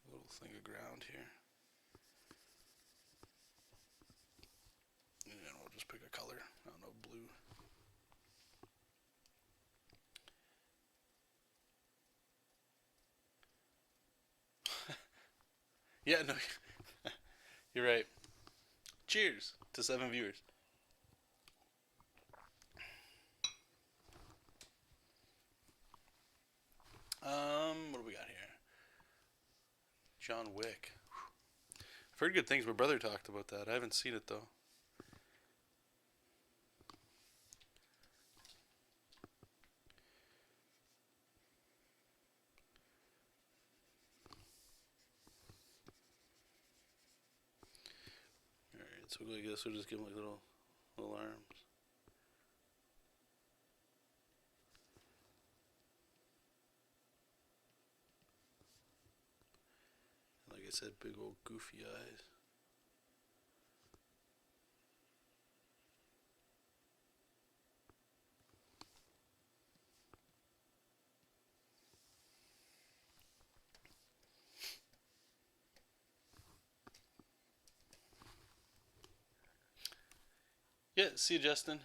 There's a little thing of ground here. And we'll just pick a color. I don't know, blue. Yeah, no, you're right. Cheers to 7 viewers. What do we got here? John Wick. I've heard good things. My brother talked about that. I haven't seen it though. Alright, so I guess we'll just give him like little arms. Like I said, big old goofy eyes. Yeah, see you, Justin.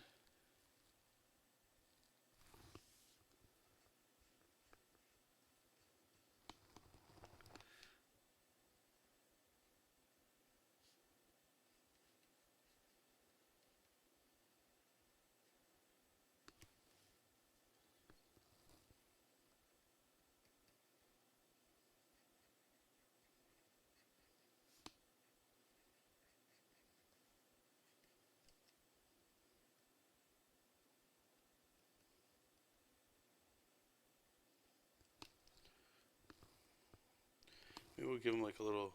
Maybe we'll give him like a little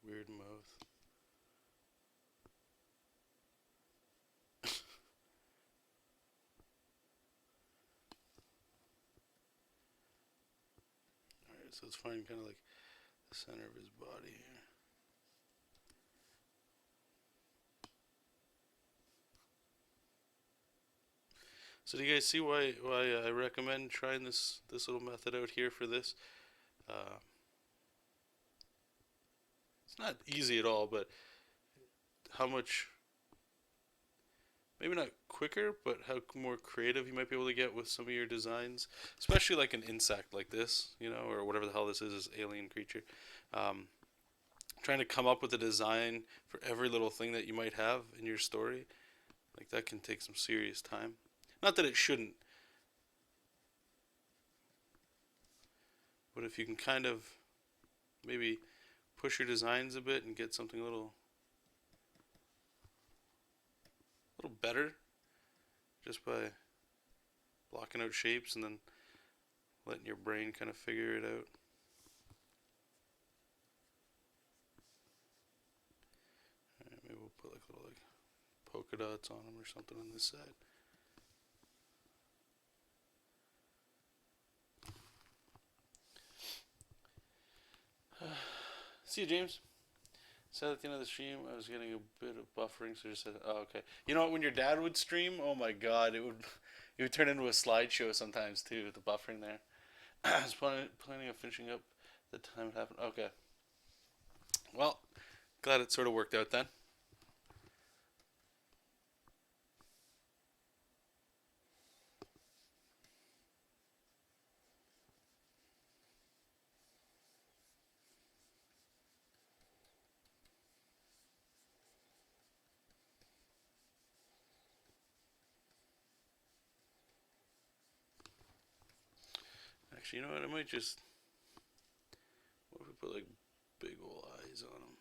weird mouth. Alright, so let's find kind of like the center of his body here. So do you guys see why I recommend trying this little method out here for this? It's not easy at all, but how much, maybe not quicker, but how more creative you might be able to get with some of your designs, especially like an insect like this, you know, or whatever the hell this is alien creature. Trying to come up with a design for every little thing that you might have in your story, like that can take some serious time. Not that it shouldn't, but if you can kind of maybe push your designs a bit and get something a little better just by blocking out shapes and then letting your brain kind of figure it out. Alright, maybe we'll put like little like polka dots on them or something on this side. See you, James. Said at the end of the stream, I was getting a bit of buffering, so I just said, "Oh, okay." You know what? When your dad would stream, oh my god, it would turn into a slideshow sometimes too with the buffering there. I was planning on finishing up the time it happened. Okay, well, glad it sort of worked out then. Actually, you know what? I might just. What if we put like big old eyes on them?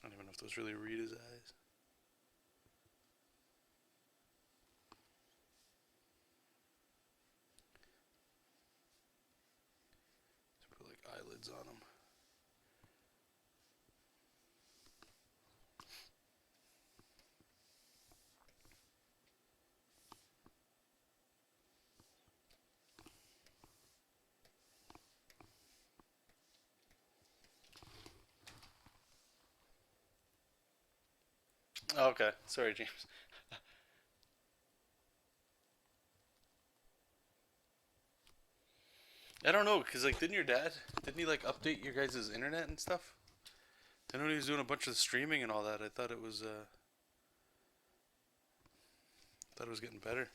I don't even know if those really read his eyes. Let's put like eyelids on them. Okay, sorry, James. I don't know, cause like, didn't he like update your guys' internet and stuff? I know he was doing a bunch of streaming and all that. I thought it was getting better.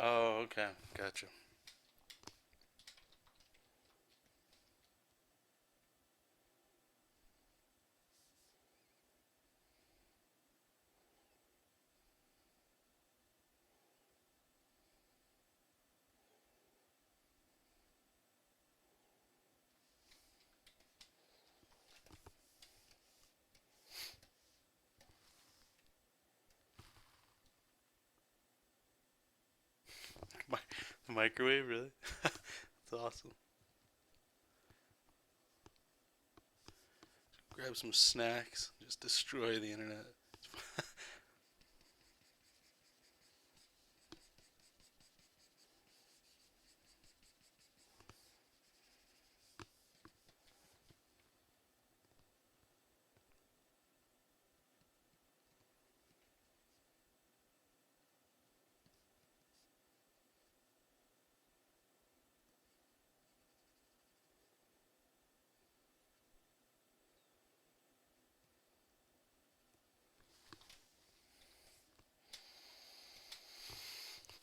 Oh, okay, gotcha. The microwave, really? That's awesome. Grab some snacks, just destroy the internet.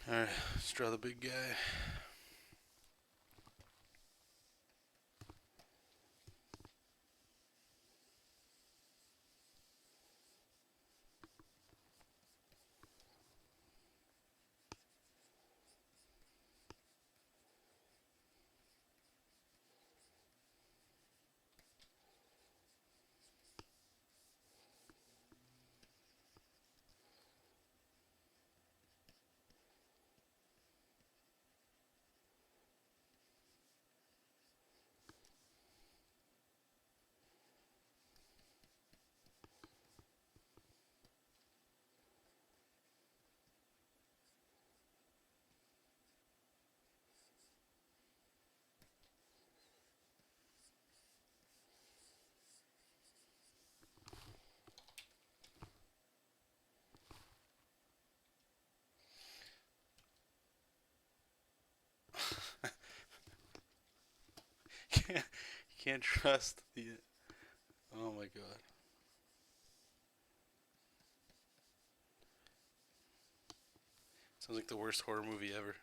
All right, let's draw the big guy. can't, can't trust the. Oh my god. Sounds like the worst horror movie ever.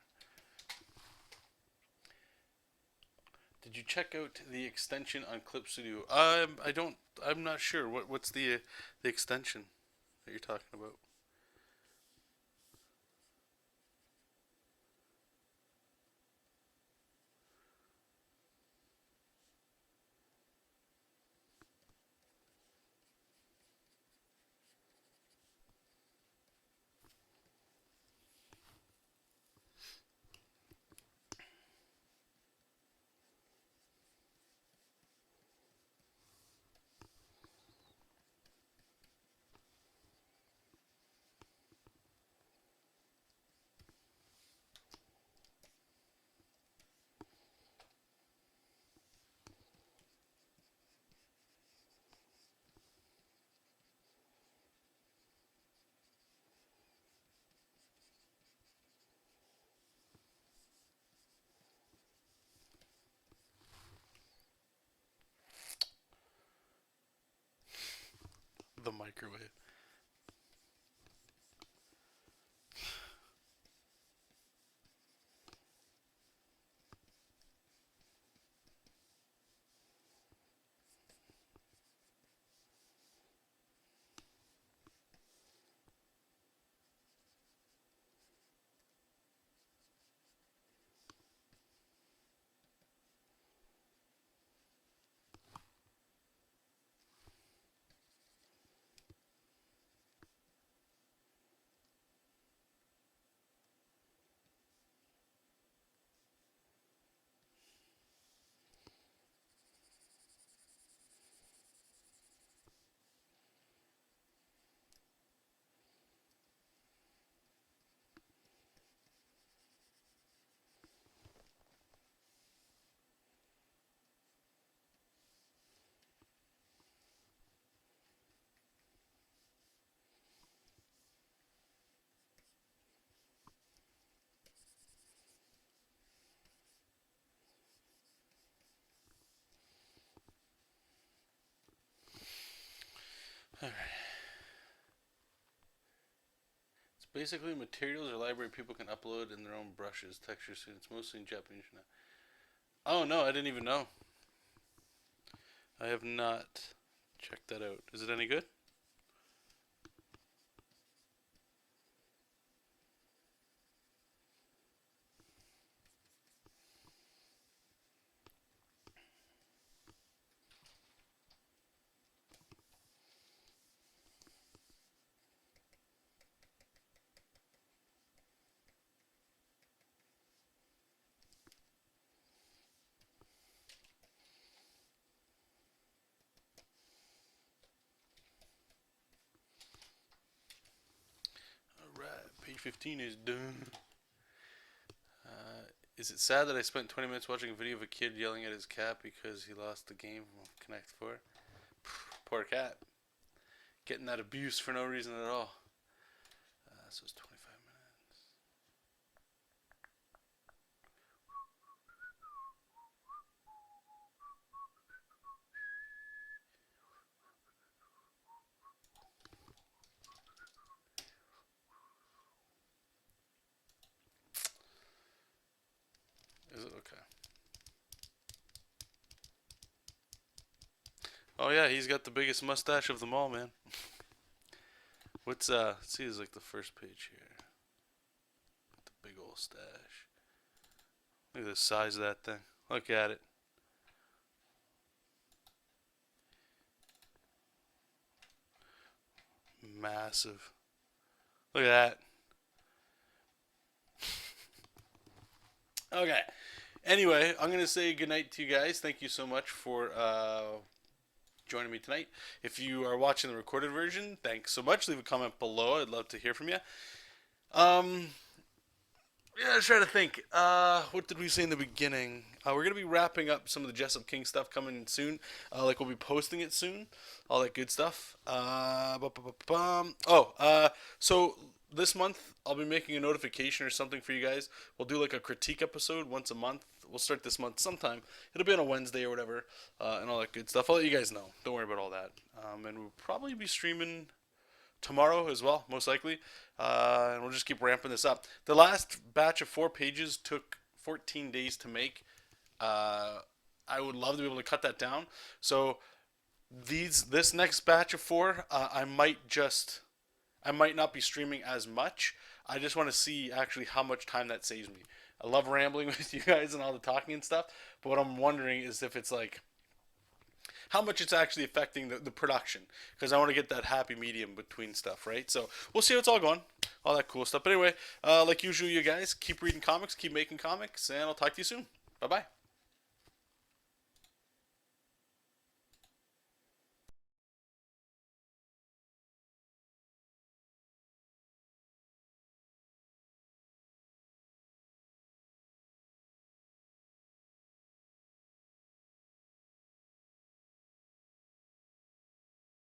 Did you check out the extension on Clip Studio? I don't. I'm not sure. What's the extension that you're talking about? The microwave. Alright. It's basically materials or library people can upload in their own brushes, textures, it's mostly in Japanese now. Oh no, I didn't even know. I have not checked that out. Is it any good? Alright, page 15 is done. Is it sad that I spent 20 minutes watching a video of a kid yelling at his cat because he lost the game from Connect 4? Poor cat. Getting that abuse for no reason at all. So it's 25 minutes. Is it okay? Oh yeah, he's got the biggest mustache of them all, man. What's let's see, is like the first page here. Got the big old stash. Look at the size of that thing. Look at it. Massive. Look at that. Okay. Anyway, I'm gonna say goodnight to you guys. Thank you so much for joining me tonight. If you are watching the recorded version, thanks so much. Leave a comment below. I'd love to hear from you. Yeah, I was trying to think. What did we say in the beginning? We're gonna be wrapping up some of the JESOP King stuff coming soon. Like we'll be posting it soon. All that good stuff. So this month I'll be making a notification or something for you guys. We'll do like a critique episode once a month. We'll start this month sometime. It'll be on a Wednesday or whatever, and all that good stuff. I'll let you guys know. Don't worry about all that. And we'll probably be streaming tomorrow as well, most likely. And we'll just keep ramping this up. The last batch of 4 pages took 14 days to make. I would love to be able to cut that down. So this next batch of 4, I might not be streaming as much. I just want to see actually how much time that saves me. I love rambling with you guys and all the talking and stuff, but what I'm wondering is if it's like how much it's actually affecting the production, because I want to get that happy medium between stuff, right? So we'll see how it's all going, all that cool stuff. But anyway, like usual, you guys keep reading comics, keep making comics, and I'll talk to you soon. Bye bye.